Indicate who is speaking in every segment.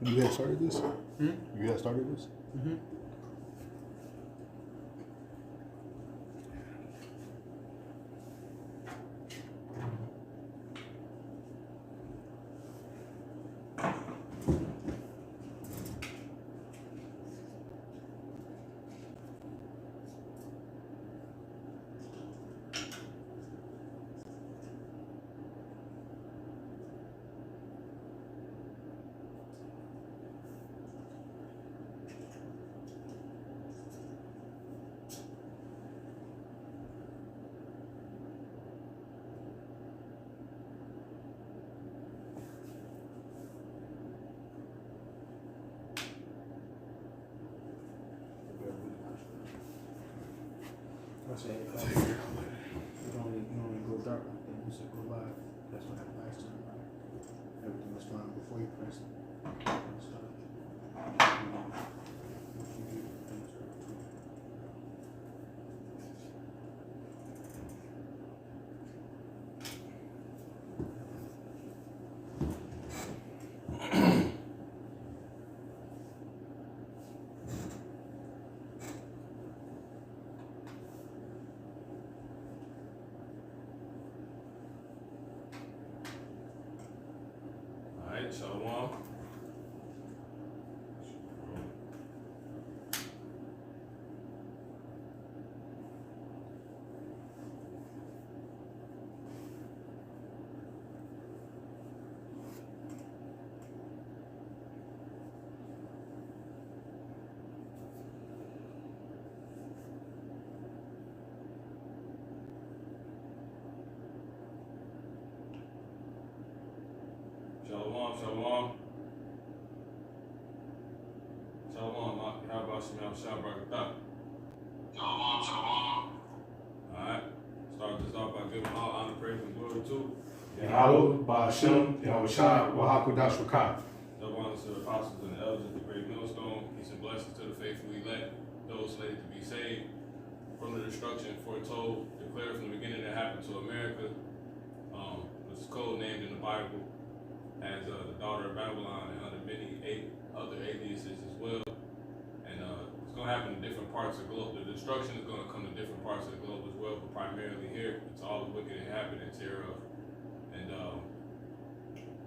Speaker 1: You had started this?
Speaker 2: Hmm?
Speaker 1: You had started this?
Speaker 2: Mm-hmm. I said, you don't go dark like that. You said go live. That's what happened last time, right? Everything was fine before you pressed it.
Speaker 3: Alright, Shalom. Shalom, shalom. Shalom, how about Shemel Shabbat? Shalom, shalom. Alright, start this off by giving all honor, praise, and glory to
Speaker 1: Yahweh, Ba'ashem, Yahushua, Wahakudash Wakah.
Speaker 3: double honor to the apostles and the elders of the great millstone. Peace and blessings to the faithful elect, those slated to be saved from the destruction foretold, declared from the beginning that happened to America, which is code named in the Bible as the daughter of Babylon and under many other aliases as well. And it's going to happen in different parts of the globe. The destruction is going to come to different parts of the globe as well, but primarily here, it's all the wicked inhabitants hereof. And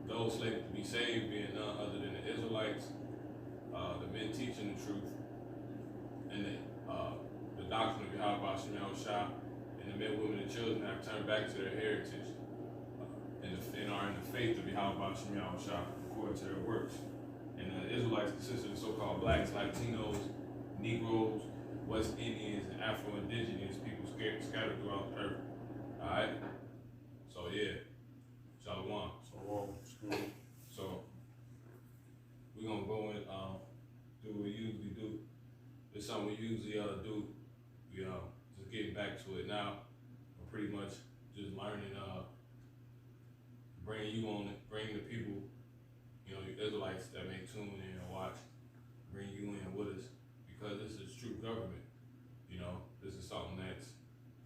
Speaker 3: those slated to be saved being none other than the Israelites, the men teaching the truth, and the doctrine of Yahweh Shemel Shah, and the men, women, and children have turned back to their heritage and are in the faith of Yahweh Shemel Shah according to their works. And the Israelites consist of the so-called blacks, Latinos, Negroes, West Indians, and Afro-Indigenous people scattered throughout the earth. Alright? So yeah. Shalom. So we're gonna go and do what we usually do. It's something we usually do. We just getting back to it now. We're pretty much just learning, bringing you on it, bringing the people, you Israelites that may tune in and watch, bring you in with us, because this is true government. This is something that's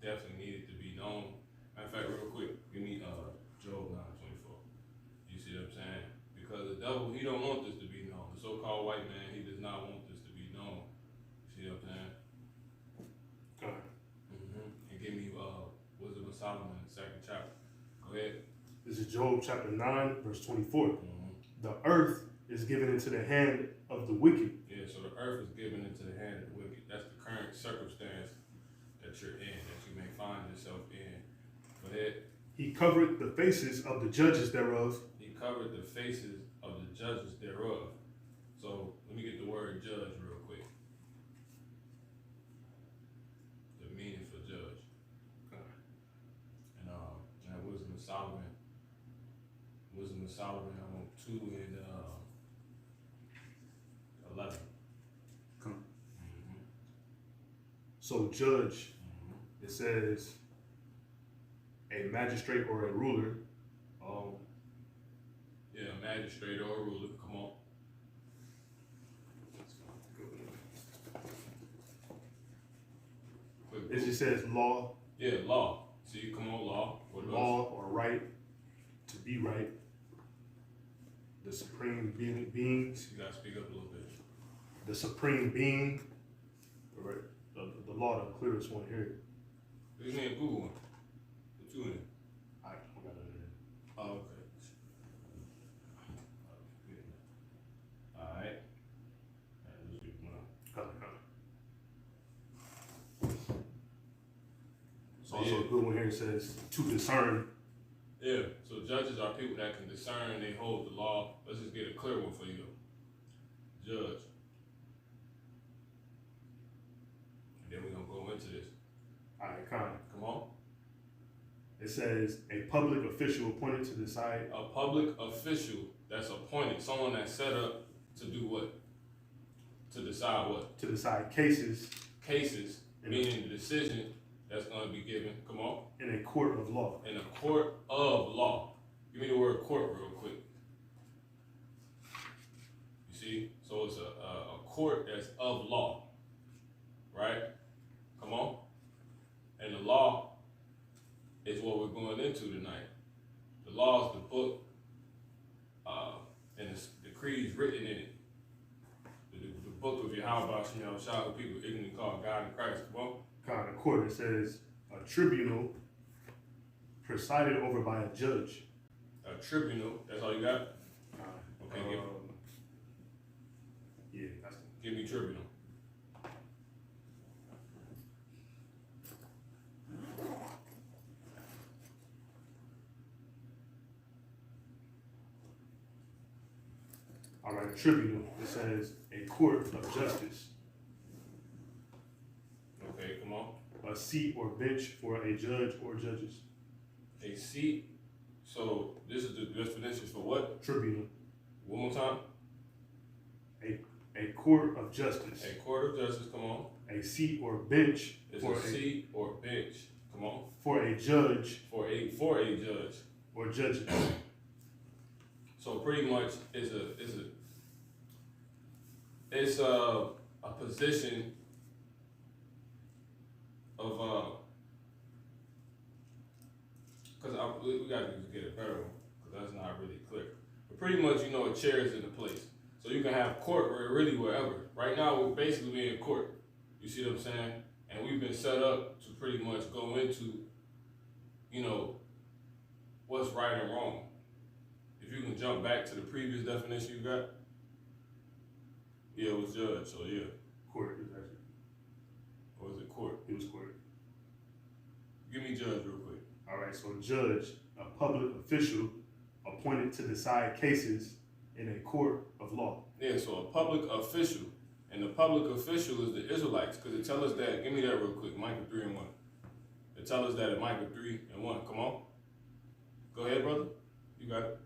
Speaker 3: definitely needed to be known. Matter of fact, real quick, give me Job 9:24. You see what I'm saying? Because the devil, he don't want this to be known. The so-called white man, he does not want this to be known. You see what I'm saying?
Speaker 1: Okay.
Speaker 3: And give me Wisdom of Solomon, the 2nd chapter. Go ahead.
Speaker 1: This is Job chapter 9, verse 24. The earth is given into the hand of the wicked.
Speaker 3: Yeah, so the earth is given into the hand of the wicked. That's the current circumstance that you're in, that you may find yourself in. Go ahead.
Speaker 1: He covered the faces of the judges thereof.
Speaker 3: He covered the faces of the judges thereof. So let me get the word judge real quick. The meaning for judge. And Wisdom of Solomon. Wisdom of Solomon on 2 and 11.
Speaker 1: So judge, it says a magistrate or a ruler.
Speaker 3: Yeah, a magistrate or a ruler. Come on.
Speaker 1: It just says law.
Speaker 3: Yeah, law. See, come on, law. What
Speaker 1: law or right, to be right. the supreme beings,
Speaker 3: You gotta speak up a little bit.
Speaker 1: the supreme being, right? The law, the clearest one here.
Speaker 3: This man Google one. What you in?
Speaker 1: I got it in.
Speaker 3: Oh, okay. Alright.
Speaker 1: Also, a good one here says to discern.
Speaker 3: Yeah, so judges are people that can discern, they hold the law. Let's just get a clear one for you though. Judge. And then we're gonna go into this.
Speaker 1: All right, kind of.
Speaker 3: Come on.
Speaker 1: It says a public official appointed to decide.
Speaker 3: A public official that's appointed, someone that's set up to do what? To decide what?
Speaker 1: To decide cases
Speaker 3: Cases, meaning the decision that's gonna be given. Come on.
Speaker 1: in a court of law.
Speaker 3: In a court of law. Give me the word court real quick. You see? So it's a court that's of law. Right? Come on. And the law is what we're going into tonight. The law is the book and the decrees written in it. The book of Yahweh, Shah, people ignorantly call God in Christ. Come on.
Speaker 1: Kind of court. It says a tribunal presided over by a judge.
Speaker 3: A tribunal, that's all you got? Okay,
Speaker 1: yeah,
Speaker 3: give me tribunal.
Speaker 1: all right. A tribunal. It says a court of justice.
Speaker 3: Okay, come on.
Speaker 1: A seat or bench for a judge or judges.
Speaker 3: A seat. So this is the definition for what?
Speaker 1: Tribunal.
Speaker 3: One more time.
Speaker 1: A court of justice.
Speaker 3: A court of justice. Come on.
Speaker 1: A seat or bench
Speaker 3: It's
Speaker 1: for
Speaker 3: a seat or bench. Come on.
Speaker 1: for a judge
Speaker 3: For a judge.
Speaker 1: or judges.
Speaker 3: So pretty much it's a position of because we gotta get a better one because that's not really clear. But pretty much a chair is in a place, so you can have court really wherever. Right now we're basically in court. You see what I'm saying? And we've been set up to pretty much go into what's right and wrong. If you can jump back to the previous definition you got. Yeah, it was judge, so yeah.
Speaker 1: Court is actually.
Speaker 3: Or was it court?
Speaker 1: It was court.
Speaker 3: Give me judge real quick.
Speaker 1: All right, so judge, a public official appointed to decide cases in a court of law.
Speaker 3: Yeah, so a public official. And the public official is the Israelites, because it tells us that, give me that real quick, Micah 3:1. It tells us that in Micah 3:1. Come on. Go ahead, brother. You got it.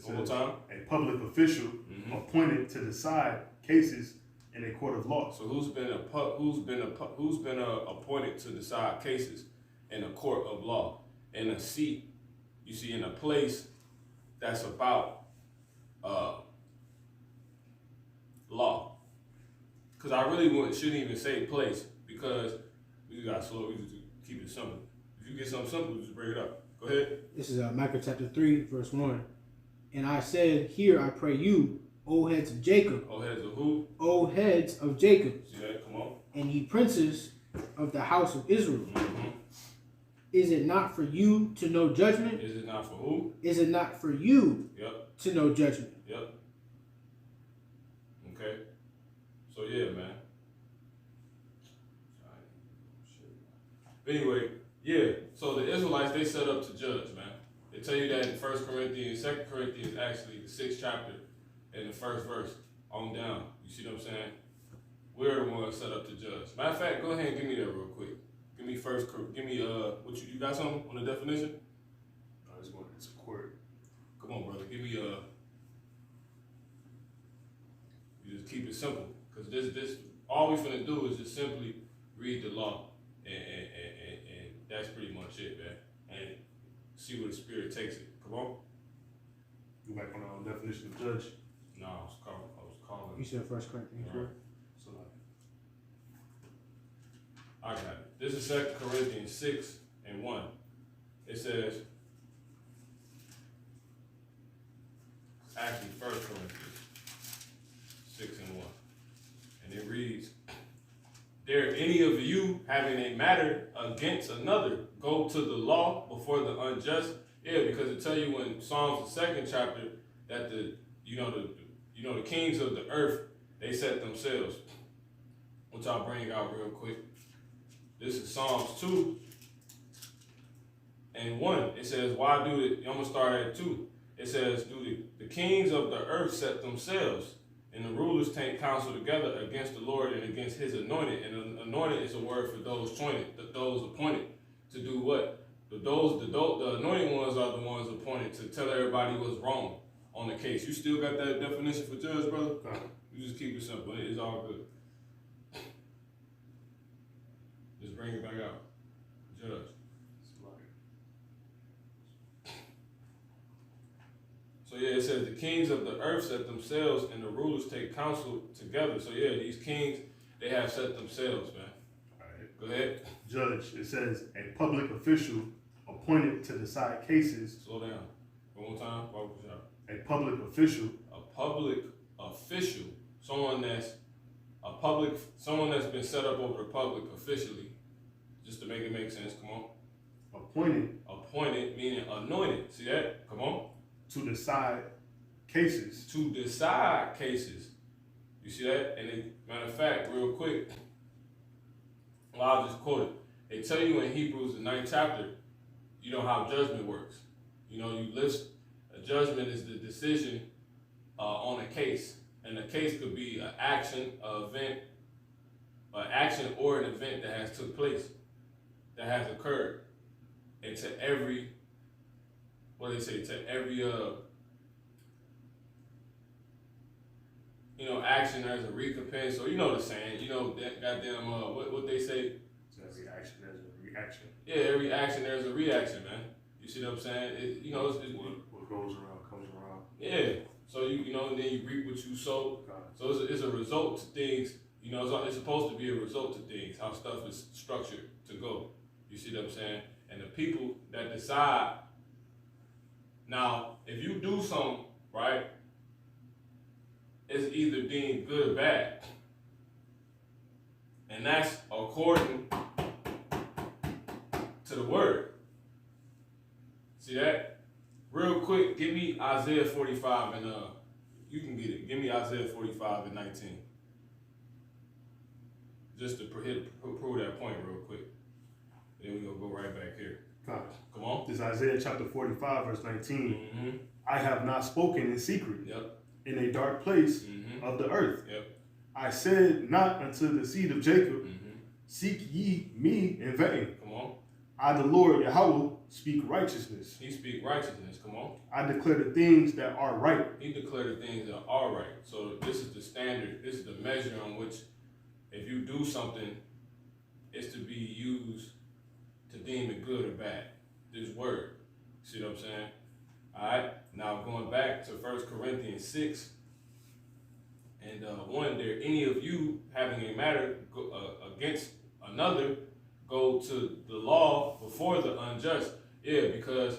Speaker 3: One more time.
Speaker 1: A public official appointed to decide cases in a court of law.
Speaker 3: So who's been appointed to decide cases in a court of law? In a seat, you see, in a place that's about law. Because I really shouldn't even say place, because we got slow. We just keep it simple. If you get something simple, just break it up. Go ahead.
Speaker 2: This is Micah chapter 3, verse 1. And I said, hear, I pray you, O heads of Jacob.
Speaker 3: O heads of who?
Speaker 2: O heads of Jacob.
Speaker 3: See that? Come on.
Speaker 2: And ye princes of the house of Israel. Is it not for you to know judgment?
Speaker 3: Is it not for who?
Speaker 2: Is it not for you to know judgment?
Speaker 3: Yep. Okay. So yeah, man. Anyway, yeah. So the Israelites, they set up to judge, man. They tell you that in 1 Corinthians, 2 Corinthians, actually the 6th chapter, and the 1st verse on down. You see what I'm saying? We're the ones set up to judge. Matter of fact, go ahead and give me that real quick. Give me what you got something on the definition?
Speaker 1: It's a court.
Speaker 3: Come on, brother. Give me you just keep it simple, because this all we finna do is just simply read the law, and that's pretty much it, man. And see where the Spirit takes it. Come on.
Speaker 1: Go back on the definition of judge.
Speaker 3: No, I was calling.
Speaker 2: You said 1 Corinthians, right?
Speaker 1: So
Speaker 3: I got it. This is 2 Corinthians 6:1. It says, actually there any of you having a matter against another, go to the law before the unjust. Yeah, because it tell you in Psalms the 2nd chapter that the kings of the earth, they set themselves. Which I'll bring out real quick. This is Psalms 2 and 1. It says, why do it? I'm gonna start at 2. It says, do the kings of the earth set themselves, and the rulers take counsel together against the Lord and against his anointed. And anointed is a word for those appointed to do what? The anointed ones are the ones appointed to tell everybody what's wrong on the case. You still got that definition for judge, brother? You just keep it simple. It's all good. Just bring it back out. Judge. So yeah, it says the kings of the earth set themselves and the rulers take counsel together. So yeah, these kings, they have set themselves, man.
Speaker 1: All right.
Speaker 3: Go ahead.
Speaker 1: Judge, it says a public official appointed to decide cases.
Speaker 3: Slow down. One more time.
Speaker 1: A public official.
Speaker 3: A public official. Someone that's been set up over the public officially. Just to make it make sense. Come on.
Speaker 1: Appointed.
Speaker 3: Appointed meaning anointed. See that? Come on.
Speaker 1: To decide cases.
Speaker 3: To decide cases. You see that? And matter of fact, real quick, well, I'll just quote it. They tell you in Hebrews, the 9th chapter, you know how judgment works. You know, you list a judgment is the decision on a case. And the case could be an action, an event, or an event that has took place, that has occurred. And to every action there's a recompense, or you know the saying, that goddamn what they say.
Speaker 1: Every action there's a reaction.
Speaker 3: Yeah, every action there's a reaction, man. You see what I'm saying?
Speaker 1: What goes around comes around.
Speaker 3: Yeah. So and then you reap what you sow. So it's a result to things. It's supposed to be a result to things. How stuff is structured to go. You see what I'm saying? And the people that decide. Now, if you do something right, it's either deemed good or bad. And that's according to the word. See that? Real quick, give me Isaiah 45 and you can get it. Give me Isaiah 45 and 19. Just to prove that point real quick. Then we're going to go right back here. Come on.
Speaker 1: This is Isaiah chapter 45, verse 19.
Speaker 3: Mm-hmm.
Speaker 1: I have not spoken in secret.
Speaker 3: Yep.
Speaker 1: In a dark place of the earth.
Speaker 3: Yep.
Speaker 1: I said not unto the seed of Jacob,
Speaker 3: Mm-hmm.
Speaker 1: seek ye me in vain.
Speaker 3: Come on.
Speaker 1: I, the Lord Yahweh, speak righteousness.
Speaker 3: He speak righteousness. Come on.
Speaker 1: I declare the things that are right.
Speaker 3: He declared the things that are right. So this is the standard. This is the measure on which, if you do something, it's to be used to deem it good or bad. This word. See what I'm saying? All right. Now going back to 1 Corinthians 6 and 1, there any of you having a matter against another, go to the law before the unjust. Yeah, because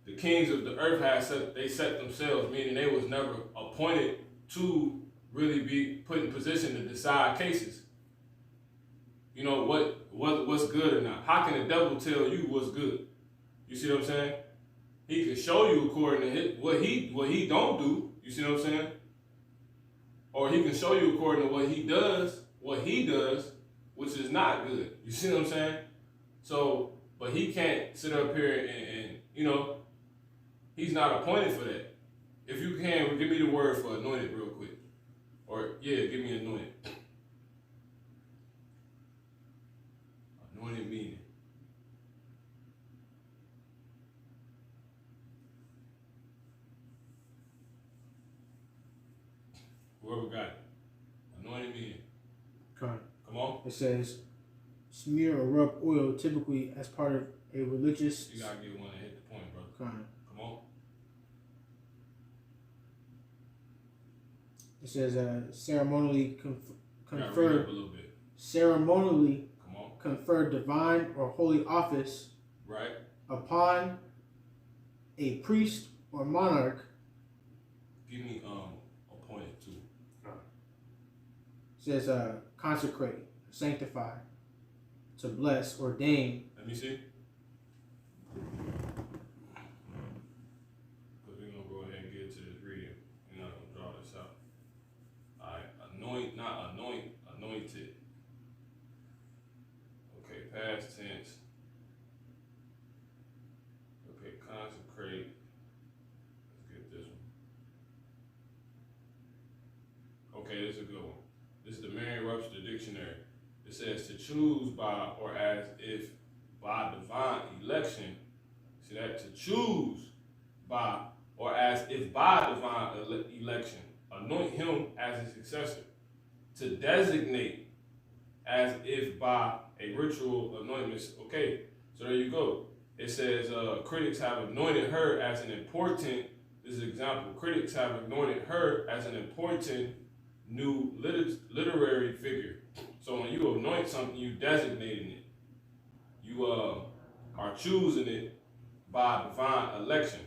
Speaker 3: the kings of the earth set themselves, meaning they was never appointed to really be put in position to decide cases. What's good or not. How can the devil tell you what's good? You see what I'm saying? He can show you according to what he don't do. You see what I'm saying? Or he can show you according to what he does, which is not good. You see what I'm saying? So, but he can't sit up here and he's not appointed for that. If you can, give me the word for anointed real quick. Or, yeah, give me anointed. Anointed meaning. Whoever got it. Anointed meaning.
Speaker 2: Come
Speaker 3: on.
Speaker 2: It says, smear or rub oil typically as part of a religious...
Speaker 3: You gotta get one to hit the point, brother. Come on.
Speaker 2: It says ceremonially conferred...
Speaker 3: a little bit.
Speaker 2: Ceremonially conferred divine or holy office
Speaker 3: right
Speaker 2: upon a priest or monarch.
Speaker 3: Give me appointed too.
Speaker 2: It says consecrated. sanctify, to bless, ordain.
Speaker 3: Let me see. Because we're going to go ahead and get to this reading. We're not going to draw this out. Alright, anoint, not anoint, anointed. Okay, past tense. Okay, consecrate. Let's get this one. Okay, this is a good one. This is the Merriam-Webster Dictionary. It says to choose by or as if by divine election. See that? To choose by or as if by divine election. Anoint him as his successor. To designate as if by a ritual anointment. Okay, so there you go. It says critics have anointed her as an important, this is an example, critics have anointed her as an important new literary figure. So when you anoint something, you designating it. You are choosing it by divine election.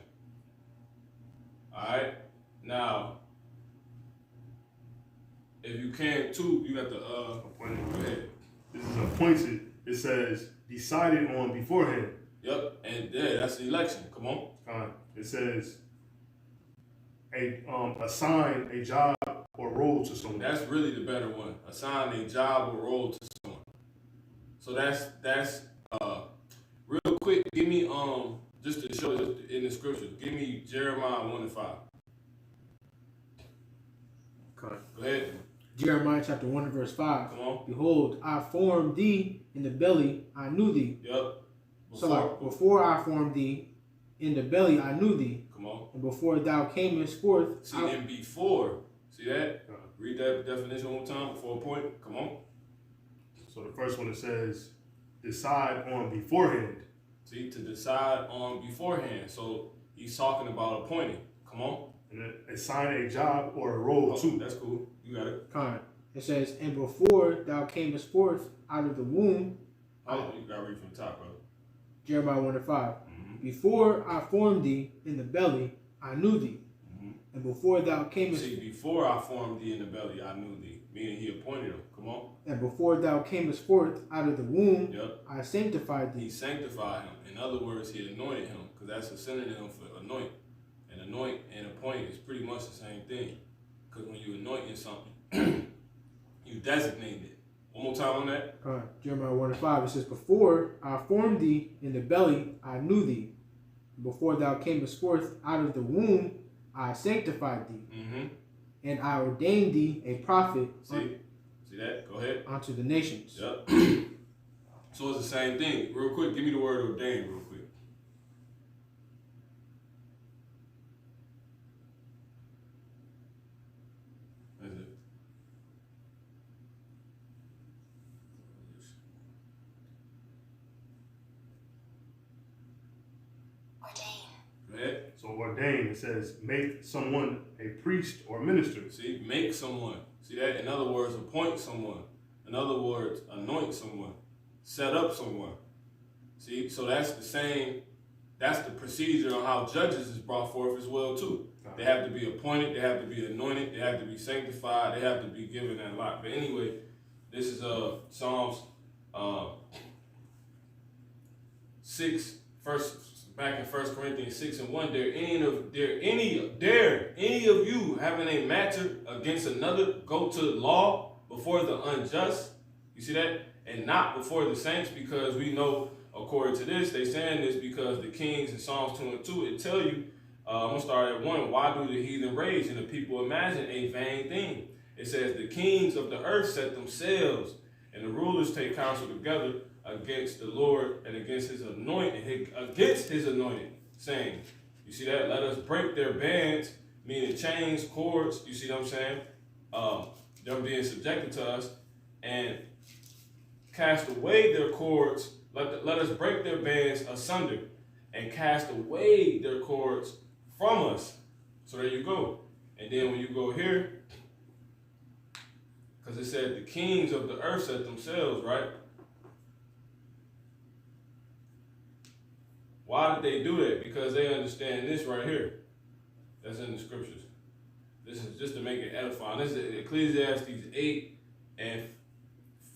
Speaker 3: Alright? Now, if you can too, you got the
Speaker 1: appointed.
Speaker 3: Go ahead.
Speaker 1: This is appointed. It says decided on beforehand.
Speaker 3: Yep, and yeah, that's the election. Come on.
Speaker 1: It says assign a job or role to someone.
Speaker 3: That's really the better one. Assign a job or role to someone. So that's real quick. Give me just to show this in the scriptures. Give me Jeremiah 1:5.
Speaker 2: Okay.
Speaker 3: Go ahead.
Speaker 2: Jeremiah chapter 1 and verse 5.
Speaker 3: Come on.
Speaker 2: Behold, I formed thee in the belly, I knew thee.
Speaker 3: Yep.
Speaker 2: So like, before I formed thee in the belly, I knew thee.
Speaker 3: Come on.
Speaker 2: And before thou camest forth.
Speaker 3: See, and before. See that? Read that definition one more time before a point. Come on.
Speaker 1: So the first one, it says decide on beforehand.
Speaker 3: See, to decide on beforehand. So he's talking about appointing. Come on.
Speaker 1: And then assign a job or a role to.
Speaker 3: That's cool. You got it.
Speaker 2: Con. It says, and before thou camest forth out of the womb.
Speaker 3: Oh, you got to read from the top, brother.
Speaker 2: Jeremiah 1 and 5. Before I formed thee in the belly, I knew thee. And before thou camest...
Speaker 3: See, before I formed thee in the belly, I knew thee. Meaning he appointed him. Come on.
Speaker 2: And before thou camest forth out of the womb,
Speaker 3: Yep.
Speaker 2: I sanctified thee.
Speaker 3: He sanctified him. In other words, he anointed him. Because that's a synonym for anoint. And anoint and appoint is pretty much the same thing. Because when you anoint something, you designate it. One more time on that.
Speaker 2: Jeremiah 1 and 5. It says, before I formed thee in the belly, I knew thee. Before thou camest forth out of the womb, I sanctified thee. And I ordained thee a prophet.
Speaker 3: See that? Go ahead.
Speaker 2: Unto the nations.
Speaker 3: Yep. So it's the same thing. Real quick, give me the word ordained real quick. That's it. Go ahead.
Speaker 1: So ordain, it says make someone a priest or minister.
Speaker 3: See, make someone. See that? In other words, appoint someone. In other words, anoint someone. Set up someone. See, so that's the same, that's the procedure on how judges is brought forth as well too. They have to be appointed, they have to be anointed, they have to be sanctified, they have to be given that lot. But anyway, this is Psalms 6, back in 1 Corinthians 6 and 1. Dare any of you having a matter against another go to law before the unjust? You see that? And not before the saints, because we know, according to this, they saying this because the kings in Psalms 2 and 2, it tell you, I'm going to start at 1, why do the heathen rage and the people imagine a vain thing? It says, the kings of the earth set themselves, and the rulers take counsel together against the Lord and against his anointed, saying, you see that? Let us break their bands, meaning chains, cords, you see what I'm saying? Them being subjected to us, and cast away their cords. Let us break their bands asunder and cast away their cords from us. So there you go. And then when you go here, because it said the kings of the earth set themselves, right? Why did they do that? Because they understand this right here. That's in the scriptures. This is just to make it edifying. This is Ecclesiastes 8 and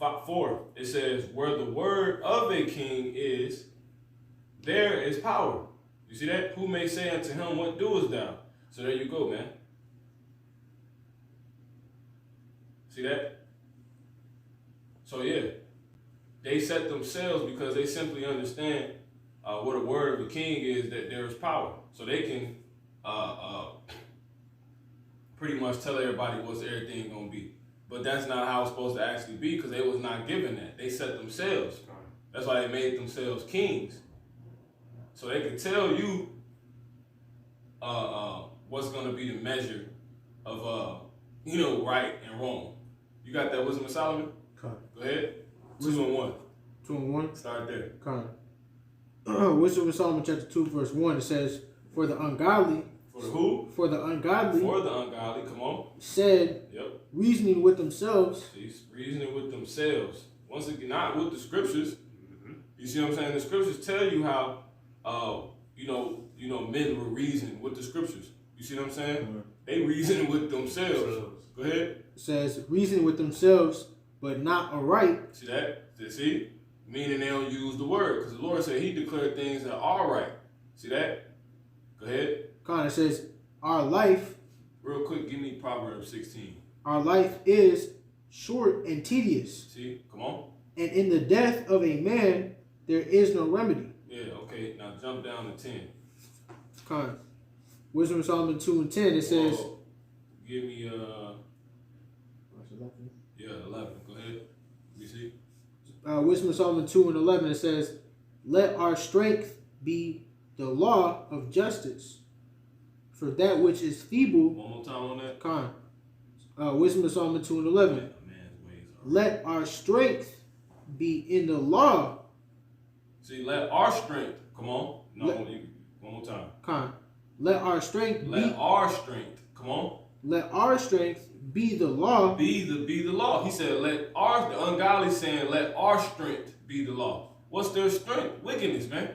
Speaker 3: 4, it says, where the word of a king is, there is power. You see that? Who may say unto him, what doest thou? So there you go, man. See that? So yeah, they set themselves because they simply understand what a word of a king is, that there is power. So they can pretty much tell everybody what's everything gonna be. But that's not how it's supposed to actually be, because they was not given that. They set themselves. That's why they made themselves kings. So they can tell you what's gonna be the measure of right and wrong. You got that Wisdom of Solomon?
Speaker 2: Con.
Speaker 3: Go ahead. 2 and 1.
Speaker 2: 2 and 1.
Speaker 3: Start there.
Speaker 2: Con. Wisdom of Solomon chapter 2 verse 1. It says, for the ungodly.
Speaker 3: For the who?
Speaker 2: For the ungodly.
Speaker 3: For the ungodly. Come on.
Speaker 2: Said.
Speaker 3: Yep.
Speaker 2: Reasoning with themselves.
Speaker 3: He's reasoning with themselves. Once again, not with the scriptures. You see what I'm saying? The scriptures tell you how, men were reasoning with the scriptures. You see what I'm saying? Mm-hmm. They reason with themselves. Go ahead.
Speaker 2: It says reasoning with themselves, but not aright.
Speaker 3: See that? See? Meaning they don't use the word, because the Lord said He declared things that are right. See that? Go ahead.
Speaker 2: Con. It says our life.
Speaker 3: Real quick, give me Proverbs 16.
Speaker 2: Our life is short and tedious.
Speaker 3: See? Come on.
Speaker 2: And in the death of a man, there is no remedy.
Speaker 3: Yeah, okay. Now jump down to 10.
Speaker 2: Con. Wisdom of Solomon 2 and 10, it says...
Speaker 3: Give me,
Speaker 2: 11.
Speaker 3: Yeah, 11. Go ahead. Let me see.
Speaker 2: Wisdom of Solomon 2 and 11, it says, let our strength be the law of justice. For that which is feeble...
Speaker 3: One more time on that.
Speaker 2: Con. Wisdom of Solomon 2 and 11.
Speaker 3: Man's ways are
Speaker 2: let our strength be in the law.
Speaker 3: See, let our strength, come on. No, one more time.
Speaker 2: Con. Let our strength
Speaker 3: Let our strength, come on.
Speaker 2: Let our strength be the law.
Speaker 3: Be the law. He said, the ungodly saying, let our strength be the law. What's their strength? Wickedness, man.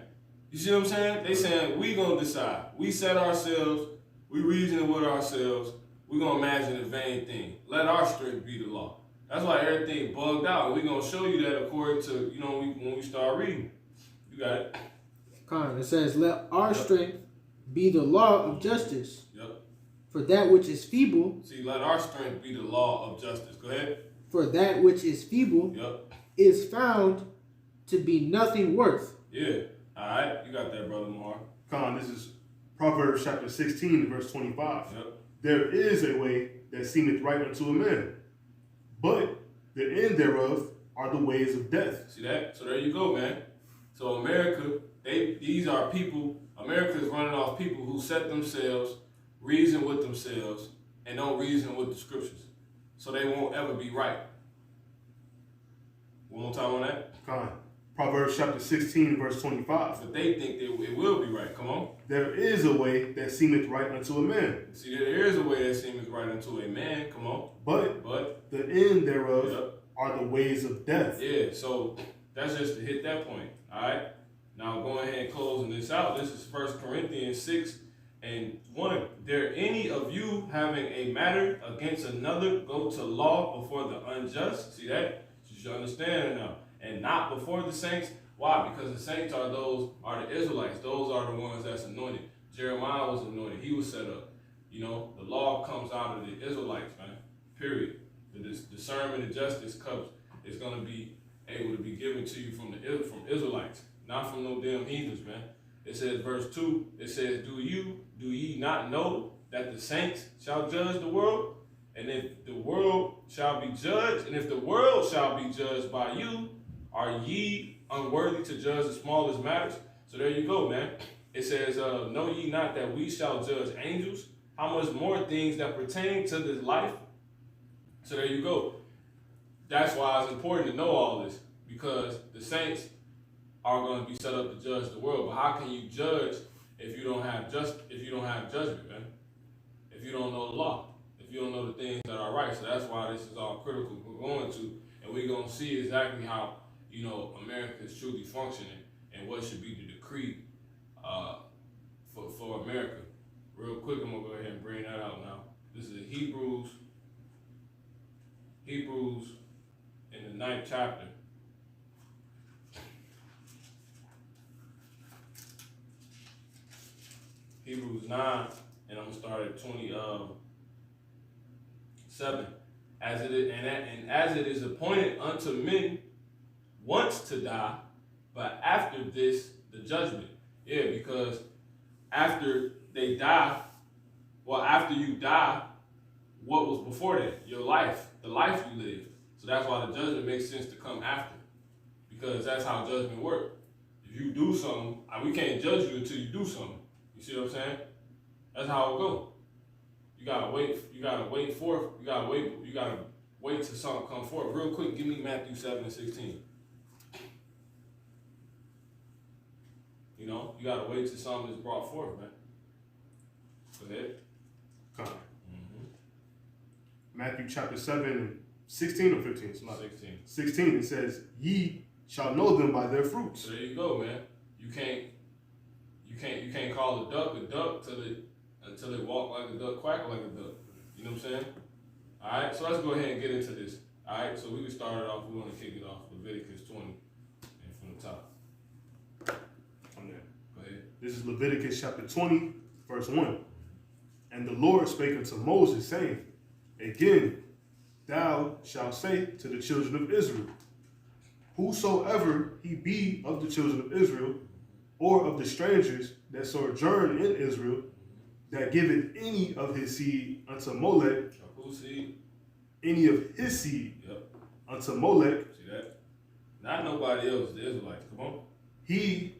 Speaker 3: You see what I'm saying? They saying, we gonna decide. We set ourselves, we reasoning with ourselves, we gonna imagine a vain thing. Let our strength be the law. That's why everything bugged out. And we gonna show you that according to, when we start reading. You got it.
Speaker 2: Con. It says, let our strength be the law of justice.
Speaker 3: Yep.
Speaker 2: For that which is feeble.
Speaker 3: See, let our strength be the law of justice. Go ahead.
Speaker 2: For that which is feeble.
Speaker 3: Yep.
Speaker 2: Is found to be nothing worth.
Speaker 3: Yeah. All right. You got that, Brother Mahar.
Speaker 1: Con, this is Proverbs chapter 16, verse 25.
Speaker 3: Yep.
Speaker 1: There is a way that seemeth right unto a man, but the end thereof are the ways of death.
Speaker 3: See that? So there you go, man. So America, these are people, America is running off people who set themselves, reason with themselves, and don't reason with the scriptures. So they won't ever be right. One more time on that.
Speaker 1: Con. Proverbs chapter 16, verse 25.
Speaker 3: But they think that it will be right. Come on.
Speaker 1: There is a way that seemeth right unto a man.
Speaker 3: See, there is a way that seemeth right unto a man. Come on.
Speaker 1: But the end thereof are the ways of death.
Speaker 3: Yeah, so that's just to hit that point. All right. Now going ahead and closing this out. This is 1 Corinthians 6 and 1. There any of you having a matter against another go to law before the unjust? See that? You should understand it now. And not before the saints. Why? Because the saints are the Israelites. Those are the ones that's anointed. Jeremiah was anointed. He was set up. The law comes out of the Israelites, man. Period. The discernment and justice comes is going to be able to be given to you from Israelites, not from no damn heathens, man. It says, verse 2, it says, do ye not know that the saints shall judge the world? And if the world shall be judged, and if the world shall be judged by you, are ye unworthy to judge the smallest matters? So there you go, man. It says, know ye not that we shall judge angels? How much more things that pertain to this life? So there you go. That's why it's important to know all this, because the saints are going to be set up to judge the world. But how can you judge if you don't have judgment, man? If you don't know the law, if you don't know the things that are right. So that's why this is all critical. We're going to, and we're going to see exactly how America is truly functioning and what should be the decree for America. Real quick, I'm gonna go ahead and bring that out now. This is Hebrews and in the 9th chapter. Hebrews 9, and I'm gonna start at 27. As it is, and as it is appointed unto men once to die, but after this the judgment. Yeah, because after they die, well, after you die, what was before that? Your life, the life you lived. So that's why the judgment makes sense to come after, because that's how judgment works. If you do something, we can't judge you until you do something. You see what I'm saying? That's how it go. You gotta wait. You gotta wait till something come forth. Real quick, give me Matthew 7:16. You know, you gotta wait till something is brought forth, man. Go ahead.
Speaker 1: Come. Matthew chapter 7, 16 or 15?
Speaker 3: 16.
Speaker 1: 16, it says, "Ye shall know them by their fruits."
Speaker 3: So there you go, man. You can't call a duck until it walk like a duck, quack like a duck. You know what I'm saying? All right. So let's go ahead and get into this. All right. So we can start it off. We want to kick it off Leviticus 20, and from the top.
Speaker 1: From there.
Speaker 3: Go ahead.
Speaker 1: This is Leviticus chapter 20, verse 1. "And the Lord spake unto Moses, saying, Again, thou shalt say to the children of Israel, Whosoever he be of the children of Israel, or of the strangers that sojourn in Israel, that giveth any of his seed unto Molech,"
Speaker 3: Whose seed?
Speaker 1: any of his seed
Speaker 3: Yep.
Speaker 1: unto Molech,
Speaker 3: See that? Not nobody else. The Israelites. Come on.
Speaker 1: "he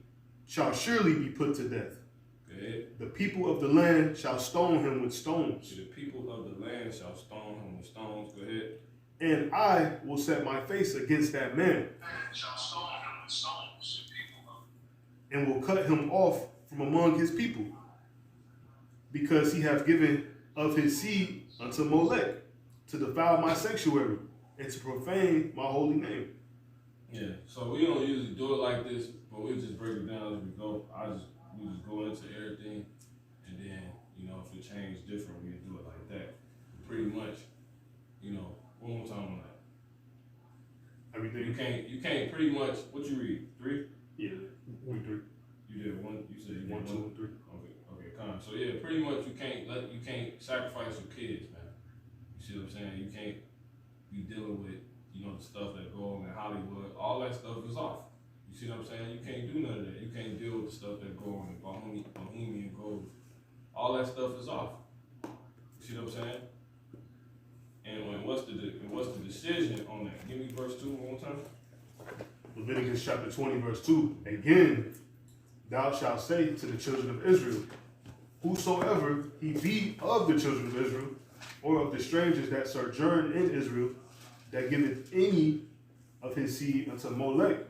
Speaker 1: shall surely be put to death.
Speaker 3: Go ahead.
Speaker 1: The people of the land shall stone him with stones.
Speaker 3: The people of the land shall stone him with stones." Go ahead.
Speaker 1: And I will set my face against that man,
Speaker 4: shall stone him with stones,
Speaker 1: and will cut him off from among his people, because he hath given of his seed unto Molech, to defile my sanctuary, and to profane my holy name.
Speaker 3: Yeah. So we don't usually do it like this, but we just break it down as we go. We just go into everything, and then if it changed different, we do it like that. Pretty much, one more time on that.
Speaker 1: Everything.
Speaker 3: You can't pretty much. What you read? 3?
Speaker 1: Yeah. 1, 3.
Speaker 3: You did 1. You said you did
Speaker 1: 1, 2, and 3.
Speaker 3: Okay, come. So yeah, pretty much you can't sacrifice your kids, man. You see what I'm saying? You can't be dealing with the stuff that go on in Hollywood. All that stuff is off. You see what I'm saying? You can't do none of that. You can't deal with the stuff that go on in Bohemian Grove. All that stuff is off. You see what I'm saying? And what's the decision on that? Give me verse 2 one more time.
Speaker 1: Leviticus chapter 20, verse 2. "Again, thou shalt say to the children of Israel, Whosoever he be of the children of Israel, or of the strangers that sojourn in Israel, that giveth any of his seed unto Molech,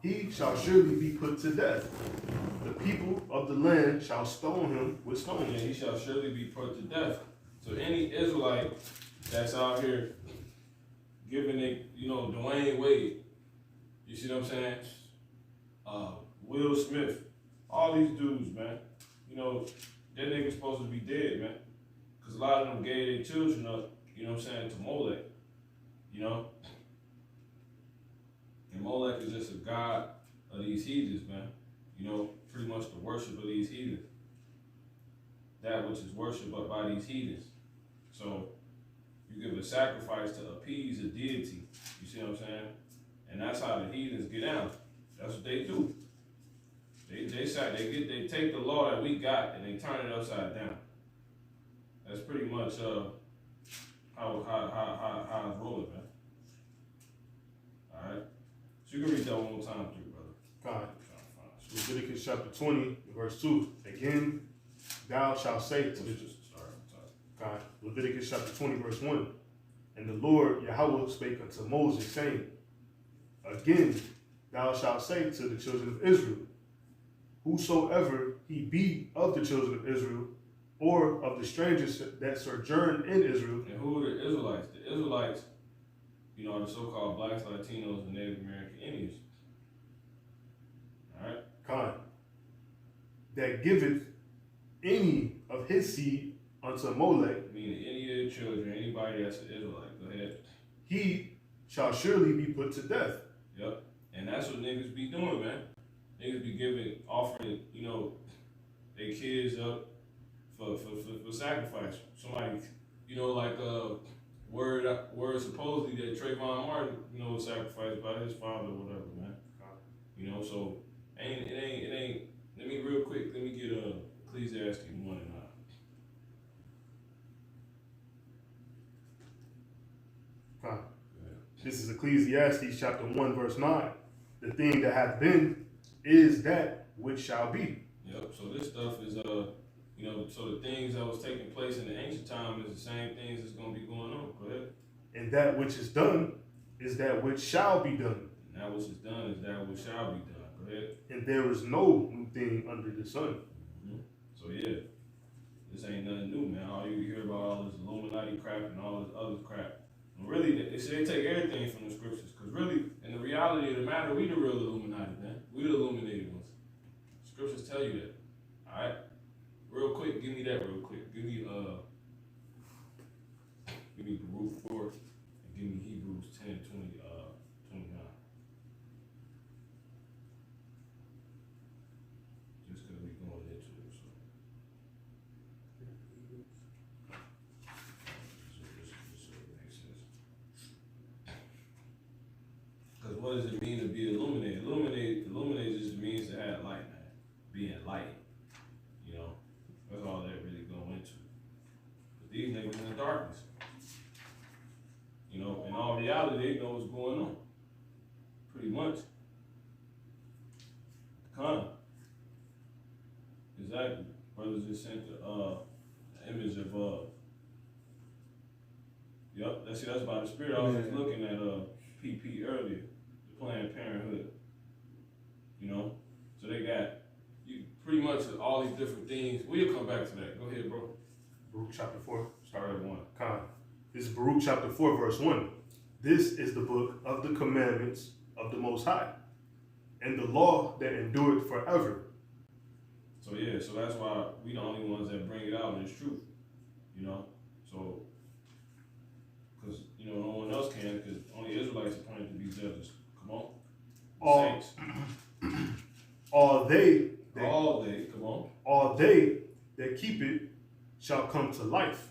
Speaker 1: he shall surely be put to death. The people of the land shall stone him with stones."
Speaker 3: Yeah, he shall surely be put to death. So any Israelite that's out here giving it, Dwayne Wade, you see what I'm saying? Will Smith, all these dudes, man, that nigga's supposed to be dead, man. Because a lot of them gave their children up, to Molech, And Molech is just a god of these heathens, man. Pretty much the worship of these heathens. That which is worshipped by these heathens. So you give a sacrifice to appease a deity. You see what I'm saying? And that's how the heathens get out. That's what they do. They take the law that we got and they turn it upside down. That's pretty much how it's rolling, man. All right. So you can read that one more time, too, brother.
Speaker 1: God. Leviticus chapter 20, verse 2. "Again, thou shalt say to the..." God. Leviticus chapter 20, verse 1. "And the Lord Yahweh spake unto Moses, saying, Again, thou shalt say to the children of Israel, Whosoever he be of the children of Israel, or of the strangers that sojourn in Israel."
Speaker 3: And who are the Israelites? The Israelites, are the so-called blacks, Latinos, and Native American Indians. All right?
Speaker 1: God. "That giveth any of his seed unto Molech,
Speaker 3: Meaning any of the children, anybody that's an Israelite. Go ahead.
Speaker 1: he shall surely be put to death.
Speaker 3: Yep. And that's what niggas be doing, man. Niggas be offering, their kids up for sacrifice. Somebody, word supposedly that Trayvon Martin, was sacrificed by his father or whatever, man. So it ain't. Let me real quick. Let me get Ecclesiastes 1:9.
Speaker 1: This is Ecclesiastes chapter 1 verse 9. The thing that hath been is that which shall be.
Speaker 3: Yep. So this stuff is so the things that was taking place in the ancient time is the same things that's gonna be going on. Go ahead.
Speaker 1: And that which is done is that which shall be done.
Speaker 3: And that which is done is that which shall be done. Go ahead.
Speaker 1: And there is no new thing under the sun.
Speaker 3: Mm-hmm. So yeah, this ain't nothing new, man. All you hear about all this Illuminati crap and all this other crap. And really, they say they take everything from the scriptures, because really, in the reality of the matter, we the real Illuminati, man. We the illuminated ones. Scriptures tell you that. All right. Real quick, give me that real quick. Give me Baruch 4 and give me Hebrews 10, 29. Just because we going into it, so. So it makes sense. Because what does it mean to be illuminated? Illuminated just means to have light, man. Be enlightened. That's all that really go into. But these niggas in the darkness. In all reality, they know what's going on. Pretty much. Exactly. Brothers just sent the image of yep, that's by the Spirit. I was just looking at PP earlier, the Planned Parenthood. So they got pretty much all these different things. We'll come back to that. Go ahead, bro.
Speaker 1: Baruch chapter 4.
Speaker 3: Start at 1.
Speaker 1: This is Baruch chapter 4 verse 1. This is the book of the commandments of the Most High, and the law that endureth forever.
Speaker 3: So that's why we the only ones that bring it out in its truth. So because no one else can, because only Israelites are appointed to be judges. Come on. Saints.
Speaker 1: All they that keep it shall come to life,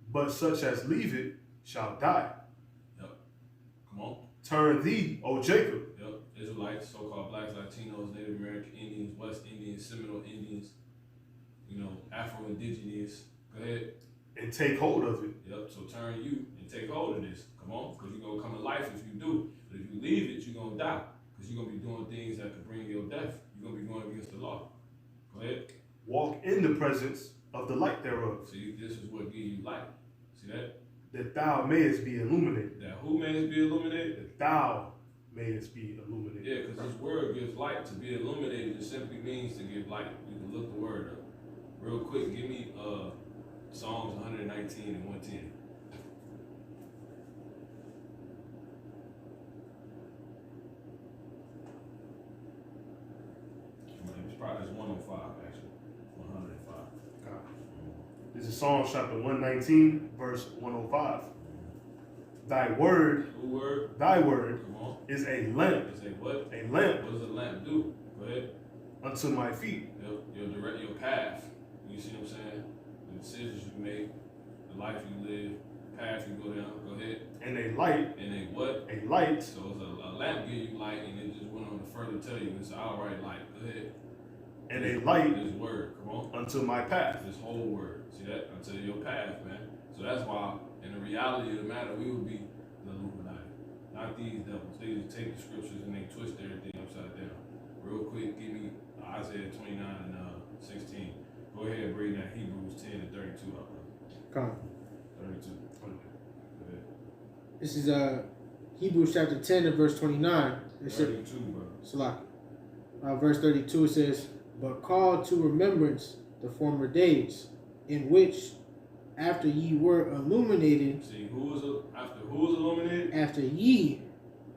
Speaker 1: but such as leave it shall die.
Speaker 3: Yep. Come on.
Speaker 1: Turn thee, O Jacob.
Speaker 3: Yep. Israelites, so-called blacks, Latinos, Native American Indians, West Indians, Seminole Indians, Afro-Indigenous. Go ahead.
Speaker 1: And take hold of it.
Speaker 3: Yep. So turn you and take hold of this. Come on. Because you're going to come to life if you do. But if you leave it, you're going to die. Because you're going to be doing things that could bring your death. You're going to be going against the law. Go ahead.
Speaker 1: Walk in the presence of the light thereof.
Speaker 3: See, this is what gives you light. See that?
Speaker 1: That thou mayest be illuminated.
Speaker 3: That who mayest be illuminated?
Speaker 1: That thou mayest be illuminated.
Speaker 3: Yeah, because this word gives light. To be illuminated, it simply means to give light. You can look the word up. Real quick, give me Psalms 119 and 110. It's probably 105, actually. 105.
Speaker 1: This is Psalms chapter 119, verse 105. Thy word, thy word is a lamp.
Speaker 3: Is a what?
Speaker 1: A lamp.
Speaker 3: What does a lamp do? Go ahead.
Speaker 1: Unto my feet.
Speaker 3: Your path. You see what I'm saying? The decisions you make, the life you live, path you go down. Go ahead.
Speaker 1: And a light.
Speaker 3: And a what?
Speaker 1: A light.
Speaker 3: So it's a lamp give you light, and it just went on to further tell you it's an outright light. Go ahead.
Speaker 1: And a light.
Speaker 3: This word, come on.
Speaker 1: Unto my path.
Speaker 3: This whole word. See that? Unto your path, man. So that's why, in the reality of the matter, we will be the Illuminati. Not these devils. They just take the scriptures and they twist everything upside down. Real quick, give me Isaiah 29 and 16. Go ahead and bring that Hebrews 10 and 32 up.
Speaker 2: Come.
Speaker 3: 32. Go ahead.
Speaker 2: This is Hebrews chapter 10 and verse 29.
Speaker 3: 32, bro.
Speaker 2: Salaki. Verse 32 says, but call to remembrance the former days, in which after ye were illuminated.
Speaker 3: See, who was illuminated?
Speaker 2: After ye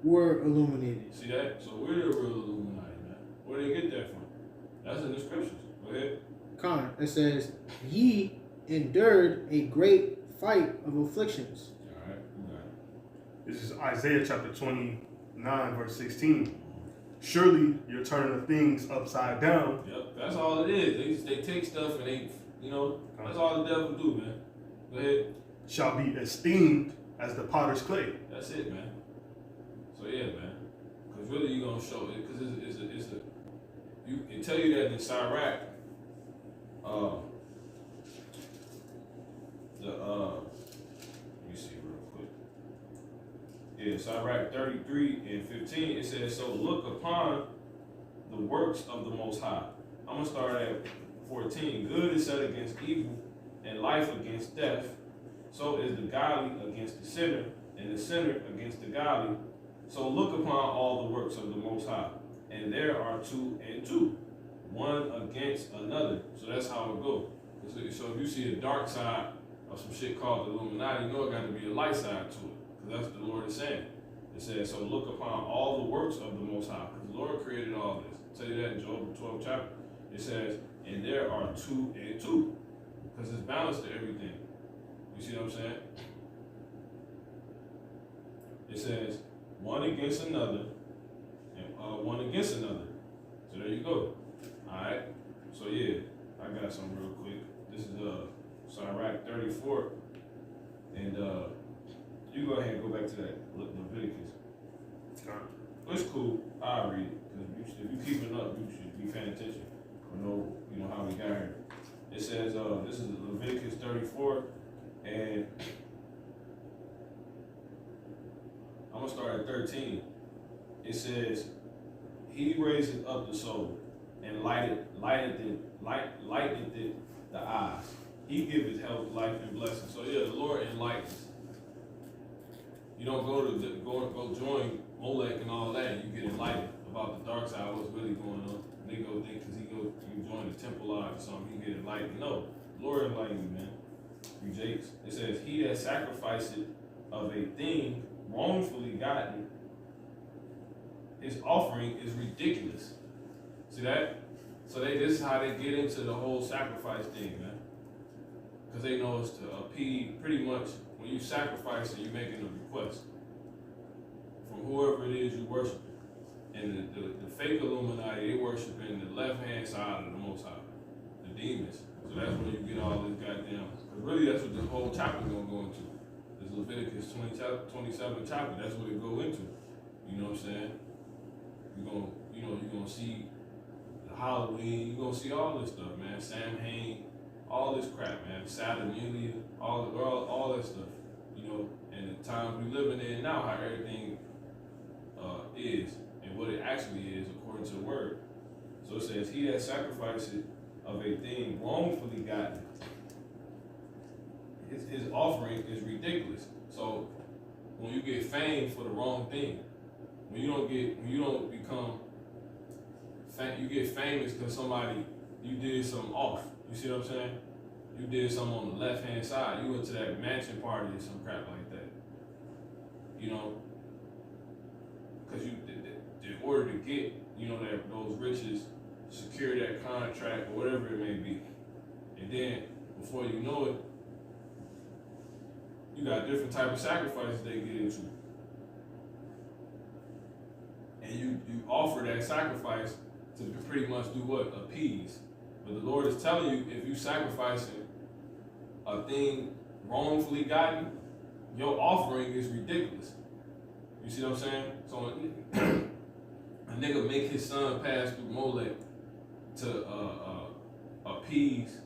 Speaker 2: were illuminated.
Speaker 3: See that? So we're the real Illuminati, man. Where did they get that from? That's in the scriptures. Go ahead.
Speaker 2: It says, ye endured a great fight of afflictions.
Speaker 3: Alright, you got it.
Speaker 1: This is Isaiah chapter 29, verse 16. Surely you're turning the things upside down.
Speaker 3: Yep, that's all it is. They take stuff and they, that's all the devil do, man. Go ahead.
Speaker 1: Shall be esteemed as the potter's clay.
Speaker 3: That's it, man. So yeah, man. Because really you're going to show it. Because it tell you that in Sirach, let me see real quick. Yeah, Sirach 33 and 15, it says, so look upon the works of the Most High. I'm going to start at 14. Good is set against evil, and life against death. So is the godly against the sinner, and the sinner against the godly. So look upon all the works of the Most High. And there are two and two, one against another. So that's how it goes. So if you see a dark side of some shit called the Illuminati, you know it got to be a light side to it. Because that's what the Lord is saying. It says, so look upon all the works of the Most High. Because the Lord created all this. I'll tell you that in Job, the 12th chapter. It says, and there are two and two. Because it's balanced to everything. You see what I'm saying? It says, one against another, and one against another. So there you go. Alright? So yeah, I got some real quick. This is Sirach 34. And you go ahead and go back to that Leviticus. It's cool. I'll read it. Because if you keep it up, you should be paying attention. You know how we got here. It says, this is Leviticus 34. And I'm going to start at 13. It says, he raiseth up the soul and lighted it the eyes. He giveth health, life, and blessing. So yeah, the Lord enlightens. You don't go join Molech and all that. You get enlightened about the dark side, what's really going on. And they go think because you join the temple lodge or something, you get enlightened. No, the Lord enlighten you, man. You jakes. It says, he that sacrificeth of a thing wrongfully gotten, his offering is ridiculous. See that? So this is how they get into the whole sacrifice thing, man. Because they know it's to appease, pretty much, when you sacrifice and you're making a request from whoever it is you worship. And the fake Illuminati, they worship in the left-hand side of the Most High, the demons. So that's where you get all this goddamn, because really that's what this whole chapter is going to go into. This Leviticus 27 chapter, that's what it go into. You know what I'm saying? You're gonna see the Halloween, you're gonna see all this stuff, man. Sam Hain, all this crap, man. Saturnalia, all that stuff. And the times we living in now, how everything is and what it actually is according to the word. So it says, he that sacrifices of a thing wrongfully gotten, his offering is ridiculous. So when you get fame for the wrong thing, when you don't become you get famous because you did something off. You see what I'm saying? You did something on the left hand side. You went to that mansion party or some crap like that. Because in order to get those riches, secure that contract or whatever it may be, and then before you know it, you got different type of sacrifices they get into. And you offer that sacrifice to pretty much do what? Appease. But the Lord is telling you, if you sacrificing a thing wrongfully gotten, your offering is ridiculous. You see what I'm saying? So a nigga make his son pass through Molech to appease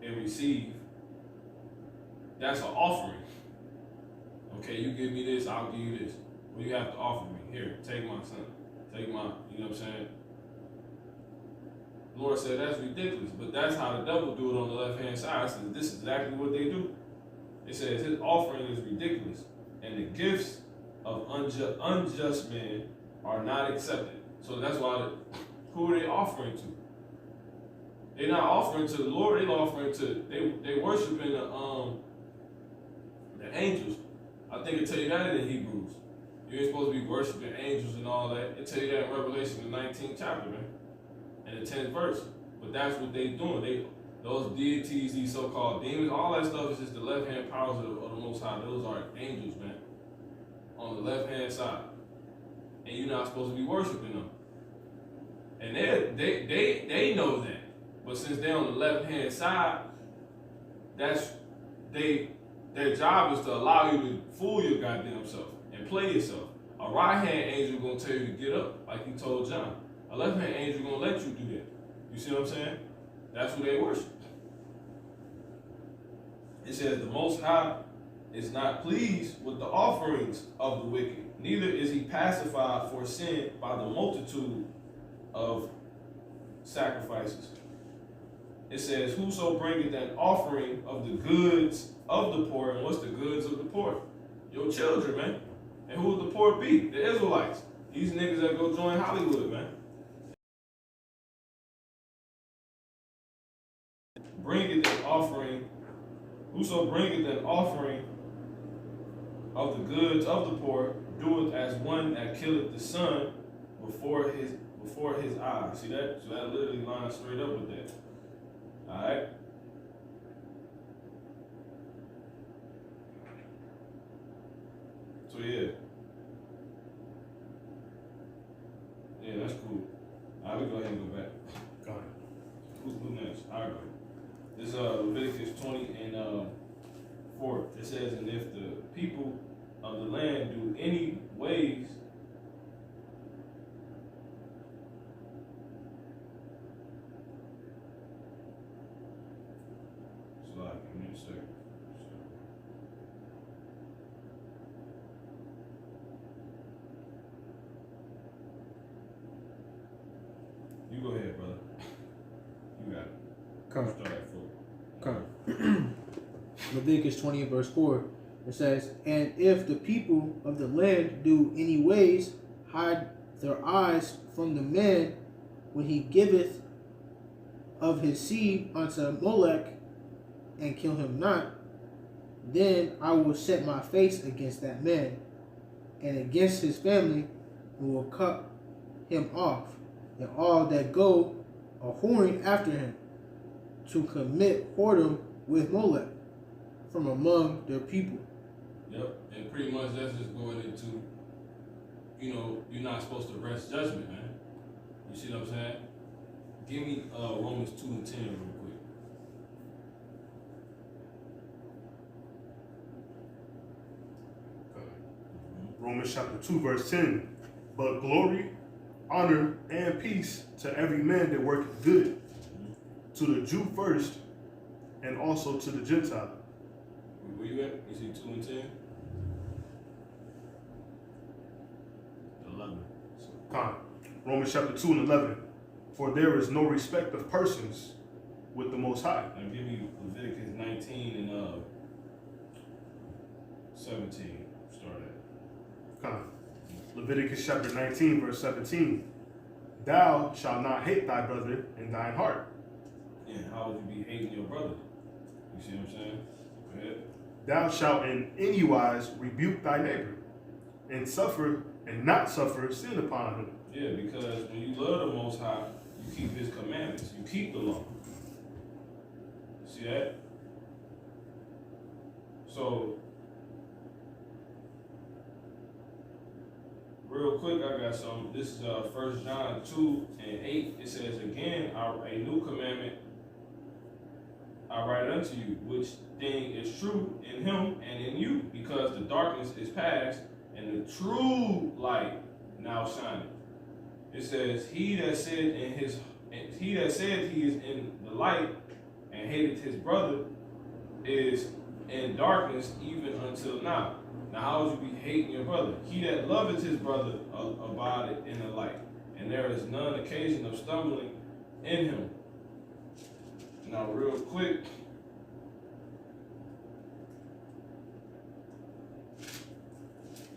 Speaker 3: and receive. That's an offering. Okay, you give me this, I'll give you this. Well, you have to offer me. Here, take my son. Take my, you know what I'm saying? The Lord said that's ridiculous, but that's how the devil do it on the left-hand side. I said, this is exactly what they do. It says his offering is ridiculous, and the gifts of unjust men are not accepted. So that's why, who are they offering to? They're not offering to the Lord, they're offering to, they worshiping the angels. I think it tell you that in Hebrews. You ain't supposed to be worshiping angels and all that. It tell you that in Revelation, the 19th chapter, man. And the 10th verse. But that's what they doing. those deities, these so-called demons, all that stuff is just the left-hand powers of the Most High. Those are angels, man, on the left-hand side. And you're not supposed to be worshiping them. And they know that. But since they're on the left-hand side, their job is to allow you to fool your goddamn self and play yourself. A right-hand angel gonna tell you to get up, like he told John. A left-hand angel gonna let you do that. You see what I'm saying? That's who they worship. It says the Most High is not pleased with the offerings of the wicked, neither is he pacified for sin by the multitude of sacrifices. It says, whoso bringeth an offering of the goods of the poor, and what's the goods of the poor? Your children, man. And who would the poor be? The Israelites. These niggas that go join Hollywood, man. Bringeth an offering, whoso bringeth an offering of the goods of the poor, doeth as one that killeth the son before his eyes. See that? So that literally lines straight up with that. Alright? So yeah. Yeah, that's cool. Alright, we go ahead and go back.
Speaker 1: Go ahead.
Speaker 3: Who next? Alright, go. This is Leviticus 20 and 4. It says, and if the people of the land do any ways give me a second. You go ahead, brother. You got it.
Speaker 2: Come.
Speaker 3: Start at 4.
Speaker 2: Come. Leviticus 20 verse 4. It says, and if the people of the land do any ways hide their eyes from the man when he giveth of his seed unto Molech, and kill him not, then I will set my face against that man, and against his family, and will cut him off, and all that go a whoring after him, to commit whoredom with Molech from among their people.
Speaker 3: Yep, and pretty much that's just going into, you're not supposed to rest judgment, man. You see what I'm saying? Give me Romans 2 and 10 real quick.
Speaker 1: Romans chapter 2, verse 10. But glory, honor, and peace to every man that worketh good, to the Jew first, and also to the Gentile.
Speaker 3: Where you at? You see 2 and 10?
Speaker 1: 11. Romans chapter 2 and 11. For there is no respect of persons with the Most High.
Speaker 3: I'll give you Leviticus 19 and 17. Start at.
Speaker 1: Leviticus chapter 19, verse 17. Thou shalt not hate thy brother in thine heart.
Speaker 3: Yeah, how would you be hating your brother? You see what I'm saying? Go ahead.
Speaker 1: Thou shalt in any wise rebuke thy neighbor, and not suffer sin upon him.
Speaker 3: Yeah, because when you love the Most High, you keep his commandments. You keep the law. See that? So, real quick, I got some. This is 1 John 2 and 8. It says, again, a new commandment I write unto you, which thing is true in him and in you, because the darkness is past, and the true light now shineth. It says, he that said he is in the light and hated his brother is in darkness even until now. Now how would you be hating your brother? He that loveth his brother abideth in the light, and there is none occasion of stumbling in him. Now real quick,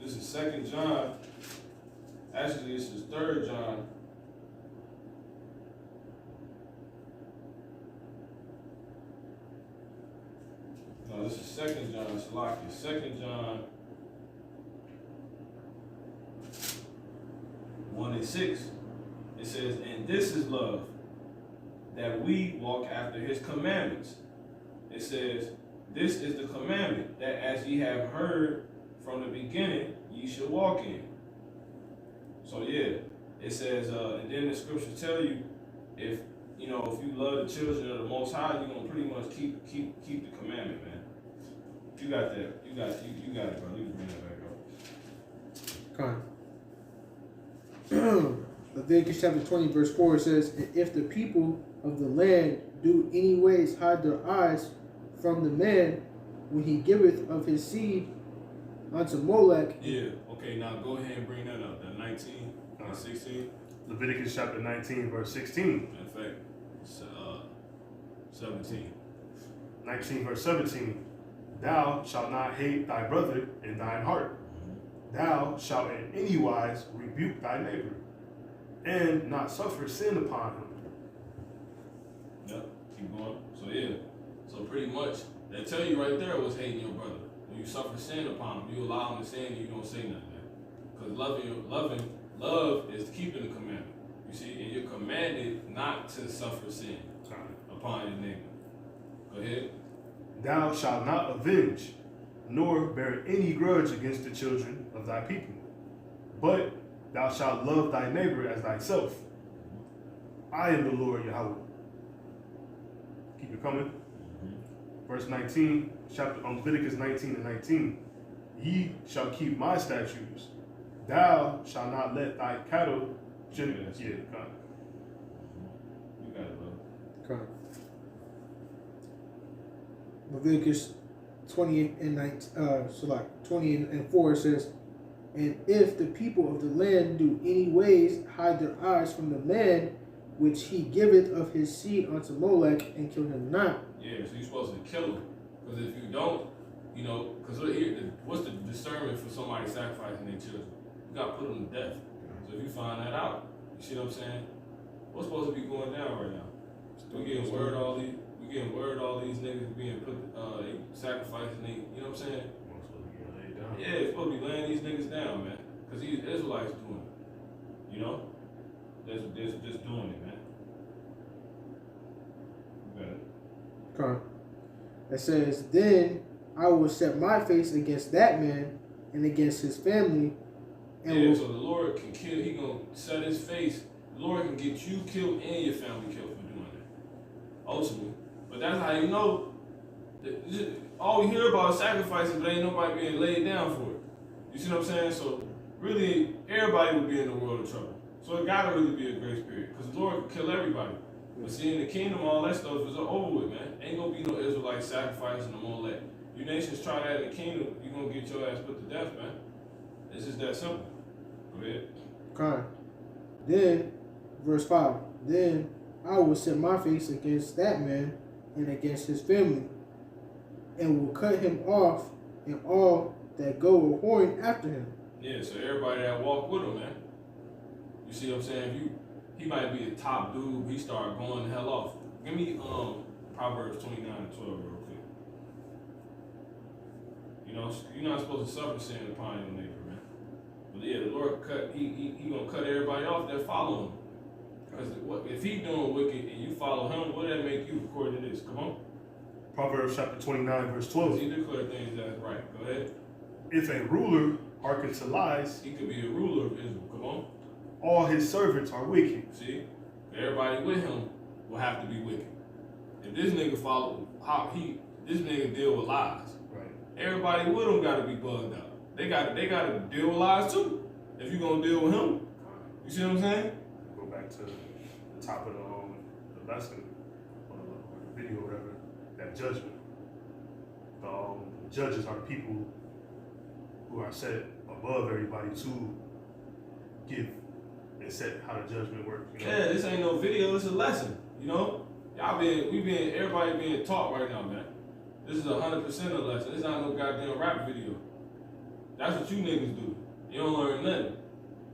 Speaker 3: this is 2 John. Actually, this is 3 John. No, this is 2 John. It's 2 John 1 and 6. It says, and this is love, that we walk after his commandments. It says, this is the commandment, that as ye have heard from the beginning, ye should walk in. So yeah, it says, and then the scriptures tell you, if you love the children of the Most High, you're gonna pretty much keep the commandment, man. You got that. You got it, bro. You can bring that back up.
Speaker 2: Con. Leviticus chapter 20, verse 4 says, "And if the people of the land do any ways hide their eyes from the man when he giveth of his seed unto Molech."
Speaker 3: Yeah, okay, now go ahead and bring that up. That 19 and 16.
Speaker 1: Leviticus chapter 19, verse 16.
Speaker 3: In fact, 17.
Speaker 1: 19, verse 17. Thou shalt not hate thy brother in thine heart. Thou shalt in any wise rebuke thy neighbor, and not suffer sin upon him.
Speaker 3: Yep, keep going. So yeah, so pretty much, they tell you right there what's hating your brother. When you suffer sin upon him, you allow him to sin and you don't say nothing, man. Because love is keeping the commandment. You see, and you're commanded not to suffer sin upon your neighbor. Go ahead.
Speaker 1: Thou shalt not avenge, nor bear any grudge against the children of thy people, but thou shalt love thy neighbor as thyself. I am the Lord Yahweh. Keep it coming. Verse 19, Leviticus 19 and 19. Ye shall keep my statutes. Thou shalt not let thy cattle.
Speaker 3: You got it, bro.
Speaker 2: Con. Leviticus 20 and 19, 20 and 4 says, "And if the people of the land do any ways hide their eyes from the man which he giveth of his seed unto Molech, and kill him not."
Speaker 3: Yeah, so you're supposed to kill him. Because if you don't, because what's the discernment for somebody sacrificing their children? You got to put them to death. So if you find that out, you see what I'm saying? What's supposed to be going down right now? We getting word all these niggas being put, sacrificing they, you know what I'm saying? Yeah, it's supposed to be laying these niggas down, man. Because these Israelites doing it. They're just doing it, man. You got it.
Speaker 2: Con. It says, "Then I will set my face against that man and against his family, and
Speaker 3: so the Lord can kill, he gonna set his face, the Lord can get you killed and your family killed for doing that. Ultimately. But that's how you know, all we hear about is sacrifices, but ain't nobody being laid down for it. You see what I'm saying? So really, everybody would be in the world of trouble. So it gotta really be a grace period, because the Lord can kill everybody. But see, in the kingdom, all that stuff is over with, man. Ain't gonna be no Israelite sacrificing no more. Like, you nations try that in the kingdom, you gonna get your ass put to death, man. It's just that simple. Go ahead.
Speaker 2: Con. Then, verse 5, "Then I will set my face against that man and against his family, and will cut him off, and all that go a whoring after him."
Speaker 3: Yeah, so everybody that walk with him, man. You see what I'm saying? He might be a top dude, he start going the hell off. Give me Proverbs 29 and 12 real quick. You're not supposed to suffer sin upon your neighbor, man. But yeah, the Lord he gonna cut everybody off that follow him. Because if he doing wicked and you follow him, what that make you according to this? Come on.
Speaker 1: Proverbs chapter 29, verse 12.
Speaker 3: He declare things that's right. Go ahead.
Speaker 1: If a ruler hearken to lies,
Speaker 3: He could be a ruler of Israel. Come on.
Speaker 1: all his servants are wicked.
Speaker 3: See? Everybody with him will have to be wicked. If this nigga this nigga deal with lies.
Speaker 1: Right.
Speaker 3: Everybody with him gotta be bugged out. They gotta deal with lies too. If you gonna deal with him. You see what I'm saying?
Speaker 1: Go back to the top of the lesson, or the video, or whatever, that judgment. The judges are people who are set above everybody to give and set how the judgment works.
Speaker 3: Yeah, this ain't no video, it's a lesson. Everybody being taught right now, man. This is 100% a lesson. This not no goddamn rap video. That's what you niggas do. You don't learn nothing.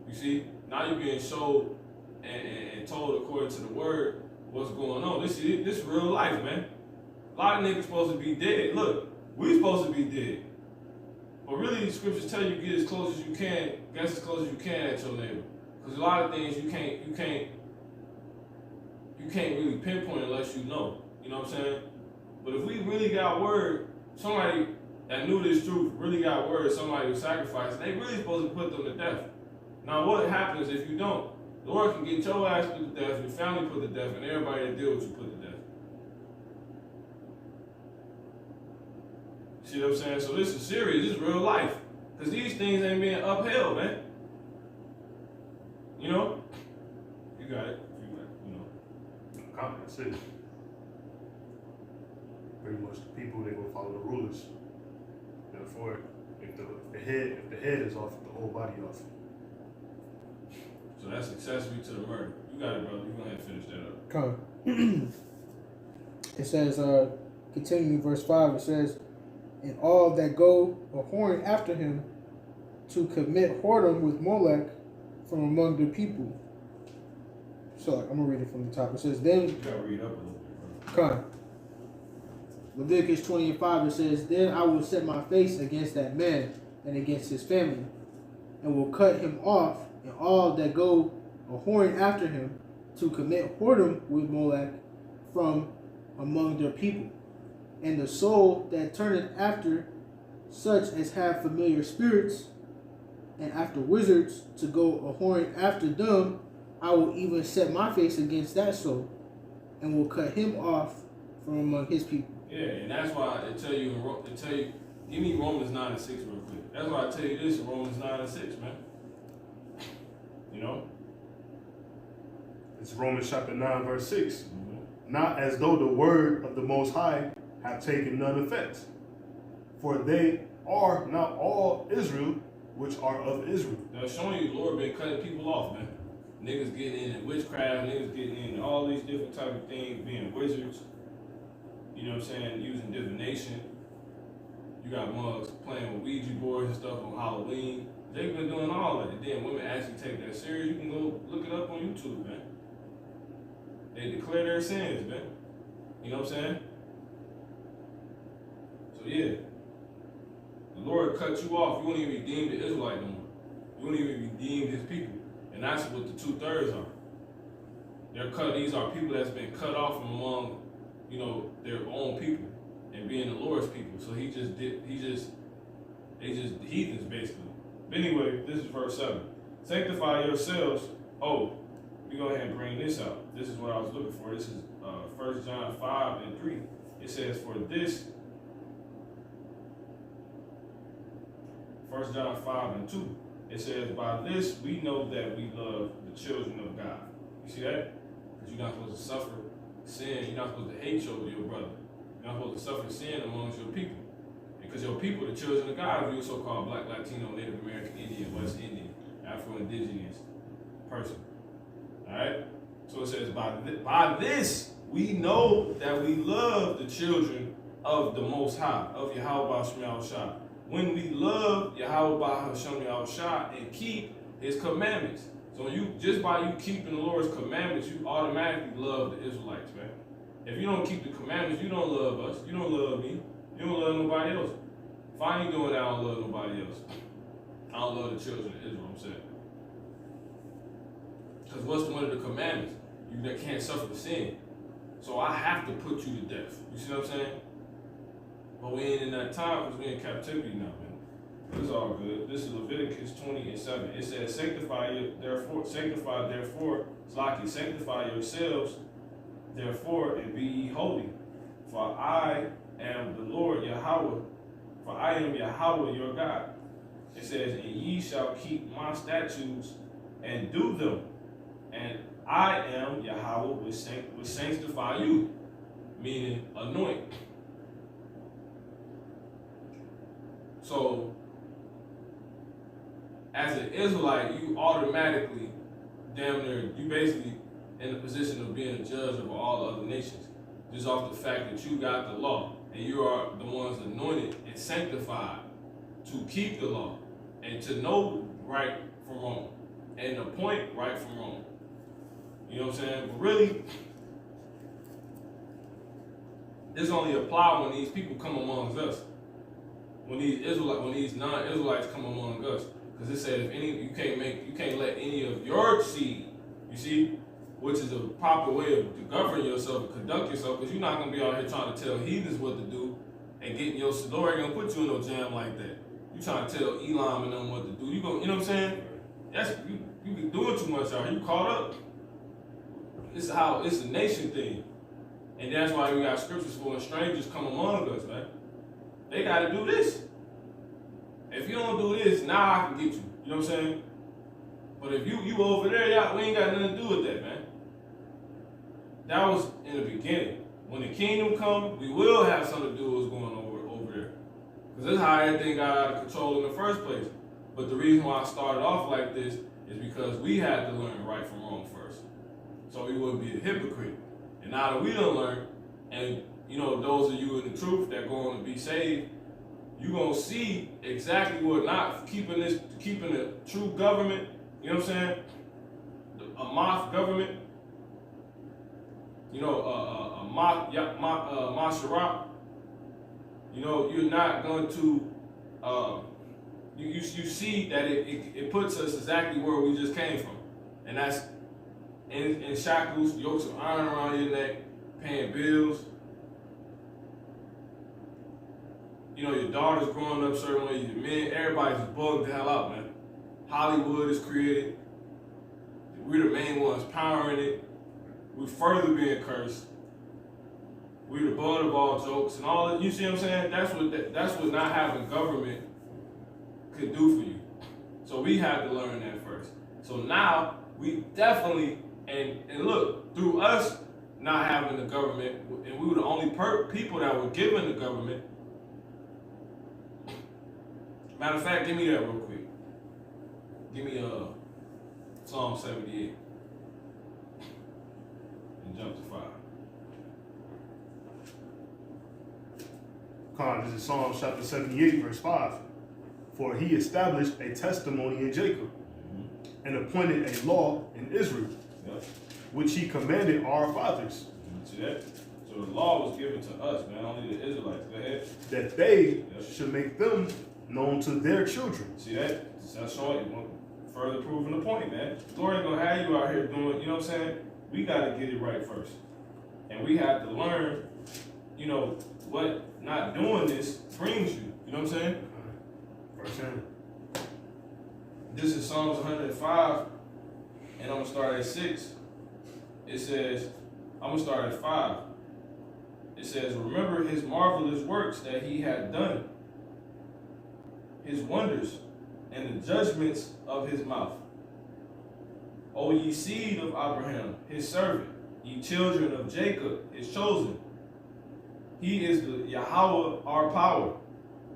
Speaker 3: You see? Now you're being showed and told according to the word what's going on. This real life, man. A lot of niggas supposed to be dead. Look, we supposed to be dead. But really, the scriptures tell you get as close as you can, guess as close as you can at your neighbor. Because a lot of things you can't you can't really pinpoint unless you know. You know what I'm saying? But if we really got word, somebody that knew this truth really got word, somebody was sacrificed, they really supposed to put them to death. Now what happens if you don't? The Lord can get your ass put to death, your family put to death, and everybody that deal with you put to death. See what I'm saying? So this is serious, this is real life. Because these things ain't being upheld, man. You know? You got it. You know.
Speaker 1: Common sense. Pretty much the people, they gonna follow the rulers. Therefore, if the head is off, the whole body off.
Speaker 3: So that's accessory to the murder. You got it, brother. You go ahead and finish that up.
Speaker 2: Come. It says, continuing verse 5, it says, and all that go a whoring after him to commit whoredom with Molech from among the people. So I'm gonna read it from the top. It says, then
Speaker 3: You gotta read up a little bit, bro.
Speaker 2: come. Leviticus 20:5, it says, then I will set my face against that man and against his family, and will cut him off, and all that go a whoring after him to commit whoredom with Molech from among their people. And the soul that turneth after such as have familiar spirits, and after wizards to go a whoring after them, I will even set my face against that soul, and will cut him off from among his people.
Speaker 3: Yeah, and that's why they tell you, give me Romans 9 and 6 real quick. That's why I tell you this in Romans 9 and 6, man. You know?
Speaker 1: It's Romans chapter 9, verse 6. Not as though the word of the Most High have taken none effect. For they are not all Israel, which are of Israel.
Speaker 3: That's showing you the Lord been cutting people off, man. Niggas getting in witchcraft, niggas getting in all these different type of things, being wizards. You know what I'm saying? Using divination. You got mugs playing with Ouija boards and stuff on Halloween. They've been doing all that. And then women actually take that serious. You can go look it up on YouTube, man. They declare their sins, man. You know what I'm saying? So yeah. The Lord cut you off. You won't even redeem the Israelite no more. You won't even redeem his people. And that's what the 2/3 are. They're cut. These are people that's been cut off from among, you know, their own people and being the Lord's people. So they just heathens basically. But anyway, this is verse 7. Sanctify yourselves. Oh, we go ahead and bring this out. This is what I was looking for. This is 1 John 5 and 3. It says, for this, 1 John 5 and 2. It says, by this we know that we love the children of God. You see that? Because you're not supposed to suffer sin. You're not supposed to hate your brother. You're not supposed to suffer sin amongst your people. Because your people, the children of God, if you're a so-called Black, Latino, Native American, Indian, West Indian, Afro-Indigenous person. Alright? So it says, by this we know that we love the children of the Most High, of Yahweh Shem Shah. When we love Yahweh Shem Shah and keep his commandments. So just by you keeping the Lord's commandments, you automatically love the Israelites, man. If you don't keep the commandments, you don't love us. You don't love me. You don't love nobody else. If I ain't doing that, I don't love nobody else. I don't love the children of Israel, I'm saying. Because what's one of the commandments? You can't suffer sin. So I have to put you to death. You see what I'm saying? But we ain't in that time because we're in captivity now, man. But it's all good. This is Leviticus 20 and 7. It says, sanctify yourselves, therefore, and be ye holy. For I am the Lord Yahweh, for I am Yahweh your God. It says, and ye shall keep my statutes and do them. And I am Yahweh which sanctify you, meaning anoint. So, as an Israelite, you automatically, damn near, you basically in the position of being a judge over all the other nations, just off the fact that you got the law, and you are the ones anointed and sanctified to keep the law, and to know right from wrong, and to point right from wrong. You know what I'm saying? But really, this only applies when these people come amongst us. When these non-Israelites come among us, because it said if you can't let any of your seed, you see, which is a proper way to govern yourself and conduct yourself, because you're not going to be out here trying to tell heathens what to do and getting your Lord ain't going to put you in no jam like that. You trying to tell Elam and them what to do. You know what I'm saying? That's you be doing too much out here. You caught up. It's a nation thing. And that's why we got scriptures for when strangers come among us, man. They got to do this. If you don't do this, now I can get you. You know what I'm saying? But if you over there, y'all, we ain't got nothing to do with that, man. That was in the beginning. When the kingdom comes, we will have something to do with what's going on over there. Because this is how everything got out of control in the first place. But the reason why I started off like this is because we had to learn right from wrong first. So we wouldn't be a hypocrite. And now that we done learned, and those of you in the truth that going to be saved, you're going to see exactly what not keeping the true government, you know what I'm saying? The Ahmath government, Masharak, you're not going to, you see that it puts us exactly where we just came from. And that's in shackles, yokes of iron around your neck, paying bills. Your daughter's growing up certain ways, your men, everybody's bugged the hell out, man. Hollywood is created. We're the main ones powering it. We're further being cursed. We're the butt of all jokes and all that. You see what I'm saying? That's what not having government could do for you. So we had to learn that first. So now we definitely, and look, through us not having the government, and we were the only people that were given the government. Matter of fact, give me that real quick. Give me Psalm 78 and jump to 5.
Speaker 1: This is Psalm chapter 78, verse 5. For he established a testimony in Jacob and appointed a law in Israel, which he commanded our fathers.
Speaker 3: See that? So the law was given to us, man, only the Israelites. Go ahead.
Speaker 1: That they should make them known to their children.
Speaker 3: See that? That's showing you. Further proving the point, man. The Lord ain't gonna have you out here doing, you know what I'm saying? We gotta get it right first. And we have to learn, what not doing this brings you. You know what I'm saying?
Speaker 1: Firsthand.
Speaker 3: This is Psalms 105, and I'm gonna start at 6. It says, I'm gonna start at 5. It says, remember his marvelous works that he had done, his wonders, and the judgments of his mouth. O ye seed of Abraham, his servant, ye children of Jacob, his chosen. He is the Yahweh, our power.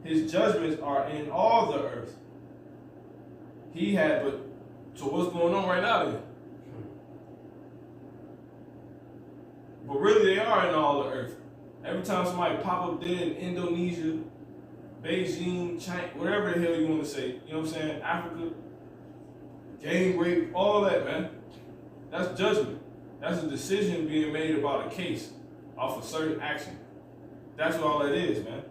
Speaker 3: His judgments are in all the earth. So what's going on right now then? But really they are in all the earth. Every time somebody pop up dead in Indonesia, Beijing, China, whatever the hell you want to say, you know what I'm saying? Africa, gang rape, all that, man. That's judgment. That's a decision being made about a case off a certain action. That's what all that is, man.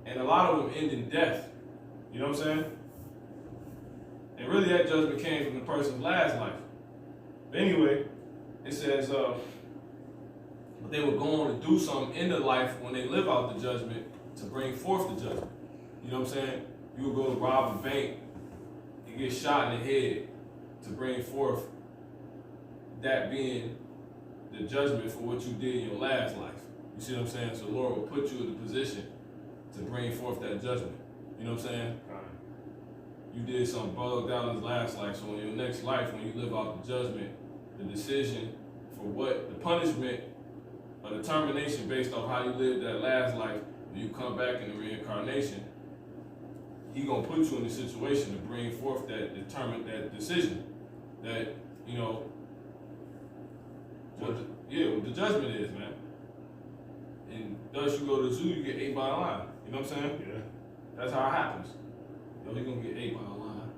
Speaker 3: And a lot of them end in death. You know what I'm saying? And really that judgment came from the person's last life. But anyway, it says they were going to do something in the life when they live out the judgment to bring forth the judgment. You know what I'm saying? You would go to rob a bank and get shot in the head to bring forth that being the judgment for what you did in your last life. You see what I'm saying? So the Lord will put you in the position to bring forth that judgment. You know what I'm saying? You did something bugged out in his last life, so in your next life, when you live out the judgment, the decision for what, the punishment, a determination based off how you lived that last life, when you come back in the reincarnation, he gonna put you in a situation to bring forth that decision, that, what the judgment is, man. And thus you go to the zoo, you get ate by a lion. You know what I'm saying?
Speaker 1: Yeah.
Speaker 3: That's how it happens. You're gonna get ate by a lion.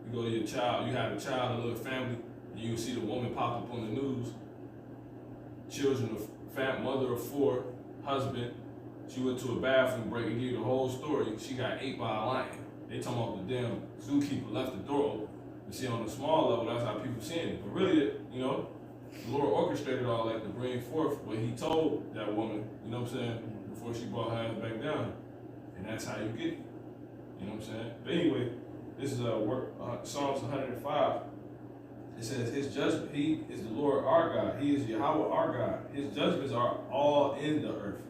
Speaker 3: You go to your child, you have a child, a little family, and you see the woman pop up on the news. Children of mother of 4, husband. She went to a bathroom break and gave the whole story. She got ate by a lion. They talking about the damn zookeeper left the door open. But see, on the small level, that's how people seeing it. But really, you know, the Lord orchestrated all that to bring forth what he told that woman, you know what I'm saying, before she brought her ass back down. And that's how you get it. You know what I'm saying? But anyway, this is Psalms 105. It says, his judgment, he is the Lord our God. He is Yahweh our God. His judgments are all in the earth,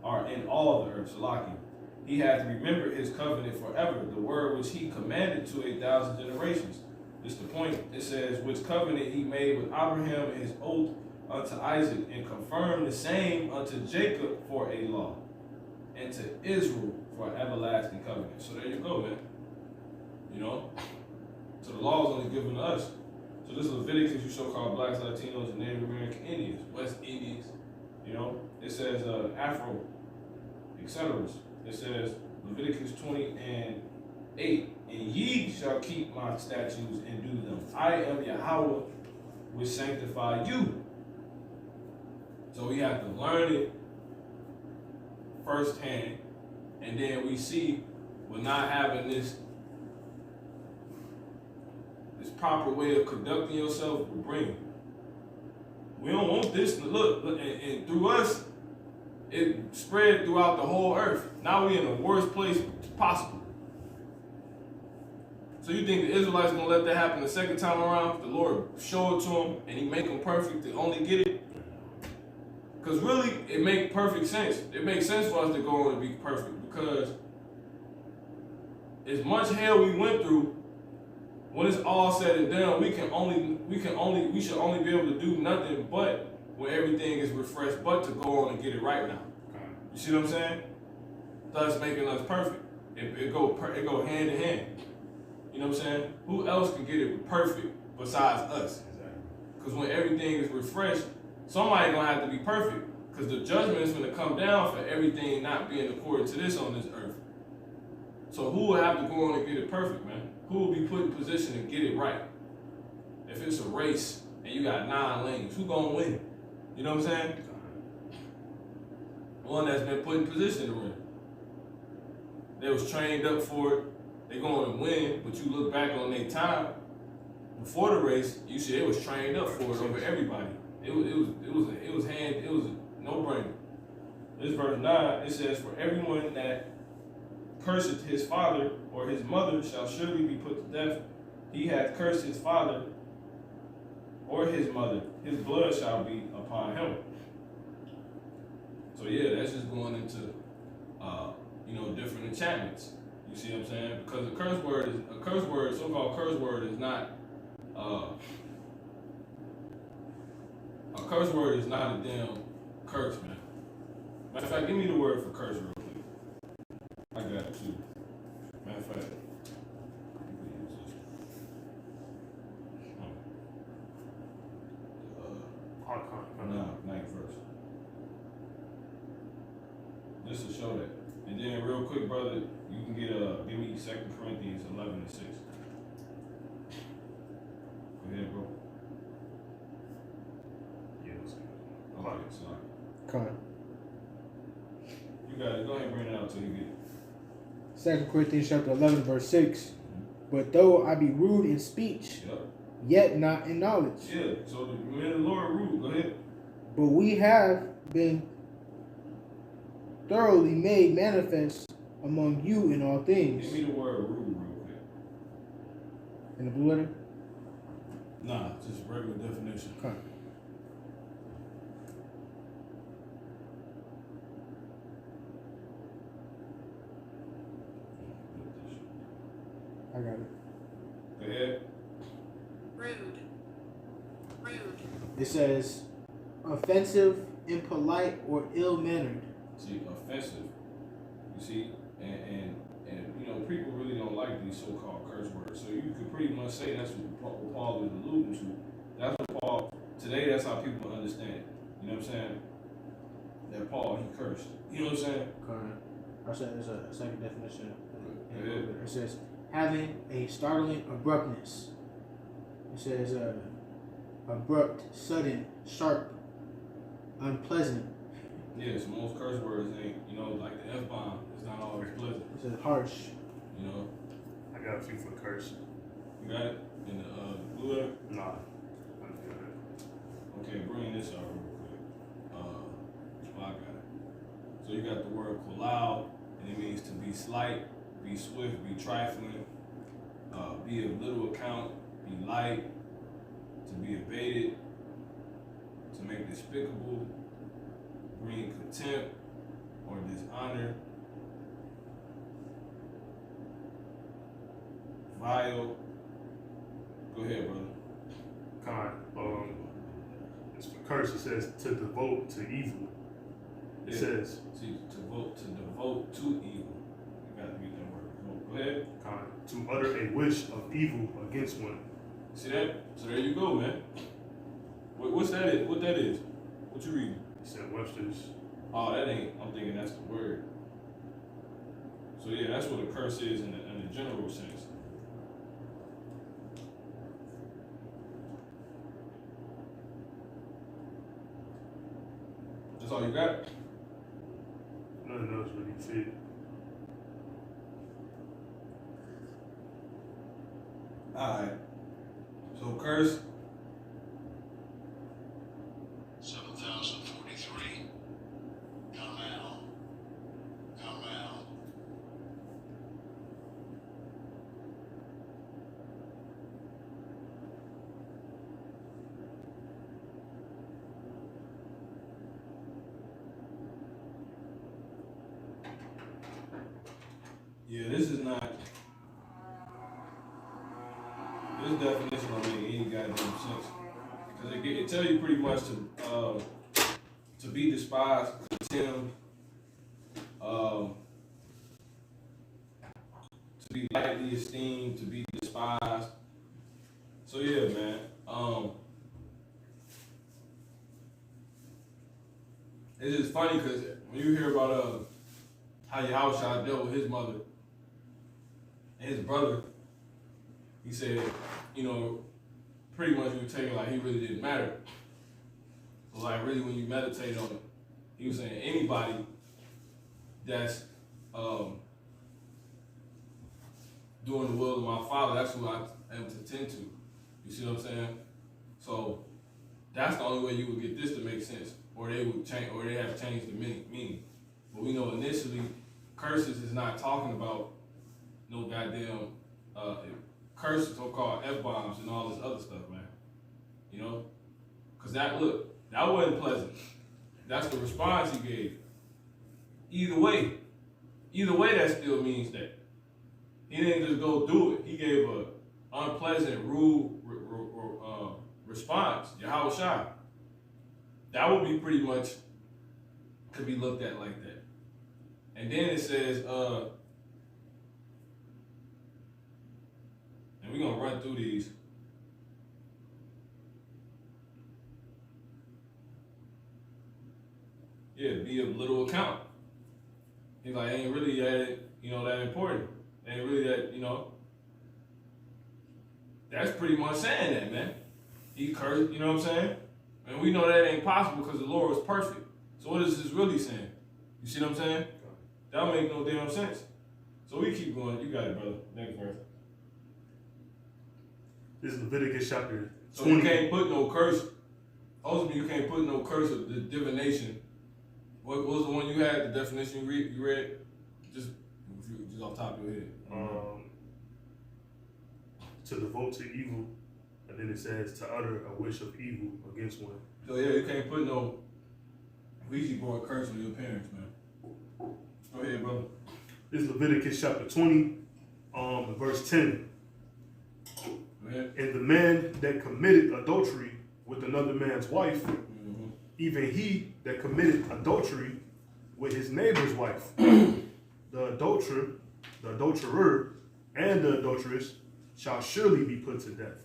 Speaker 3: are in all the earth. Salaki. He hath remembered his covenant forever, the word which he commanded to 1,000 generations. This the point. It says, which covenant he made with Abraham and his oath unto Isaac, and confirmed the same unto Jacob for a law, and to Israel for an everlasting covenant. So there you go, man. You know? So the law is only given to us. So this Leviticus, you so-called blacks, Latinos, and Native American Indians, West Indies, you know? It says Afro, etc. It says Leviticus 20:8, and ye shall keep my statutes and do them. I am Yahweh, which sanctify you. So we have to learn it firsthand, and then we see we're not having this proper way of conducting yourself will bring. We don't want this to look, and through us, it spread throughout the whole earth. Now we're in the worst place possible. So you think the Israelites gonna let that happen the second time around? The Lord show it to them and he make them perfect to only get it? Because really, it make perfect sense. It makes sense for us to go on and be perfect, because as much hell we went through, when it's all said and done, we should only be able to do nothing but when everything is refreshed, but to go on and get it right now. You see what I'm saying? Thus making us perfect. It go hand in hand. You know what I'm saying? Who else can get it perfect besides us? Because when everything is refreshed, somebody gonna have to be perfect. Because the judgment is gonna come down for everything not being according to this on this earth. So who will have to go on and get it perfect, man? Who will be put in position to get it right? If it's a race and you got 9 lanes, who gonna win? You know what I'm saying? One that's been put in position to win. They was trained up for it. They going to win, but you look back on their time before the race, you see they was trained up for it over everybody. It was a no-brainer. This verse 9, it says, for everyone that curseth his father or his mother shall surely be put to death. He hath cursed his father or his mother, his blood shall be upon him. So yeah, that's just going into different enchantments. You see what I'm saying? Because a curse word, so-called curse word is not a curse word is not a damn curse, man. Matter of fact, give me the word for curse real quick. I got it too. Matter of fact, ninth verse. Just to show that. And then real quick, brother, you can give me 2 Corinthians 11:6. Go ahead, bro.
Speaker 1: Yeah,
Speaker 3: Okay, sorry.
Speaker 2: Come on.
Speaker 3: You got it. Go ahead and bring it out till you get it.
Speaker 2: 2 Corinthians chapter 11, verse 6. But though I be rude in speech,
Speaker 3: Yep.
Speaker 2: yet not in knowledge.
Speaker 3: Yeah, so the men of the Lord rule. Go ahead.
Speaker 2: But we have been thoroughly made manifest among you in all things.
Speaker 3: Give me the word rule real quick.
Speaker 2: In the blue letter?
Speaker 3: Nah, just regular definition.
Speaker 2: Okay. I got it.
Speaker 3: Go ahead.
Speaker 5: Rude.
Speaker 2: It says, offensive, impolite, or ill-mannered.
Speaker 3: See, offensive. You see, and people really don't like these so-called curse words. So you could pretty much say that's what Paul is alluding to. That's what Paul today. That's how people understand it. You know what I'm saying? That Paul, he cursed. You know what I'm saying?
Speaker 2: Correct. I said there's a second definition.
Speaker 3: Yeah.
Speaker 2: It says having a startling abruptness. It says abrupt, sudden, sharp, unpleasant.
Speaker 3: Yes, most curse words ain't, like the F-bomb, it's not always pleasant.
Speaker 2: It says harsh.
Speaker 3: You know?
Speaker 1: I got a few for curse.
Speaker 3: You got it? In the
Speaker 1: Nah.
Speaker 3: Okay, bring this out real quick. Well, I got it. So you got the word kolal, and it means to be slight, be swift, be trifling, be of little account, be light, to be abated, to make despicable, bring contempt or dishonor, vile. Go ahead, brother.
Speaker 1: It's for curse. It says to devote to evil. It says
Speaker 3: to devote to evil. You gotta get that word. Go ahead.
Speaker 1: To utter a wish of evil against one.
Speaker 3: See that? So there you go, man. What's that? What that is? What you reading?
Speaker 1: It said Webster's.
Speaker 3: Oh, that ain't. I'm thinking that's the word. So yeah, that's what a curse is in the general sense. That's all you got?
Speaker 1: Nothing else really fit.
Speaker 3: Alright. So curse.
Speaker 4: 7,043. Come out. Come out.
Speaker 3: Yeah, this is not. This definition don't make any goddamn sense because it tell you pretty much to be despised, contemned, to be lightly esteemed, to be despised. So yeah, man. It's just funny because when you hear about how Yahushua dealt with his mother and his brother, he said, you know, pretty much you would take it like he really didn't matter. So like really when you meditate on it, he was saying anybody that's doing the will of my Father, that's who I am to tend to. You see what I'm saying? So that's the only way you would get this to make sense, or they would change, or they have changed the meaning. But we know initially, curses is not talking about no goddamn curses, so-called F-bombs and all this other stuff, man. You know? Because that wasn't pleasant. That's the response he gave. Either way, that still means that. He didn't just go do it. He gave a unpleasant, rude response. Yahushua. That would be pretty much, could be looked at like that. And then it says, and we're going to run through these. Yeah, be of little account. He's like, ain't really that, that important. Ain't really that, That's pretty much saying that, man. He cursed, you know what I'm saying? And we know that ain't possible because the Lord was perfect. So what is this really saying? You see what I'm saying? That don't make no damn sense. So we keep going. You got it, brother. Next verse.
Speaker 1: This is Leviticus chapter 20.
Speaker 3: So you can't put no curse. Ultimately, you can't put no curse of the divination. What was the one you had? The definition you read? Just off the top of your head.
Speaker 1: To devote to evil, and then it says to utter a wish of evil against one.
Speaker 3: So yeah, you can't put no Ouija board curse on your parents, man. Go ahead, brother.
Speaker 1: This is Leviticus chapter 20, verse 10.
Speaker 3: Go ahead.
Speaker 1: And the man that committed adultery with another man's wife, even he that committed adultery with his neighbor's wife, the adulterer, and the adulteress shall surely be put to death.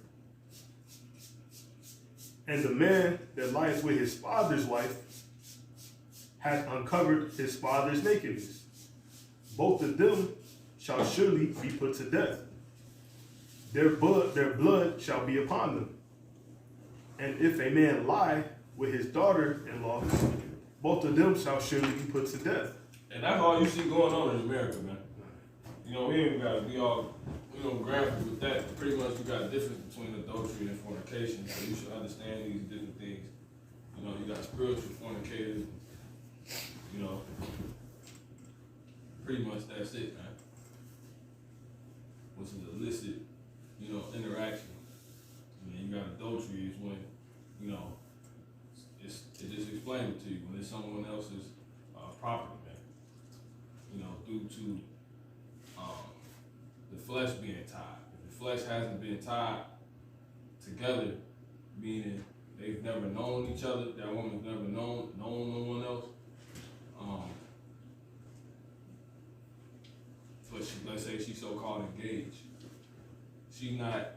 Speaker 1: And the man that lieth with his father's wife hath uncovered his father's nakedness. Both of them shall surely be put to death. Their blood shall be upon them. And if a man lie with his daughter-in-law, both of them shall surely be put to death.
Speaker 3: And that's all you see going on in America, man. We ain't gotta be all graphic with that, pretty much you got a difference between adultery and fornication. So you should understand these different things. You got spiritual fornicators. Pretty much that's it, man. Which is illicit, interaction. And then you got adultery is when, it just explained it to you when it's someone else's property, man. Due to the flesh being tied. If the flesh hasn't been tied together, meaning they've never known each other, that woman's never known no one else. But let's say she's so-called engaged. She's not,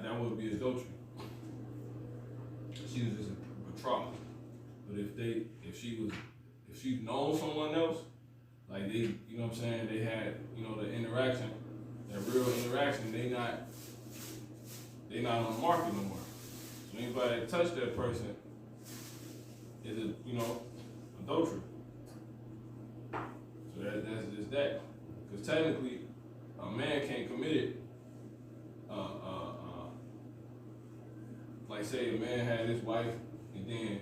Speaker 3: that would be adultery. She was just betrothed. But if she knows someone else, like they, they had, the interaction, that real interaction, they not on the market no more. So anybody that touched that person is adultery. So that's just that. Because technically, a man can't commit it. Like say a man had his wife, and then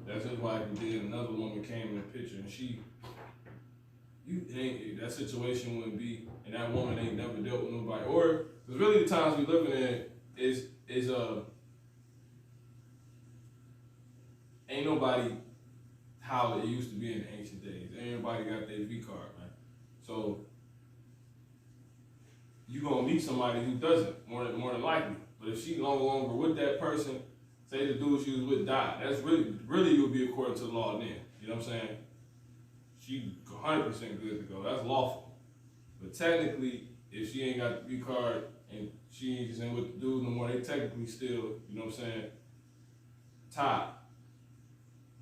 Speaker 3: that's his wife, and then another woman came in the picture, and that situation wouldn't be, and that woman ain't never dealt with nobody. Or, because really the times we living in is ain't nobody how it used to be in the ancient days. Everybody got their V card, man. So you gonna meet somebody who doesn't, more than likely. But if she no longer with that person, say the dude she was with died, that's really would be according to the law then. You know what I'm saying? She 100% good to go. That's lawful. But technically, if she ain't got the V card and she ain't with the dude no more, they technically still, tied.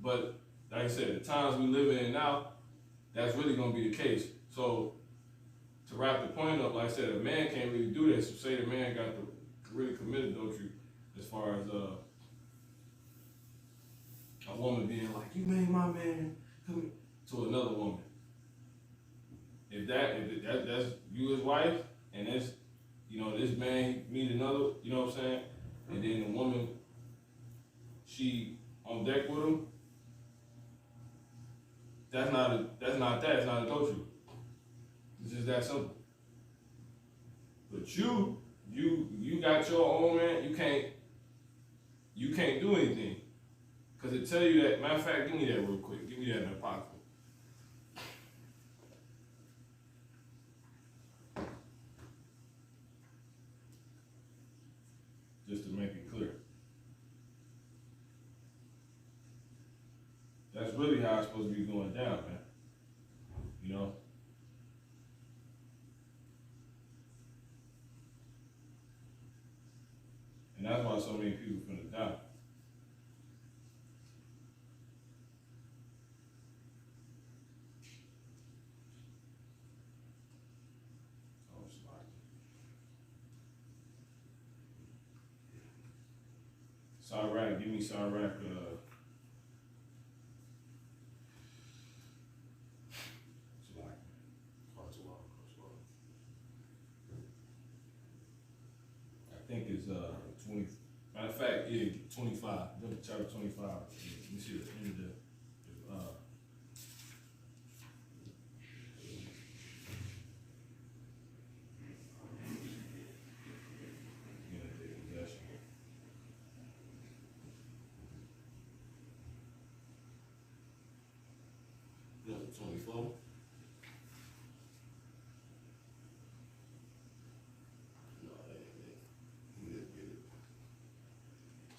Speaker 3: But like I said, the times we live in now, that's really gonna be the case. So to wrap the point up, like I said, a man can't really do this. So say the man got to really commit adultery as far as a woman being like, you made my man come to another woman. If that's you his wife, and this this man meet another, you know what I'm saying, and then the woman, she on deck with him, it's not adultery. It's just that simple. But you got your own man, you can't do anything. Cause it tell you that, matter of fact, give me that real quick. Give me that in the pocket. Just to make it clear. That's really how it's supposed to be going down, man. And that's why so many people finna die. Sirach, give me Sirach. I think it's 20. Matter of fact, 25. Chapter 25. Let me see the end of the Number 24. No, that ain't it. You didn't get it.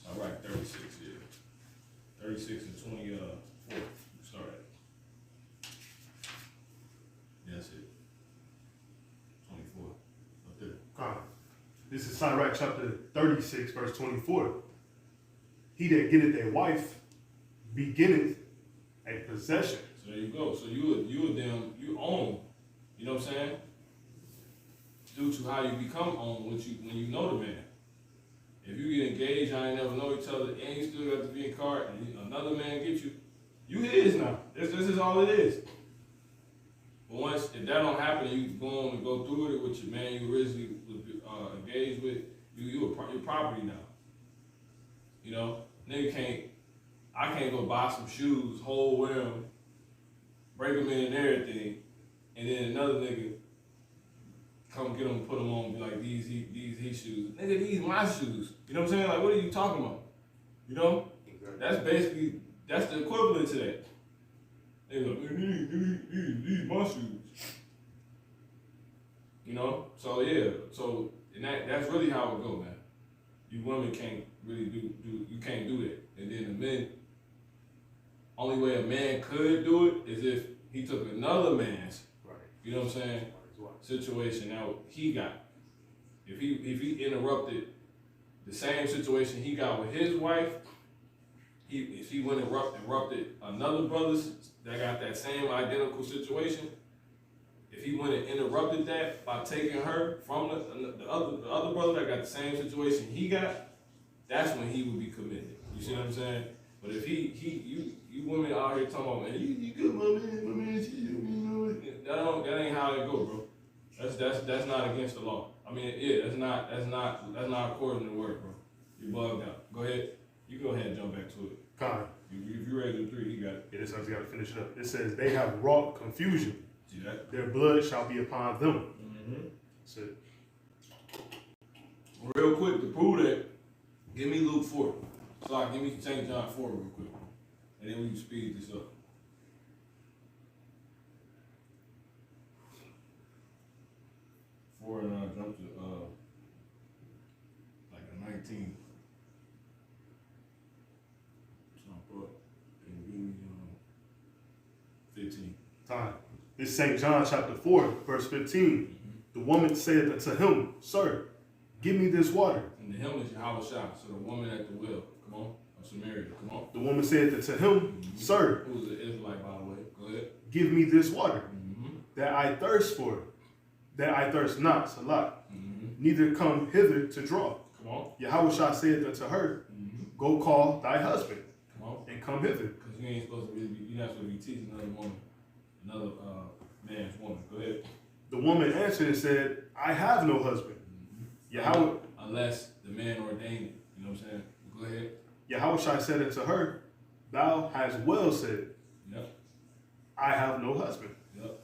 Speaker 3: So I write 36 here. 36 and 24. Start at. That's it. 24. Up there.
Speaker 1: God. This is Sirach chapter 36, verse 24. He that getteth a wife beginneth a possession.
Speaker 3: So there you go. So you own. You know what I'm saying? Due to how you become owned when you know the man. If you get engaged, y'all ain't never know each other, and you still got the V card, and another man gets you, you his now. This is all it is. But once, if that don't happen, and you go on and go through it with your man you originally was engaged with, you're property now. You know, nigga I can't go buy some shoes, whole wear them, break them in and everything, and then another nigga come get them, put them on, and be like, these his shoes. Nigga, these my shoes. You know what I'm saying? Like, what are you talking about? You know? Exactly. That's the equivalent to that. They go, these my shoes. You know? So yeah, and that's really how it go, man. You women can't really you can't do that. And then the men, only way a man could do it is if he took another man's, you know what I'm saying, situation out he got. If he interrupted the same situation he got with his wife, if he went and interrupted another brother's that got that same identical situation, if he went and interrupted that by taking her from the other brother that got the same situation he got, that's when he would be committed. You see what I'm saying? But if you women out here talking about, man, you good, my man, you know, that ain't how it go, bro. That's not against the law. I mean, yeah, that's not according to the word, bro. You bugged out. Go ahead. You go ahead and jump back to it.
Speaker 1: Con.
Speaker 3: If you ready to 3, you got it.
Speaker 1: Yeah, this one's got to finish it up. It says, they have wrought confusion.
Speaker 3: See that?
Speaker 1: Their blood shall be upon them.
Speaker 3: Mm-hmm.
Speaker 1: That's it.
Speaker 3: Real quick, to prove that, give me Luke 4. So give me St. John 4 real quick. And then we can speed this up. And jump to like a 19. Jump up and give me 15.
Speaker 1: Time. This is St. John chapter 4, verse 15. Mm-hmm. The woman said unto him, Sir, give me this water.
Speaker 3: And the him is Yahweh Shah, so the woman at the well. Come on. Of Samaria. Come on.
Speaker 1: The woman said unto him, mm-hmm. Sir.
Speaker 3: Who was an Israelite, by the way. Go ahead.
Speaker 1: Give me this water,
Speaker 3: mm-hmm.
Speaker 1: that I thirst for, that I thirst not, Salah.
Speaker 3: Mm-hmm.
Speaker 1: Neither come hither to draw.
Speaker 3: Come on.
Speaker 1: Yahweh Shah said unto her, mm-hmm. Go call thy husband.
Speaker 3: Come on.
Speaker 1: And come hither.
Speaker 3: Because you ain't supposed to you're not supposed to be teaching another man's woman. Go ahead.
Speaker 1: The woman answered and said, I have no husband. Mm-hmm. Yahweh,
Speaker 3: unless the man ordained it. You know what I'm saying? Go ahead.
Speaker 1: Yahweh Shah said unto her, Thou hast well said.
Speaker 3: Yep.
Speaker 1: I have no husband.
Speaker 3: Yep.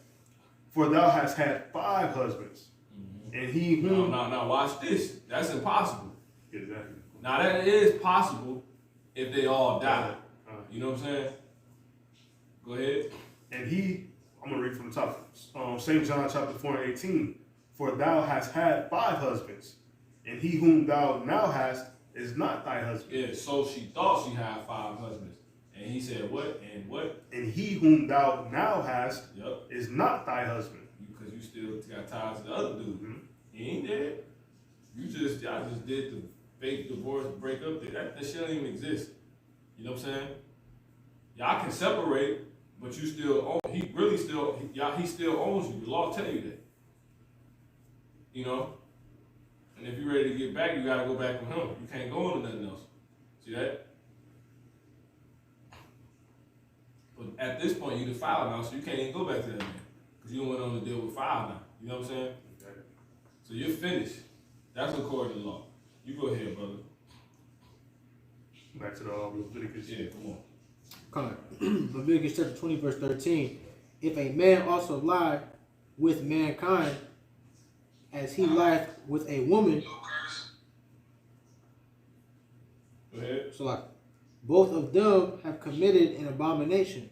Speaker 1: For thou hast had 5 husbands. Mm-hmm. And he whom...
Speaker 3: Now watch this. That's impossible.
Speaker 1: Exactly.
Speaker 3: Now that is possible if they all die. You know what I'm saying? Go ahead.
Speaker 1: And I'm going to read from the top. St. John chapter 4 and 18. For thou hast had 5 husbands, and he whom thou now hast is not thy husband.
Speaker 3: Yeah, so she thought she had 5 husbands. And he said, what? And what?
Speaker 1: And he whom thou now hast
Speaker 3: yep.
Speaker 1: is not thy husband.
Speaker 3: Because you still got ties to the other dude.
Speaker 1: Mm-hmm.
Speaker 3: He ain't dead. Y'all just did the fake divorce breakup. That shit don't even exist. You know what I'm saying? Y'all can separate, but you still own. He still owns you. The law tell you that. You know? And if you're ready to get back, you gotta go back with him. You can't go into nothing else. See that? But at this point, you defiled now, so you can't even go back to that man. Because you went on to deal with 5 now. You know what I'm saying? Okay. So you're finished. That's according to the law. You go ahead, brother.
Speaker 1: Back to the Leviticus.
Speaker 3: Yeah, come on.
Speaker 2: Come on. Leviticus chapter 20, verse 13. If a man also lie with mankind, as he lieth with a woman,
Speaker 3: go ahead.
Speaker 2: So like, both of them have committed an abomination.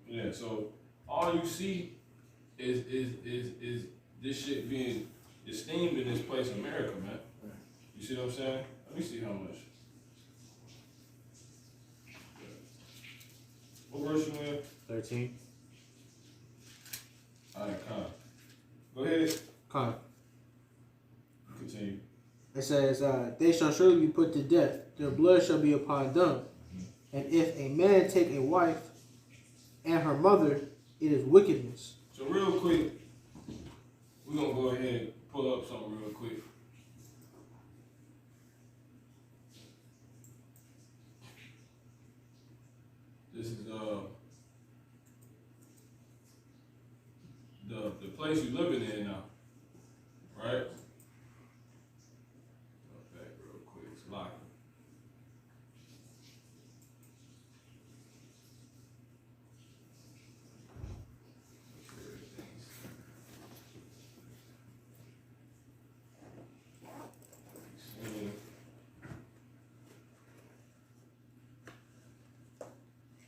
Speaker 3: Yeah, so all you see is this shit being esteemed in this place, America, man. You see what I'm saying? Let me see how much. What verse you in?
Speaker 2: 13.
Speaker 3: All right, Con. Go ahead.
Speaker 2: Con.
Speaker 3: Continue.
Speaker 2: It says, they shall surely be put to death. Their blood shall be upon them. Mm-hmm. And if a man take a wife and her mother, it is wickedness.
Speaker 3: So real quick, we're going to go ahead and pull up something real quick. This is the place you living in now, right? Go back real quick. It's locked.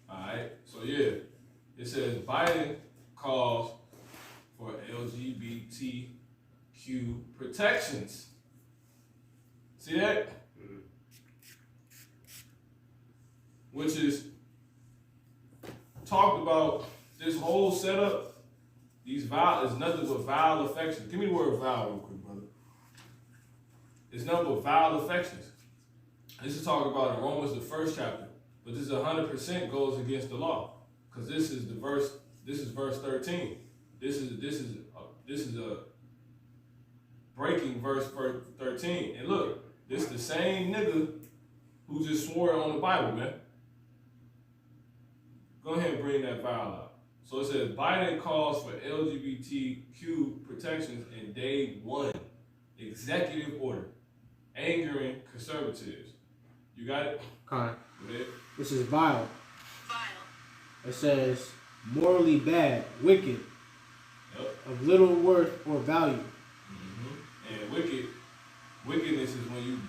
Speaker 3: Alright, so yeah, it says Biden calls for LGBTQ protections. See that? Which is talked about this whole setup. These vile is nothing but vile affections. Give me the word vile real quick, brother. It's nothing but vile affections. This is talking about in Romans the 1st chapter, but this 100% goes against the law, because this is the verse. This is verse 13. This is a breaking verse 13. And look, this is the same nigga who just swore on the Bible, man. Go ahead and bring that file out. So it says Biden calls for LGBTQ protections in day 1, executive order, angering conservatives. You got it?
Speaker 2: Con.
Speaker 3: Go ahead.
Speaker 2: This is vile.
Speaker 5: Vile.
Speaker 2: It says morally bad, wicked,
Speaker 3: Yep.
Speaker 2: of little worth or value.
Speaker 3: And wickedness is when you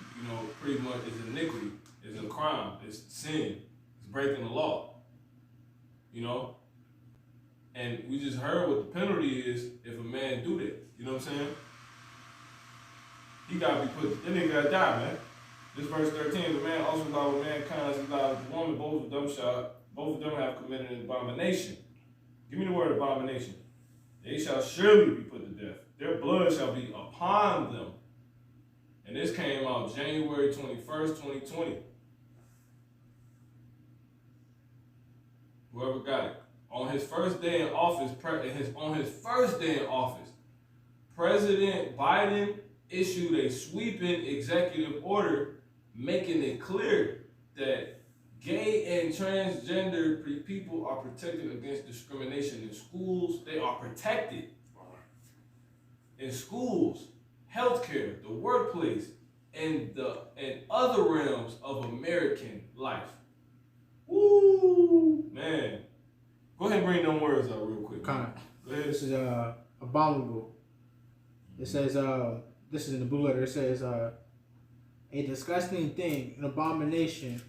Speaker 3: pretty much is iniquity, is a crime, it's sin, it's breaking the law. And we just heard what the penalty is if a man do that. You know what I'm saying? He gotta be put. That nigga gotta die, man. This verse 13: the man also thought with mankind as thou with the woman, both of them have committed an abomination. Give me the word abomination. They shall surely be put to death. Their blood shall be upon them. And this came out January 21st, 2020. Whoever got it. On his first day in office, President Biden issued a sweeping executive order making it clear that gay and transgender people are protected against discrimination in schools. They are protected in schools, healthcare, the workplace, and other realms of American life. Woo, man. Go ahead and bring them words out real quick.
Speaker 2: Con.
Speaker 3: Go ahead.
Speaker 2: This is abominable. It says this is in the blue letter. It says a disgusting thing, an abomination,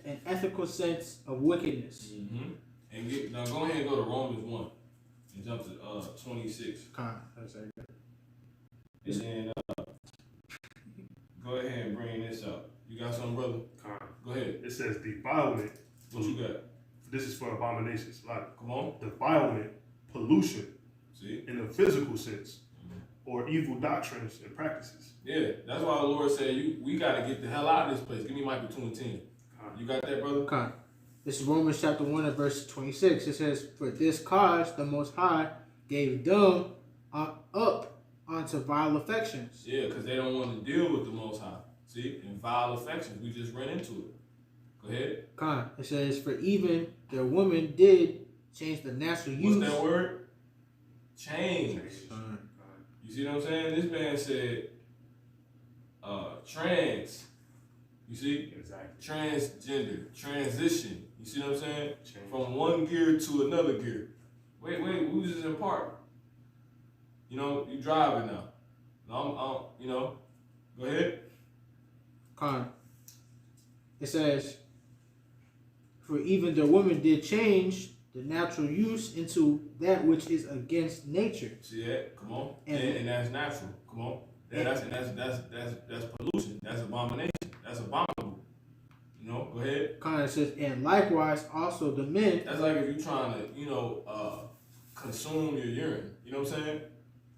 Speaker 2: an ethical sense of wickedness.
Speaker 3: Mm-hmm. And now go ahead and go to Romans 1 and jump to 26.
Speaker 2: Con. That's right.
Speaker 3: And then go ahead and bring this up. You got something, brother? Go ahead.
Speaker 1: It says defilement.
Speaker 3: What you got?
Speaker 1: This is for abominations. Like,
Speaker 3: Come on.
Speaker 1: defilement, pollution,
Speaker 3: See?
Speaker 1: in a physical sense, or evil doctrines and practices.
Speaker 3: Yeah, that's why the Lord said we got to get the hell out of this place. Give me Micah 2 and 10. You got that, brother?
Speaker 2: Con. This is Romans chapter 1 and verse 26. It says, for this cause the Most High gave them up onto vile affections.
Speaker 3: Yeah, because they don't want to deal with the Most High. See? And vile affections. We just ran into it. Go ahead.
Speaker 2: Con. It says, for even their women did change the natural use.
Speaker 3: What's that word? Change. You see what I'm saying? This man said trans. You see?
Speaker 1: Exactly.
Speaker 3: Transgender. Transition. You see what I'm saying?
Speaker 1: Change.
Speaker 3: From one gear to another gear. Wait, we was just in park. You driving now. Go ahead.
Speaker 2: Con. It says, for even the woman did change the natural use into that which is against nature.
Speaker 3: See that? Come on. And that's natural. Come on. That's pollution. That's abomination. That's abominable. Go ahead.
Speaker 2: Con. It says, and likewise also the men.
Speaker 3: That's like if you're trying to, consume your urine. You know what I'm saying?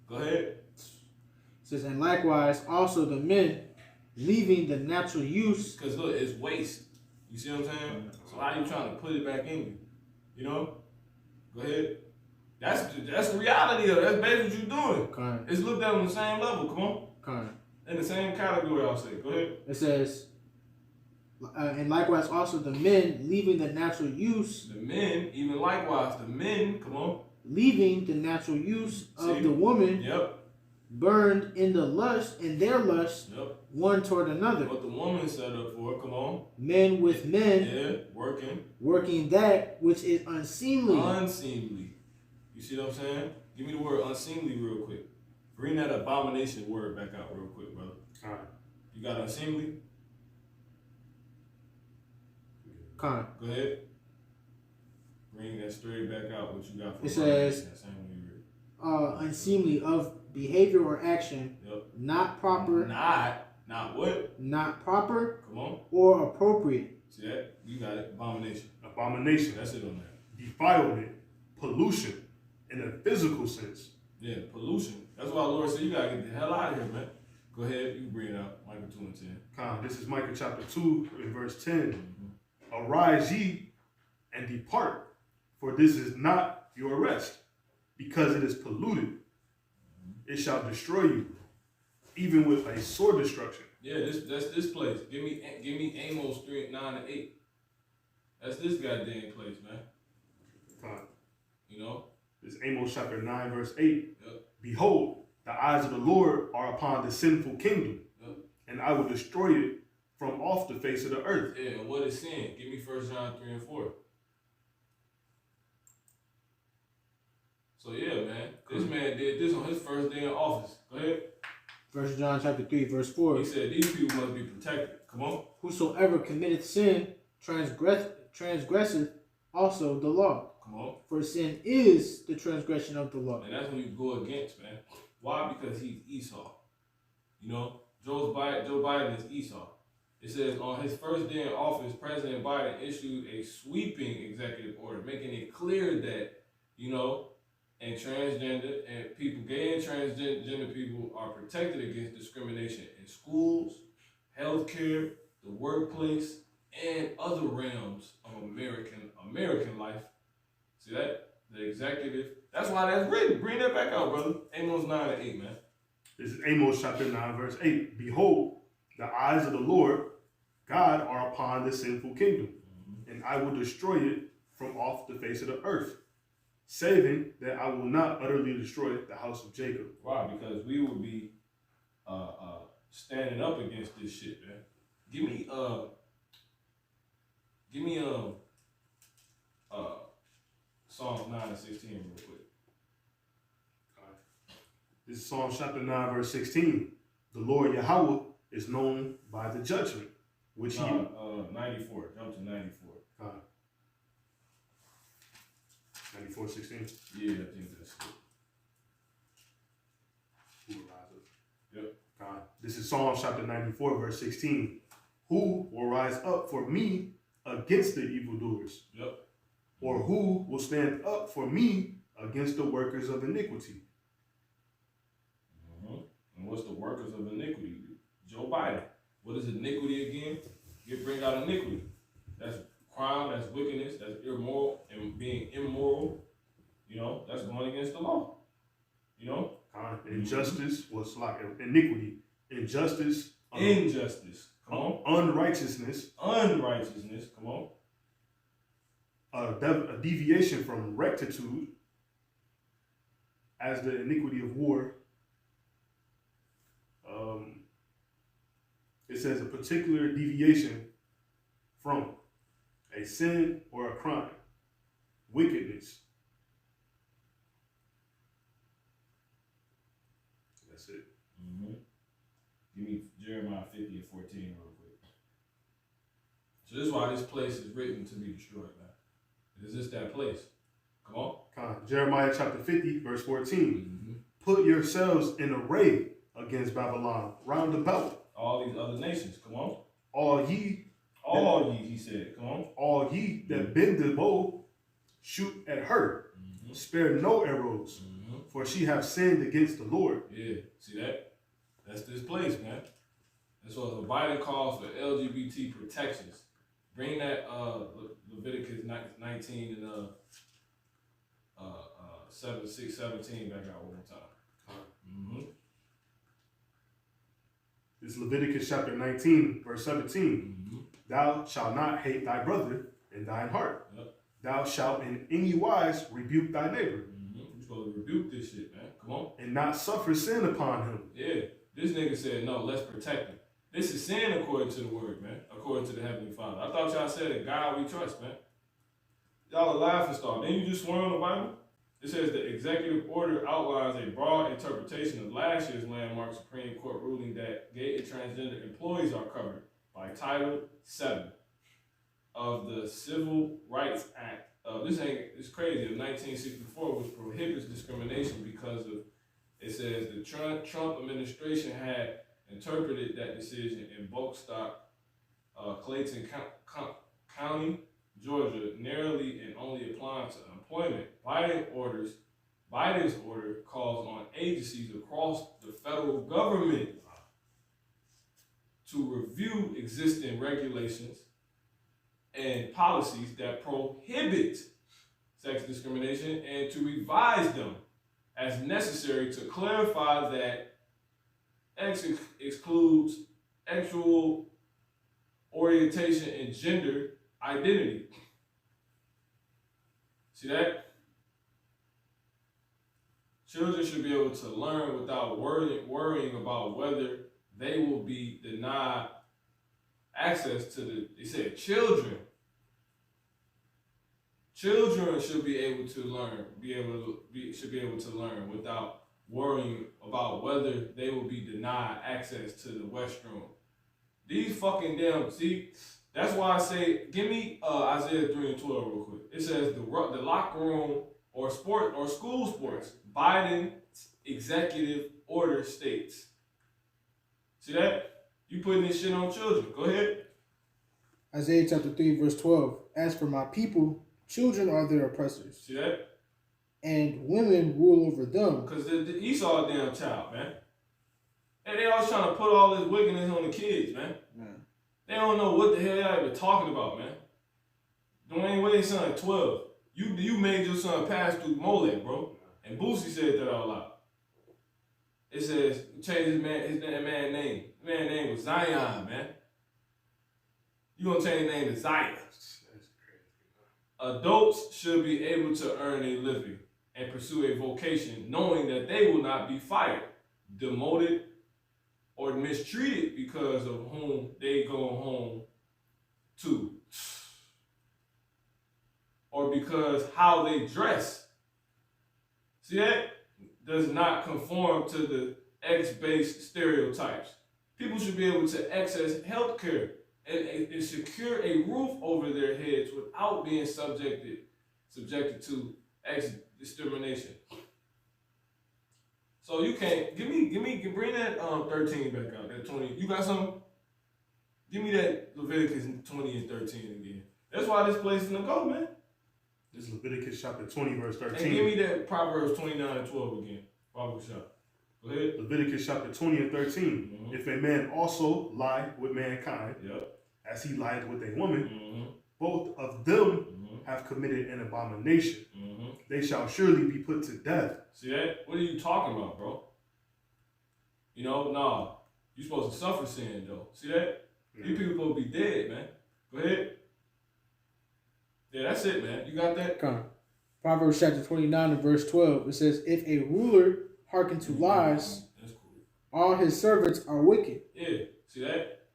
Speaker 3: Go ahead.
Speaker 2: It says, and likewise also the men, leaving the natural use.
Speaker 3: Because look, it's waste. You see what I'm saying? So how you trying to put it back in you? Go ahead. That's the reality of it. That's basically what you're doing.
Speaker 2: Con.
Speaker 3: It's looked at on the same level. Come on.
Speaker 2: Con.
Speaker 3: In the same category, I'll say. Go ahead.
Speaker 2: It says, and likewise also the men, leaving the natural use.
Speaker 3: The men, even likewise, the men, come on.
Speaker 2: leaving the natural use of
Speaker 3: See?
Speaker 2: the woman,
Speaker 3: Yep.
Speaker 2: burned in the lust and their lust,
Speaker 3: Yep.
Speaker 2: one toward another.
Speaker 3: What the woman set up for, come on.
Speaker 2: Men with men,
Speaker 3: Yeah, working.
Speaker 2: working that which is unseemly.
Speaker 3: Unseemly. You see what I'm saying? Give me the word unseemly real quick. Bring that abomination word back out real quick, brother.
Speaker 1: All right.
Speaker 3: You got unseemly?
Speaker 2: Con.
Speaker 3: Go ahead. Bring that straight back out. What you got for
Speaker 2: It says,
Speaker 3: that same one you read.
Speaker 2: unseemly of behavior or action,
Speaker 3: Yep.
Speaker 2: not proper,
Speaker 3: Not what?
Speaker 2: not proper
Speaker 3: Come on.
Speaker 2: or appropriate.
Speaker 3: See that? You got it. Abomination.
Speaker 1: Abomination,
Speaker 3: That's it on that.
Speaker 1: defilement, pollution, in a physical sense.
Speaker 3: Yeah, pollution. That's why the Lord said you gotta get the hell out of here, man. Go ahead, you can bring it out. Micah 2:10.
Speaker 1: This is Micah chapter 2 and verse 10.
Speaker 3: Mm-hmm.
Speaker 1: Arise ye and depart, for this is not your rest, because it is polluted. It shall destroy you, even with a sore destruction.
Speaker 3: Yeah, that's this place. Give me Amos 3:9-8. That's this goddamn place, man. You know?
Speaker 1: This Amos chapter 9 verse 8.
Speaker 3: Yep.
Speaker 1: Behold, the eyes of the Lord are upon the sinful kingdom,
Speaker 3: Yep.
Speaker 1: and I will destroy it from off the face of the earth.
Speaker 3: Yeah, and what it's saying? Give me 1 John 3:4. So yeah, man. This man did this on his first day in office. Go ahead.
Speaker 2: 1 John chapter 3, verse 4.
Speaker 3: He said these people must be protected. Come on.
Speaker 2: Whosoever committeth sin transgresseth also the law.
Speaker 3: Come on.
Speaker 2: For sin is the transgression of the law.
Speaker 3: And that's when you go against, man. Why? Because he's Esau. You know, Joe Biden is Esau. It says on his first day in office, President Biden issued a sweeping executive order, making it clear that, you know, and transgender and people, gay and transgender people are protected against discrimination in schools, healthcare, the workplace, and other realms of American life. See that? The executive. That's why that's written. Bring that back out, brother. Amos 9-8, man.
Speaker 1: This is Amos chapter 9 verse 8. Behold, the eyes of the Lord God are upon the sinful kingdom, and I will destroy it from off the face of the earth, saving that I will not utterly destroy the house of Jacob.
Speaker 3: Why? Because we will be standing up against this shit, man. Give me Psalms 9:16 real quick.
Speaker 1: This is Psalm chapter 9 verse 16. The Lord Yahweh is known by the judgment which he
Speaker 3: 94. Jump to 94.
Speaker 1: 94:16.
Speaker 3: Yeah, I think that's it.
Speaker 1: Who will rise up?
Speaker 3: Yep.
Speaker 1: This is Psalm chapter 94 verse 16. Who will rise up for me against the evildoers?
Speaker 3: Yep.
Speaker 1: Or who will stand up for me against the workers of iniquity?
Speaker 3: Mm-hmm. And what's the workers of iniquity? Joe Biden. What is iniquity again? Bring out iniquity. That's crime, that's wickedness, that's immoral, and being immoral. You know, that's going against the law. You know?
Speaker 1: Injustice was like iniquity. Injustice.
Speaker 3: Injustice. Come on.
Speaker 1: Unrighteousness.
Speaker 3: Unrighteousness. Come on.
Speaker 1: A deviation from rectitude, as the iniquity of war. It says a particular deviation from a sin or a crime, wickedness. That's it.
Speaker 3: Mm-hmm. Give me Jeremiah 50:14 real quick. So this is why this place is written to be destroyed, man. Is this that place? Come on.
Speaker 1: Jeremiah chapter 50, verse 14.
Speaker 3: Mm-hmm.
Speaker 1: Put yourselves in array against Babylon round about.
Speaker 3: All these other nations, come on.
Speaker 1: All ye,
Speaker 3: He said, come on.
Speaker 1: All ye that bend the bow, shoot at her.
Speaker 3: Mm-hmm.
Speaker 1: Spare no arrows, for she have sinned against the Lord.
Speaker 3: Yeah, see that? That's this place, man. That's what the Biden calls for LGBT protections. Bring that Leviticus 19 and 17 back out one more time. Mm-hmm.
Speaker 1: This is Leviticus chapter 19, verse 17.
Speaker 3: Mm-hmm.
Speaker 1: Thou shalt not hate thy brother in thine heart.
Speaker 3: Yep.
Speaker 1: Thou shalt in any wise rebuke thy neighbor.
Speaker 3: Mm-hmm. supposed to rebuke this shit, man. Come on.
Speaker 1: And not suffer sin upon him.
Speaker 3: Yeah. This nigga said, no, let's protect him. This is sin according to the word, man. According to the Heavenly Father. I thought y'all said that God we trust, man. Y'all are laughing stock. Then you just swear on the Bible? It says the executive order outlines a broad interpretation of last year's landmark Supreme Court ruling that gay and transgender employees are covered by Title VII of the Civil Rights Act. It's crazy, of 1964, which prohibits discrimination because of, it says the Trump administration had interpreted that decision in Bokestock, Clayton County, Georgia, narrowly and only applying to employment. Biden's order calls on agencies across the federal government to review existing regulations and policies that prohibit sex discrimination and to revise them as necessary to clarify that X excludes sexual orientation and gender identity. See that? Children should be able to learn without worrying about whether they will be denied access to they said children. Children should be able to learn, should be able to learn without worrying about whether they will be denied access to the restroom. These fucking damn, see, that's why I say, give me Isaiah 3 and 12 real quick. It says the locker room or school sports, Biden executive order states. See that? You putting this shit on children. Go ahead.
Speaker 2: Isaiah chapter 3, verse 12. As for my people, children are their oppressors.
Speaker 3: See that?
Speaker 2: And women rule over them.
Speaker 3: Because the Esau a damn child, man. And they always trying to put all this wickedness on the kids, man. They don't know what the hell y'all even talking about, man. Dwayne Wade's son at 12. You made your son pass through Molech, bro. And Boosie said that all out. It says, change his man name. His man name was Zion, man. You gonna change his name to Zion. Adults should be able to earn a living and pursue a vocation knowing that they will not be fired, demoted, or mistreated because of whom they go home to. Or because how they dress. See that? Does not conform to the X-based stereotypes. People should be able to access health care and secure a roof over their heads without being subjected to X discrimination. So you can't bring that 13 back out, that 20. You got something? Give me that Leviticus 20 and 13 again. That's why this place is gonna go, man.
Speaker 1: This is Leviticus chapter 20, verse 13.
Speaker 3: And give me that Proverbs 29 and 12 again. Bible shop. Go ahead.
Speaker 1: Leviticus chapter 20 and 13. Mm-hmm. If a man also lie with mankind, as he lied with a woman, both of them have committed an abomination. They shall surely be put to death.
Speaker 3: See that? What are you talking about, bro? You know, nah. You're supposed to suffer sin, though. See that? These people supposed to be dead, man. Go ahead. Yeah, that's it, man. You got that?
Speaker 2: Come on. Proverbs chapter 29 and verse 12. It says, if a ruler hearken to lies,
Speaker 3: that's cool.
Speaker 2: All his servants are wicked.
Speaker 3: Yeah, see that?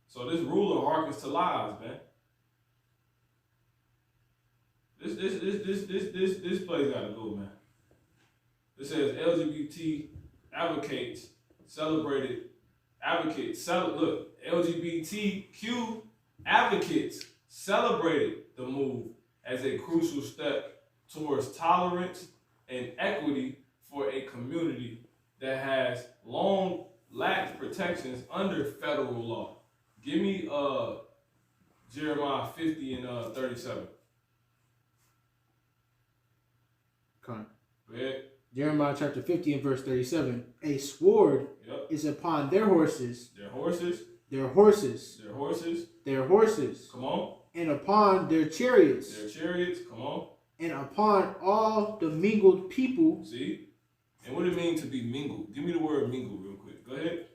Speaker 3: So this ruler hearkens to lies, man. This place gotta go, man. It says LGBT LGBTQ advocates celebrated the move as a crucial step towards tolerance and equity for a community that has long lacked protections under federal law. Give me Jeremiah 50 and 37.
Speaker 2: Come.
Speaker 3: Go ahead.
Speaker 2: Jeremiah chapter 50 and verse 37. A sword is upon their horses.
Speaker 3: Their horses.
Speaker 2: Their horses.
Speaker 3: Their horses.
Speaker 2: Their horses.
Speaker 3: Come on.
Speaker 2: And upon their chariots.
Speaker 3: Their chariots. Come on.
Speaker 2: And upon all the mingled people.
Speaker 3: See? And what do it mean to be mingled? Give me the word mingle real quick. Go ahead.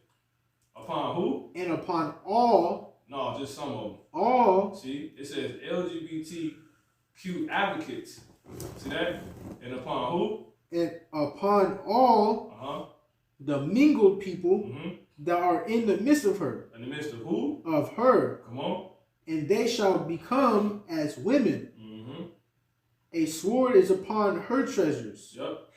Speaker 3: Upon who?
Speaker 2: And upon all.
Speaker 3: No, just some of them.
Speaker 2: All.
Speaker 3: See? It says LGBTQ advocates. See that? And upon who?
Speaker 2: And upon all the mingled people that are in the midst of her.
Speaker 3: In the midst of who?
Speaker 2: Of her.
Speaker 3: Come on.
Speaker 2: And they shall become as women. A sword is upon her treasures.
Speaker 3: Yep.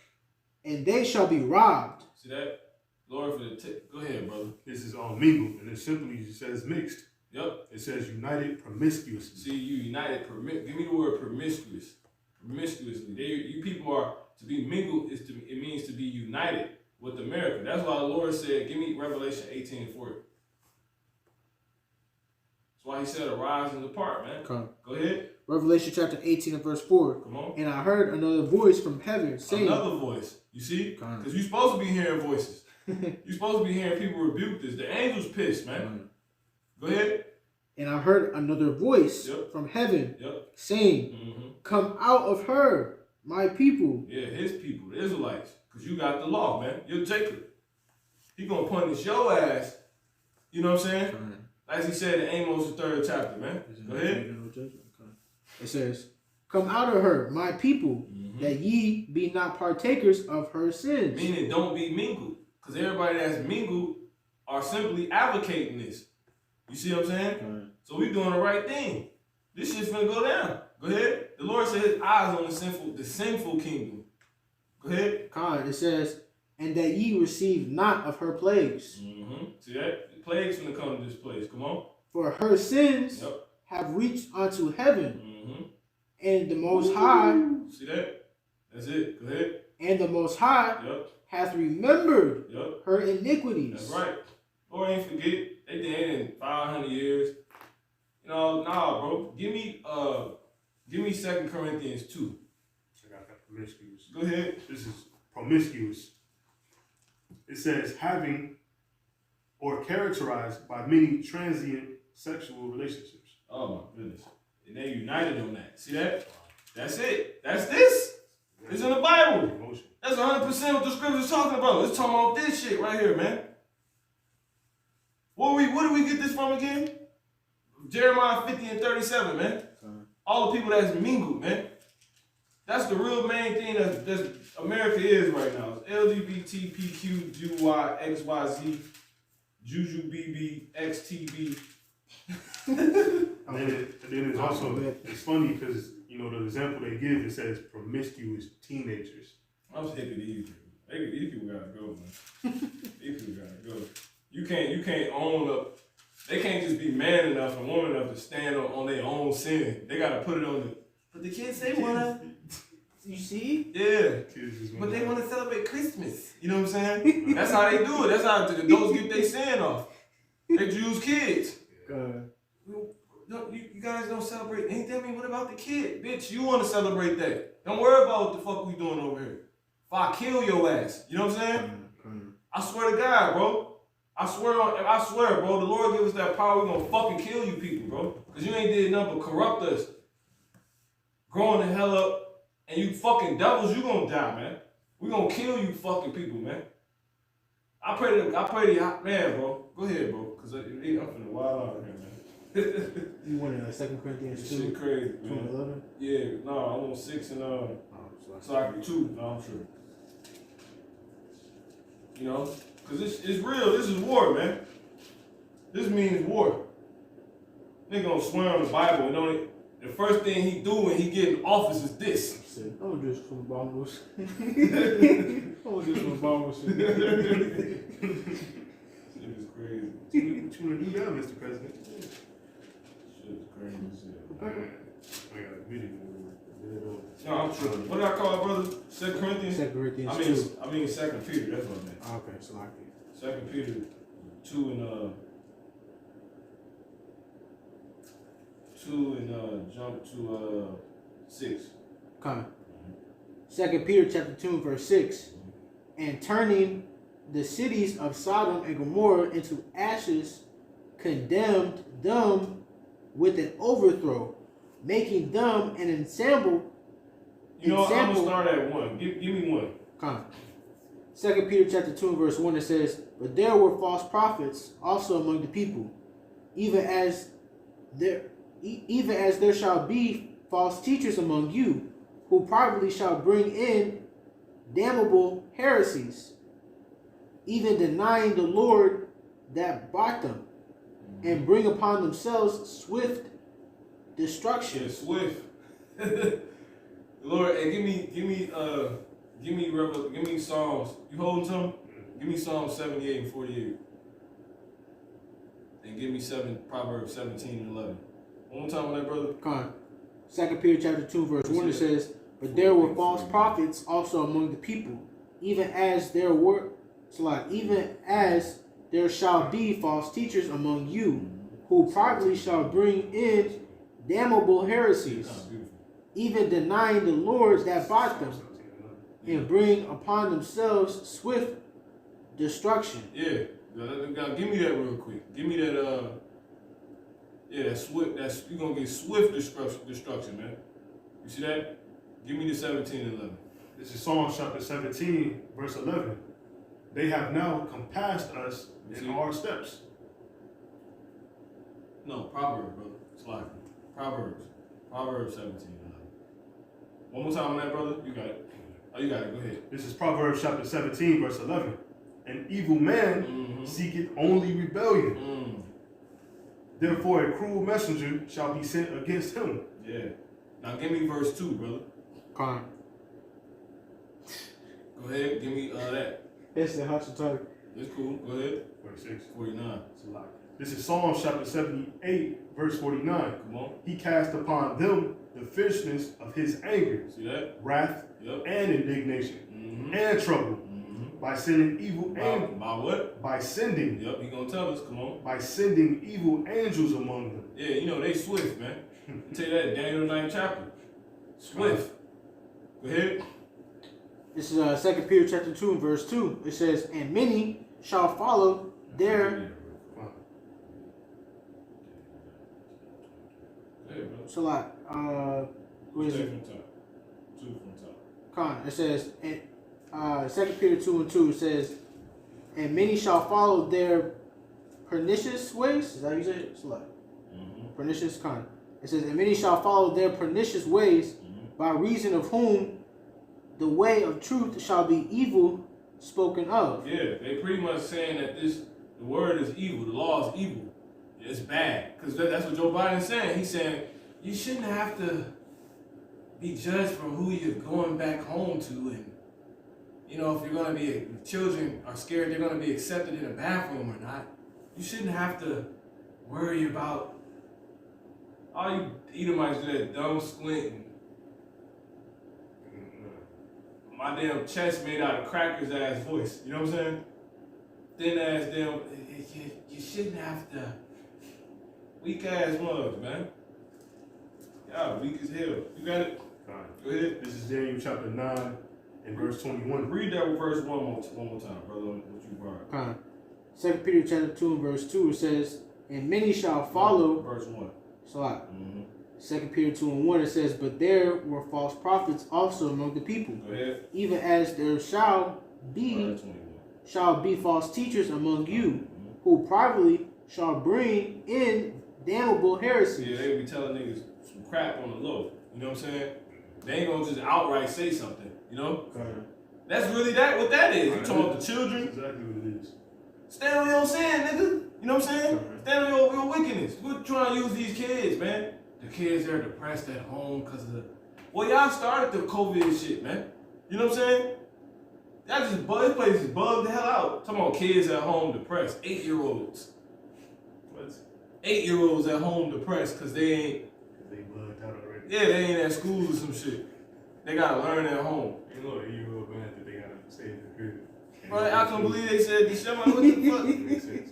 Speaker 2: And they shall be robbed.
Speaker 3: See that? Lord, for the go ahead, brother.
Speaker 1: This is all mingled, and it simply says mixed.
Speaker 3: Yep.
Speaker 1: It says united promiscuously.
Speaker 3: See, you united. Give me the word promiscuous. Promiscuously. You people are to be mingled. It means to be united with America. That's why the Lord said, give me Revelation 18:40. That's why he said, arise and depart, man.
Speaker 2: Come.
Speaker 3: Go ahead.
Speaker 2: Revelation chapter 18 and verse 4.
Speaker 3: Come on.
Speaker 2: And I heard another voice from heaven saying.
Speaker 3: Another voice. You see? Because you're supposed to be hearing voices. You're supposed to be hearing people rebuke this. The angels pissed, man. Go ahead.
Speaker 2: And I heard another voice from heaven saying, come out of her, my people.
Speaker 3: Yeah, his people, the Israelites. Because you got the law, man. You're Jacob. He going to punish your ass. You know what I'm saying? As he said in Amos, the 3rd chapter, man. Go ahead.
Speaker 2: It says, come out of her, my people, that ye be not partakers of her sins.
Speaker 3: Meaning don't be mingled. Because everybody that's mingled are simply advocating this. You see what I'm saying? So we doing the right thing. This shit's finna go down. Go ahead. The Lord said his eyes on the sinful kingdom. Go ahead.
Speaker 2: It says, and that ye receive not of her plagues.
Speaker 3: See that? The plagues finna come to this place. Come on.
Speaker 2: For her sins have reached unto heaven. And the Most High.
Speaker 3: See that? That's it. Go ahead.
Speaker 2: And the Most High hath remembered her iniquities.
Speaker 3: That's right. Lord ain't forget. They did in 500 years. You know, nah, bro. Give me 2 Corinthians 2.
Speaker 1: I got that promiscuous.
Speaker 3: Go ahead.
Speaker 1: This is promiscuous. It says having or characterized by many transient sexual relationships.
Speaker 3: Oh my goodness. And they united on that. See that? That's it. That's this. It's in the Bible. That's 100% what the scripture's talking about. It's talking about this shit right here, man. Where do we get this from again? Jeremiah 50 and 37, man. All the people that's mingled, man. That's the real main thing that America is right now. It's LGBTPQ, XYZ, Juju BB, XTB.
Speaker 1: And then it's also, it's funny because, you know, the example they give, it says promiscuous teenagers.
Speaker 3: I'm sick of these people. These people gotta go, man. These people gotta go. You can't own up. They can't just be man enough and woman enough to stand on their own sin. They gotta put it on the. But the kids, they wanna.
Speaker 2: You see?
Speaker 3: Yeah. But they wanna celebrate Christmas. You know what I'm saying? That's how they do it. That's how the adults get their sin off. They Jews kids. You guys don't celebrate anything. I mean, what about the kid? Bitch, you want to celebrate that. Don't worry about what the fuck we doing over here. If I kill your ass, you know what I'm saying? I swear to God, bro. I swear, bro. The Lord give us that power. We're going to fucking kill you people, bro. Because you ain't did nothing but corrupt us. Growing the hell up. And you fucking devils, you going to die, man. We're going to kill you fucking people, man. I pray to man, bro. Go ahead, bro. Because I'm finna wild out here, man.
Speaker 2: You wanted 2 Corinthians 2?
Speaker 3: Shit crazy,
Speaker 2: 11?
Speaker 3: Yeah, no, I want 6 and so I can 2. No, I'm sure. You know, because it's real. This is war, man. This means war. Nigga gonna swear on the Bible and the first thing he do when he get in office is this.
Speaker 2: I'm just from Bombos. I'm just from Bombos.
Speaker 3: Shit is crazy.
Speaker 1: What you want to do now, Mr. President?
Speaker 3: Shit is crazy.
Speaker 1: I got a video.
Speaker 3: No, I'm sure. What did I call it, brother? 2 Corinthians?
Speaker 2: 2 Corinthians 2.
Speaker 3: I mean 2 Peter, that's what I meant.
Speaker 2: Okay, so like it.
Speaker 3: 2 Peter 2 and jump to 6.
Speaker 2: Come. 2 Peter chapter 2 verse 6. And turning the cities of Sodom and Gomorrah into ashes, condemned them with an overthrow, making them an ensample.
Speaker 3: You know what? I'm going to start at 1. Give me 1.
Speaker 2: Come. 2 Peter chapter 2 verse 1, it says, but there were false prophets also among the people, even as there shall be false teachers among you, who privately shall bring in damnable heresies, even denying the Lord that bought them, and bring upon themselves swift destruction.
Speaker 3: Yeah, swift. Lord, and give me Psalms. You holding some? Give me Psalms 78 and 48. And give me Proverbs 17 and 11. One more time on that, brother.
Speaker 2: Come on. 2 Peter chapter 2, verse 1, it says, but there were false prophets also among the people, even as there shall be false teachers among you, who privately shall bring in damnable heresies, even denying the Lord that bought them, and bring upon themselves swift destruction.
Speaker 3: Yeah. Now, give me that real quick. Give me that, that swift, you're going to get swift destruction, man. You see that? Give me the 17 and 11.
Speaker 1: This is Psalm chapter 17, verse 11. They have now compassed us in our steps.
Speaker 3: No, Proverbs, brother. It's like Proverbs. Proverbs 17 and 11. One more time on that, brother. You got it. Oh, you got it. Go ahead.
Speaker 1: This is Proverbs chapter 17, verse 11. An evil man seeketh only rebellion. Therefore a cruel messenger shall be sent against him.
Speaker 3: Yeah. Now give me verse 2, brother.
Speaker 2: Come on.
Speaker 3: Go ahead. Give me that.
Speaker 2: It's the hospitality.
Speaker 3: It's cool. Go ahead.
Speaker 1: 46.
Speaker 3: 49.
Speaker 1: It's a lot. This is Psalm chapter 78, verse 49.
Speaker 3: Come on.
Speaker 1: He cast upon them the fierceness of his anger,
Speaker 3: See that?
Speaker 1: wrath,
Speaker 3: Yep.
Speaker 1: and indignation, and trouble, by sending evil
Speaker 3: By what?
Speaker 1: by sending
Speaker 3: Yep, he gonna tell us. Come on.
Speaker 1: by sending evil angels among them.
Speaker 3: Yeah, you know they swift, man. I tell you that, Daniel 9th chapter. Swift. Go ahead.
Speaker 2: This is 2 Peter chapter 2, verse 2. It says, and many shall follow their...
Speaker 3: Hey, bro.
Speaker 2: So like, what is
Speaker 3: Stay
Speaker 2: it?
Speaker 3: from top. 2 from top.
Speaker 2: Con. It says, and 2 Peter 2 and 2, it says, and many shall follow their pernicious ways. Is that how you say it? So like, pernicious, con. It says, and many shall follow their pernicious ways, by reason of whom the way of truth shall be evil spoken of.
Speaker 3: Yeah, they pretty much saying that the word is evil, the law is evil. It's bad. Because that's what Joe Biden's saying. He's saying you shouldn't have to be judged for who you're going back home to. And, you know, if you're going to be, if children are scared they're going to be accepted in a bathroom or not, you shouldn't have to worry about all you Edomites do that dumb squint and my damn chest made out of crackers ass voice. You know what I'm saying? Thin ass damn. You shouldn't have to. Weak ass mugs, man. Y'all weak as hell. You got it?
Speaker 1: Fine.
Speaker 3: Go ahead.
Speaker 1: This is Daniel chapter 9 and verse 21.
Speaker 3: Read that verse one more time, brother. What you brought?
Speaker 2: Con. 2 Peter chapter 2 and verse 2, it says, and many shall follow.
Speaker 3: Verse 1.
Speaker 2: So like, 2 Peter 2 and 1, it says, but there were false prophets also among the people,
Speaker 3: Go ahead.
Speaker 2: even as there shall be
Speaker 3: Verse 21.
Speaker 2: false teachers among you, who privately shall bring in damnable heresies.
Speaker 3: Yeah, they be telling niggas some crap on the low. You know what I'm saying? They ain't gonna just outright say something. You know? That's really what that is. You talking about the children?
Speaker 1: That's exactly what it is.
Speaker 3: Stand on your sin, nigga. You know what I'm saying? Stand on your wickedness. We're trying to use these kids, man. The kids, they're depressed at home because of the... Well, y'all started the COVID shit, man. You know what I'm saying? Y'all just this place is bugged the hell out. Talking about kids at home depressed. 8-year-olds.
Speaker 1: What?
Speaker 3: 8-year-olds at home depressed because they ain't...
Speaker 1: They bugged out already.
Speaker 3: Yeah, they ain't at school or some shit. They gotta learn at home.
Speaker 1: You know, 8-year-old man that they gotta stay in the crib.
Speaker 3: Bro, I can't believe they said this shit. What the fuck?
Speaker 1: Makes sense.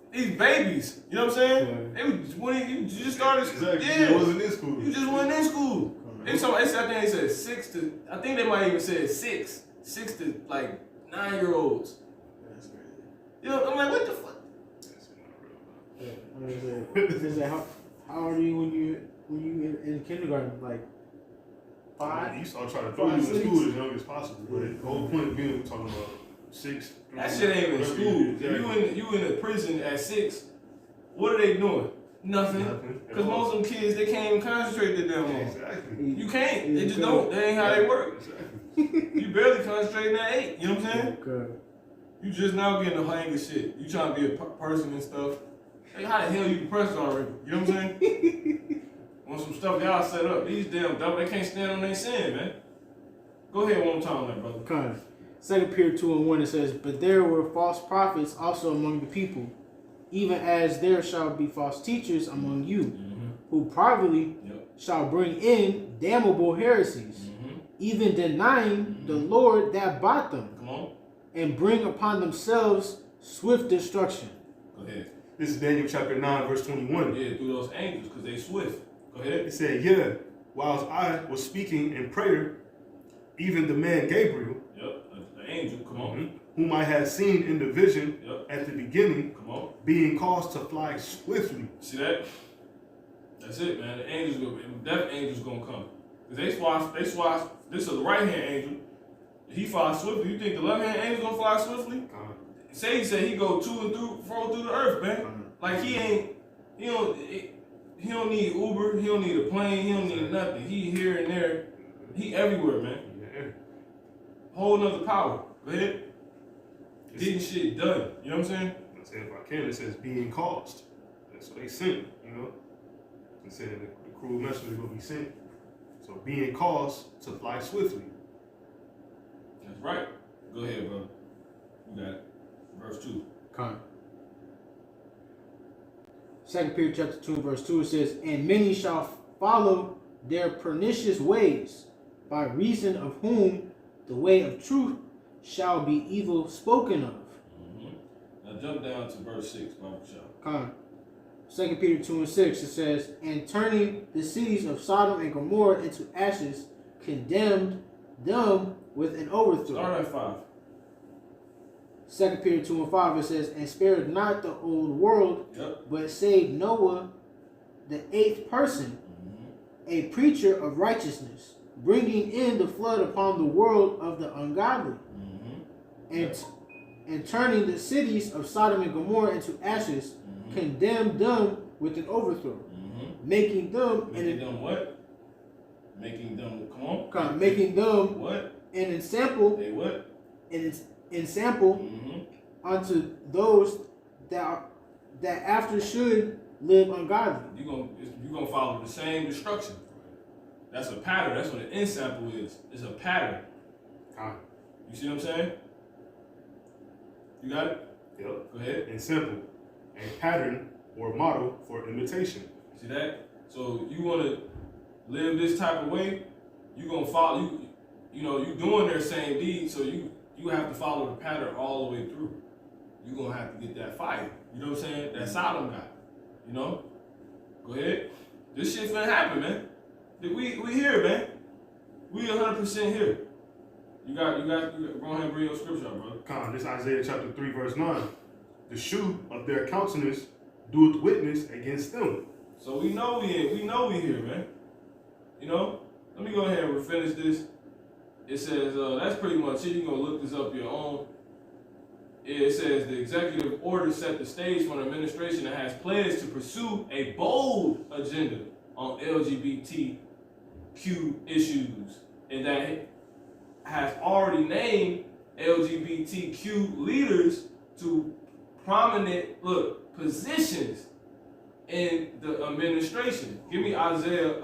Speaker 3: These babies, you know what I'm saying? They was when you just started school.
Speaker 1: Exactly.
Speaker 3: Yeah.
Speaker 1: It wasn't in school.
Speaker 3: You just went in school. They told, I think they said 6 to, I think they might even say 6 to like 9-year-olds.
Speaker 2: That's crazy.
Speaker 3: You know, I'm like, what the fuck?
Speaker 1: That's not
Speaker 2: Yeah, I mean, it's like, how old are you when you in kindergarten? Like
Speaker 1: real.
Speaker 2: 5?
Speaker 1: You start trying to throw you in school as young as possible. But the whole point being, we're talking about 6.
Speaker 3: That shit ain't even school. If you in a prison at 6, what are they doing? Nothing. Because most of them kids, they can't even concentrate that damn long.
Speaker 1: Exactly.
Speaker 3: You can't. They just don't. That ain't how they work.
Speaker 1: Exactly.
Speaker 3: You barely concentrating at 8. You know what I'm saying?
Speaker 2: Good.
Speaker 3: You just now getting the hang of shit. You trying to be a person and stuff. Hey, how the hell you the person already? You know what I'm saying? On some stuff y'all set up. These damn devil, they can't stand on their sin, man. Go ahead one more time, there, brother.
Speaker 2: Kind of. 2 Peter 2:1 it says, but there were false prophets also among the people, even as there shall be false teachers among you, who privately shall bring in damnable heresies, even denying the Lord that bought them,
Speaker 3: Come on.
Speaker 2: and bring upon themselves swift destruction.
Speaker 3: Go ahead.
Speaker 1: This is Daniel chapter 9, verse 21.
Speaker 3: Yeah, through those angels, because they swift. Go ahead.
Speaker 1: It said, yeah, whilst I was speaking in prayer, even the man Gabriel,
Speaker 3: The angel, come on.
Speaker 1: whom I had seen in the vision at the beginning,
Speaker 3: Come on.
Speaker 1: being caused to fly swiftly.
Speaker 3: See that? That's it, man. The angels, that angel's gonna come. Because they swat, this is the right hand angel. He flies swiftly. You think the left hand angel's gonna fly swiftly? Say he said he go to and fro through the earth, man. Like he don't need Uber, he don't need a plane, he don't need nothing. He here and there. He everywhere, man. Whole nother power. Go ahead. Getting shit done. You know what I'm saying?
Speaker 1: I said, if I can, it says being caused. That's what they sent, you know. It said the cruel messenger will be sent. So being caused to fly swiftly.
Speaker 3: That's right. Go ahead, bro. You got it. Verse 2.
Speaker 2: Kind. 2 Peter chapter 2 verse 2 it says, and many shall follow their pernicious ways, by reason of whom the way of truth shall be evil spoken of.
Speaker 3: Now jump down to verse 6, Bible Shop.
Speaker 2: Kind. 2 Peter 2 and 6 it says, and turning the cities of Sodom and Gomorrah into ashes, condemned them with an overthrow.
Speaker 3: Start at 5.
Speaker 2: 2 Peter 2 and 5 it says, and spared not the old world, but saved Noah, the 8th person, a preacher of righteousness, bringing in the flood upon the world of the ungodly, and turning the cities of Sodom and Gomorrah into ashes, condemned them with an overthrow, making them
Speaker 3: what? Making them, come on.
Speaker 2: Making them
Speaker 3: what?
Speaker 2: An ensample.
Speaker 3: They what?
Speaker 2: An ensample unto those that after should live ungodly.
Speaker 3: You gonna follow the same destruction. That's a pattern. That's what an ensample is. It's a pattern. You see what I'm saying? You got it?
Speaker 1: Yep.
Speaker 3: Go ahead.
Speaker 1: And simple. A pattern or model for imitation.
Speaker 3: See that? So you want to live this type of way, you gonna follow. You know you doing their same deed, so you have to follow the pattern all the way through. You gonna have to get that fire. You know what I'm saying? That Sodom got. You know. Go ahead. This shit finna happen, man. We here, man. We 100% here. You got. Go ahead and bring your scripture up, brother.
Speaker 1: This Isaiah chapter 3 verse 9. The shoe of their countenance doeth witness against them.
Speaker 3: So we know we here, man. You know. Let me go ahead and finish this. It says that's pretty much it. You're gonna look this up your own. It says the executive order set the stage for an administration that has pledged to pursue a bold agenda on LGBTQ issues, and that has already named LGBTQ leaders to prominent positions in the administration. Give me Isaiah.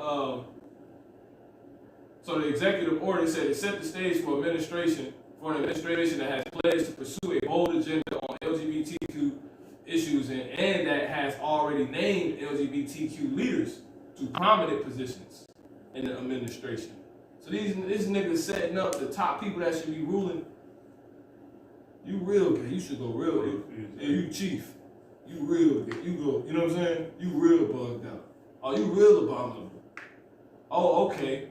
Speaker 3: So the executive order said it set the stage for an administration that has pledged to pursue a bold agenda on LGBTQ issues, and that has already named LGBTQ leaders to prominent positions in the administration. So these niggas setting up the top people that should be ruling. You real gay. You should go real gay. Yeah, you chief. You real gay. You go, you know what I'm saying? You real bugged out. Oh, you real abominable. Oh, okay.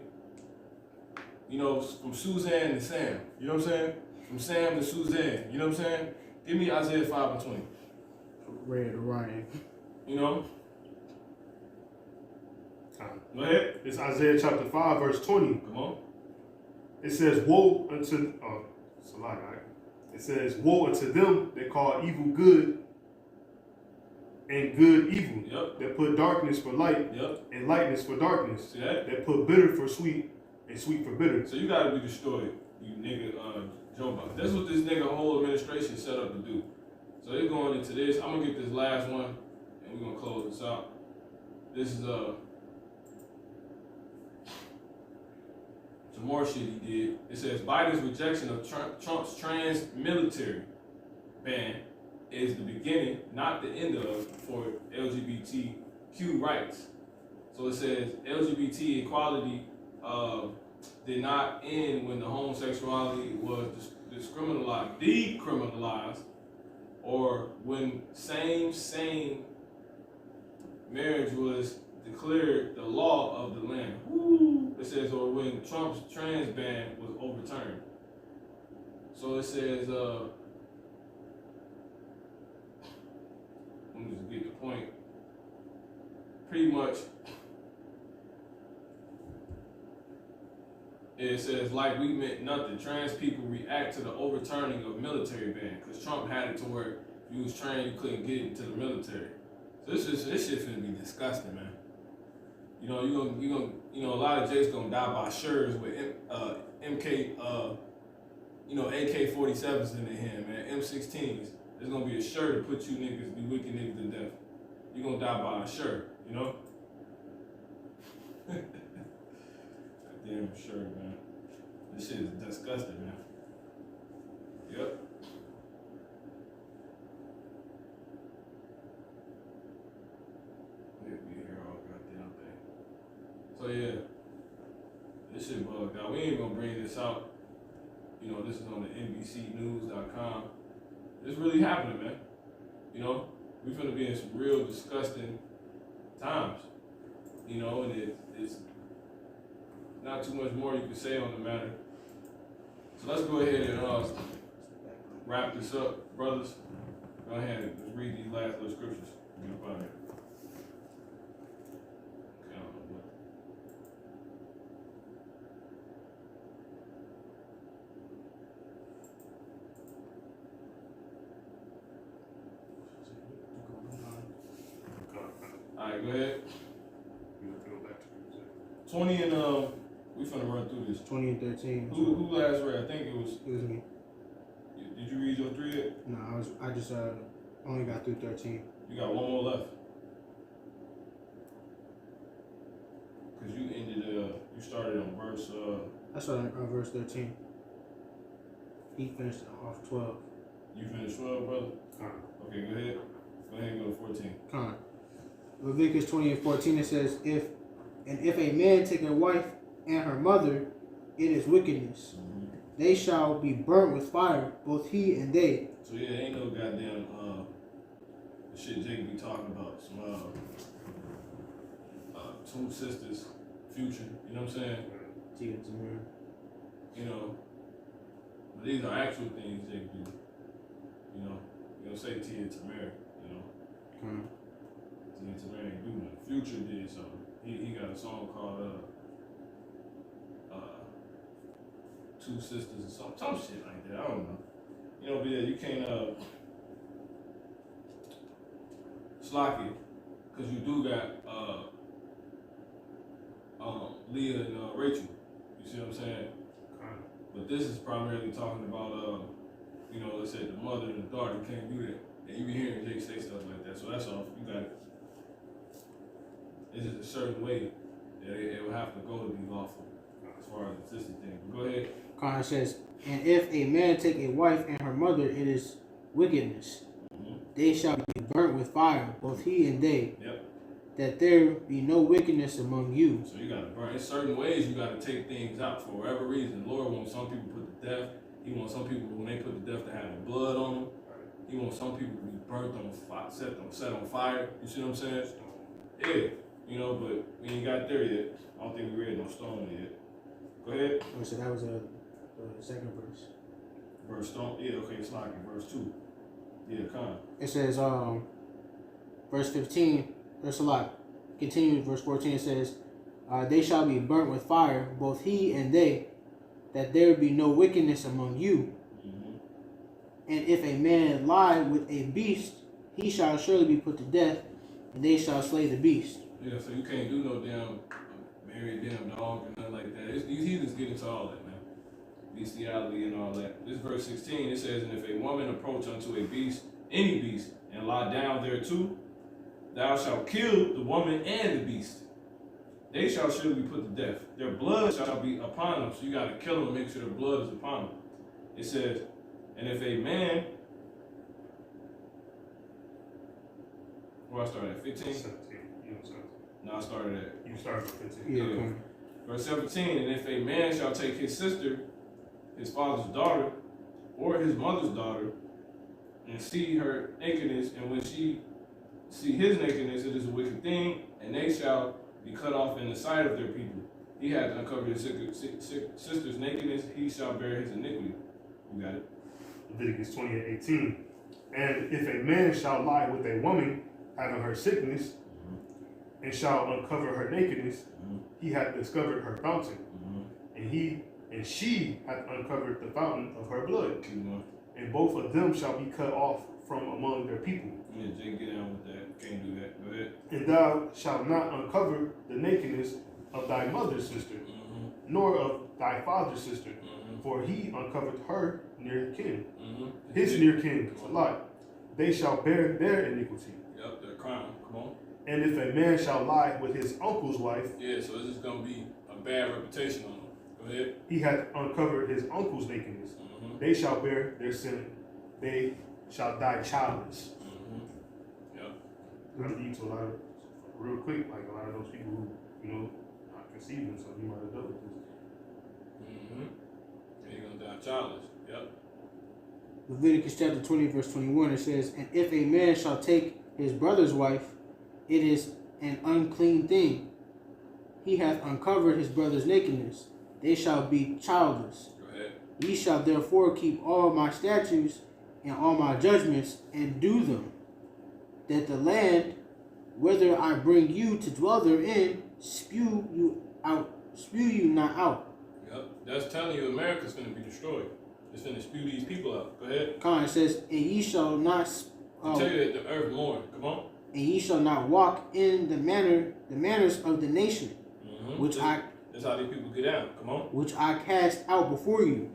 Speaker 3: You know, from Suzanne to Sam. You know what I'm saying? From Sam to Suzanne. You know what I'm saying? Give me Isaiah 5 and 20.
Speaker 2: Red Orion.
Speaker 3: You know? Go ahead.
Speaker 1: It's Isaiah chapter 5 verse 20.
Speaker 3: Come on.
Speaker 1: It says, woe unto, it's a lie, right? It says, woe unto them that call evil good and good evil.
Speaker 3: Yep.
Speaker 1: That put darkness for light and lightness for darkness.
Speaker 3: See that?
Speaker 1: That put bitter for sweet and sweet for bitter.
Speaker 3: So you got to be destroyed. you nigga, Joe Biden. That's what this nigga whole administration set up to do. So they're going into this. I'm gonna get this last one, and we're gonna close this out. This is some more shit he did. It says Biden's rejection of Trump's trans military ban is the beginning, not the end of, for LGBTQ rights. So it says LGBT equality did not end when the homosexuality was decriminalized, or when same marriage was declared the law of the land. Woo! It says, or when Trump's trans ban was overturned. So it says, let me just get the point. Pretty much, it says, like we meant nothing. Trans people react to the overturning of military ban, because Trump had it to where if you was trans, you couldn't get into the military. So this shit's gonna be disgusting, man. You know, a lot of Jake's gonna die by shirts with AK-47s in their hand, man. M16s. There's gonna be a shirt to put you niggas, you wicked niggas to death. You're gonna die by a shirt, you know? Damn shirt, man. This shit is disgusting, man. Yep. We'll be here all goddamn day. So yeah, this shit bugged out. We ain't gonna bring this out. You know, this is on the NBCnews.com. It's really happening, man. You know, we finna be in some real disgusting times. You know, and it's not too much more you can say on the matter. So let's go ahead and wrap this up, brothers. Go ahead and just read these last little scriptures. Get up out of here. Okay, I don't know what. Alright, go ahead. 20 and we finna run through this.
Speaker 2: 20 and 13.
Speaker 3: Who last read? I think it was
Speaker 2: me.
Speaker 3: Did you read your 3 yet?
Speaker 2: No, I just only got through 13.
Speaker 3: You got one more left. Cause you ended you started on verse
Speaker 2: I started on verse 13. He finished off 12.
Speaker 3: You finished 12, brother? Okay, go ahead. Go ahead and go to 14.
Speaker 2: Con. Leviticus 20 and 14, it says, if a man take a wife and her mother, it is wickedness.
Speaker 3: Mm-hmm.
Speaker 2: They shall be burnt with fire, both he and they.
Speaker 3: So yeah, ain't no goddamn the shit Jake be talking about. Some two sisters future, you know what I'm saying? You know, but these are actual things Jake do. You know, you don't say Tia Tamara, you know. Tia Tamara ain't do nothing. Future did something. He got a song called Two Sisters or some shit like that. I don't know. You know, but yeah, you can't slack it, cause you do got Leah and Rachel. You see what I'm saying? But this is primarily talking about you know, let's say the mother and the daughter can't do that. And you be hearing Jake say stuff like that. So that's all. You got it. It's just a certain way that it will have to go to be lawful as far as the sister thing. But go ahead.
Speaker 2: Con says, and if a man take a wife and her mother, it is wickedness.
Speaker 3: Mm-hmm.
Speaker 2: They shall be burnt with fire, both he and they.
Speaker 3: Yep.
Speaker 2: That there be no wickedness among you.
Speaker 3: So you got to burn. In certain ways, you got to take things out for whatever reason. The Lord wants some people put to death. He wants some people, when they put to death, to have the blood on them. He wants some people to be burnt on fire, set on fire. You see what I'm saying? Yeah. You know, but we ain't got there yet. I don't think we read no stone yet. Go ahead.
Speaker 2: Oh, so that was the second verse.
Speaker 3: Verse stone. Yeah, okay, it's like in verse 2. Yeah, come.
Speaker 2: It says, verse 15, there's a lot. Continue verse 14, it says, they shall be burnt with fire, both he and they, that there be no wickedness among you.
Speaker 3: Mm-hmm.
Speaker 2: And if a man lie with a beast, he shall surely be put to death, and they shall slay the beast.
Speaker 3: Yeah, so you can't do no damn married damn dog or nothing like that. These heathens get into all that, man. bestiality and all that. This verse 16, it says, and if a woman approach unto a beast, any beast, and lie down thereto, thou shalt kill the woman and the beast. They shall surely be put to death. Their blood shall be upon them. So you got to kill them and make sure their blood is upon them. It says, and if a man, where I started at 15?
Speaker 1: 17. You know 17.
Speaker 3: No, I started at.
Speaker 1: You started at 15.
Speaker 2: Yeah.
Speaker 3: Yeah. Verse 17, and if a man shall take his sister, his father's daughter, or his mother's daughter, and see her nakedness, and when she see his nakedness, it is a wicked thing, and they shall be cut off in the sight of their people. He hath uncovered his sister's nakedness, he shall bear his iniquity. You got it?
Speaker 1: Leviticus 20:18. And if a man shall lie with a woman having her sickness, and shall uncover her nakedness, he hath discovered her fountain, and she hath uncovered the fountain of her blood, and both of them shall be cut off from among their people.
Speaker 3: Yeah, Jay, get down with that. Can't do that. Go ahead.
Speaker 1: And thou shalt not uncover the nakedness of thy mother's sister, nor of thy father's sister, for he uncovered her near kin. His near kin, a lot. They shall bear their iniquity.
Speaker 3: Yep, they're crime. Come on.
Speaker 1: And if a man shall lie with his uncle's wife,
Speaker 3: Yeah, so this is going to be a bad reputation on them. Go ahead.
Speaker 1: he hath uncovered his uncle's nakedness. They shall bear their sin. They shall die childless.
Speaker 3: Yep.
Speaker 1: That leads to a lot of, real quick, like a lot of those people who, you know, not conceiving, so you might have dealt with this.
Speaker 3: And you're going to die childless. Yep.
Speaker 2: Leviticus chapter 20, verse 21, it says, and if a man shall take his brother's wife, it is an unclean thing. He hath uncovered his brother's nakedness. They shall be childless.
Speaker 3: Go ahead.
Speaker 2: Ye shall therefore keep all my statutes and all my judgments, and do them, that the land, whither I bring you to dwell therein, spew you not out.
Speaker 3: Yep. That's telling you America's going to be destroyed. It's going to spew these people out. Go ahead.
Speaker 2: It says, and ye shall not
Speaker 3: I tell you that the earth mourn. Come on.
Speaker 2: and ye shall not walk in the manners of the nation, which
Speaker 3: That's how these people get out. Come on.
Speaker 2: which I cast out before you.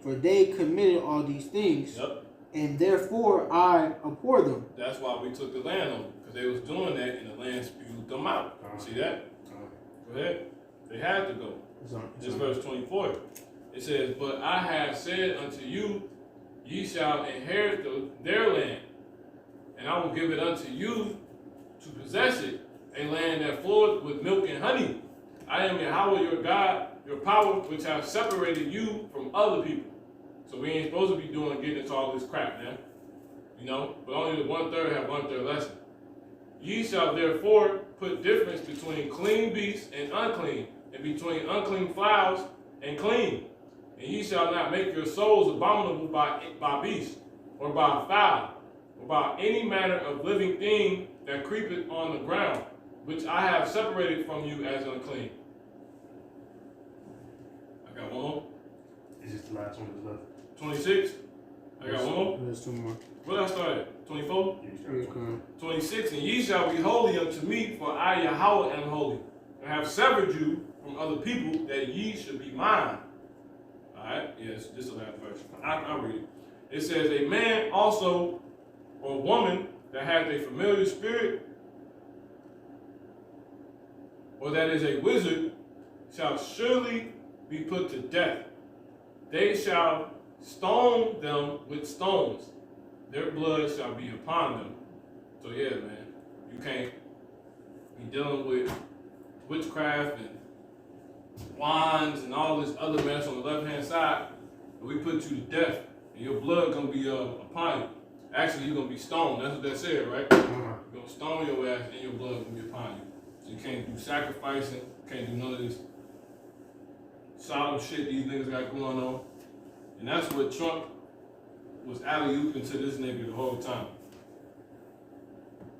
Speaker 2: For they committed all these things,
Speaker 3: Yep.
Speaker 2: and therefore I abhor them.
Speaker 3: That's why we took the land on them, because they was doing that, and the land spewed them out. See that? Go ahead. They had to go. This verse 24. It says, but I have said unto you, ye shall inherit their land, and I will give it unto you to possess it, a land that floweth with milk and honey. I am Yahweh your God, your power, which have separated you from other people. So we ain't supposed to be getting into all this crap, man. You know, but only the 1/3 have 1/3 lesson. Ye shall therefore put difference between clean beasts and unclean, and between unclean fowls and clean. And ye shall not make your souls abominable by beast, or by fowl, or by any manner of living thing that creepeth on the ground, which I have separated from you as unclean. I got one more.
Speaker 1: It's just the last one that's left.
Speaker 3: 26. I got one more.
Speaker 2: There's two more.
Speaker 3: Where did I start at? 24?
Speaker 1: Yeah, you start.
Speaker 3: 26. And ye shall be holy unto me, for I Yahweh am holy, and have severed you from other people, that ye should be mine. Alright? Yes, this is the last verse. I'll read it. It says, a man also, or woman, that hath a familiar spirit, or that is a wizard, shall surely be put to death. They shall stone them with stones. Their blood shall be upon them. So yeah, man, you can't be dealing with witchcraft and wands and all this other mess on the left-hand side, and we put you to death, and your blood gonna be upon you. Actually, you're gonna be stoned. That's what that said, right? You're gonna stone your ass, and your blood gonna be upon you. So you can't do sacrificing, can't do none of this solemn shit these niggas got going on. And that's what Trump was alley-ooping to this nigga the whole time.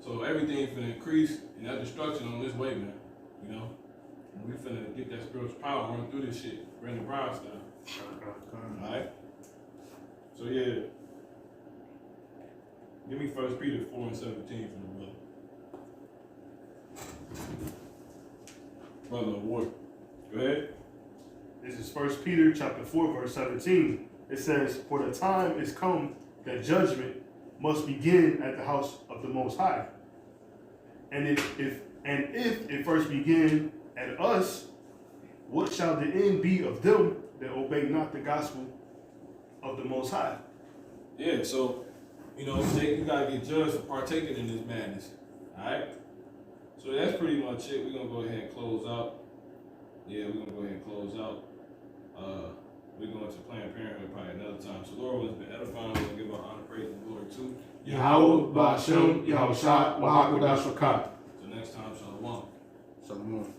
Speaker 3: So everything's finna increase, and that destruction on this way, man. You know? And we finna get that spiritual power, run through this shit, Brandon Brown style. Alright? So yeah. Give me 1 Peter 4:17 from the brother. Brother of war. Go ahead.
Speaker 1: This is 1 Peter chapter 4, verse 17. It says, "For the time is come that judgment must begin at the house of the Most High. And if it first begin at us, what shall the end be of them that obey not the gospel of the Most High?"
Speaker 3: Yeah, so, you know, Jake, you gotta get judged for partaking in this madness. Alright? So that's pretty much it. We're gonna go ahead and close out. Yeah, we're gonna go ahead and close out. We're going to Planned Parenthood probably another time. So Lord, has been edifying. We're gonna give our honor, praise, and glory to
Speaker 2: Yahweh, Ba'ashem, Yahushua, Wahakadash Wakah.
Speaker 3: So next time, Shalom.
Speaker 2: Shalom.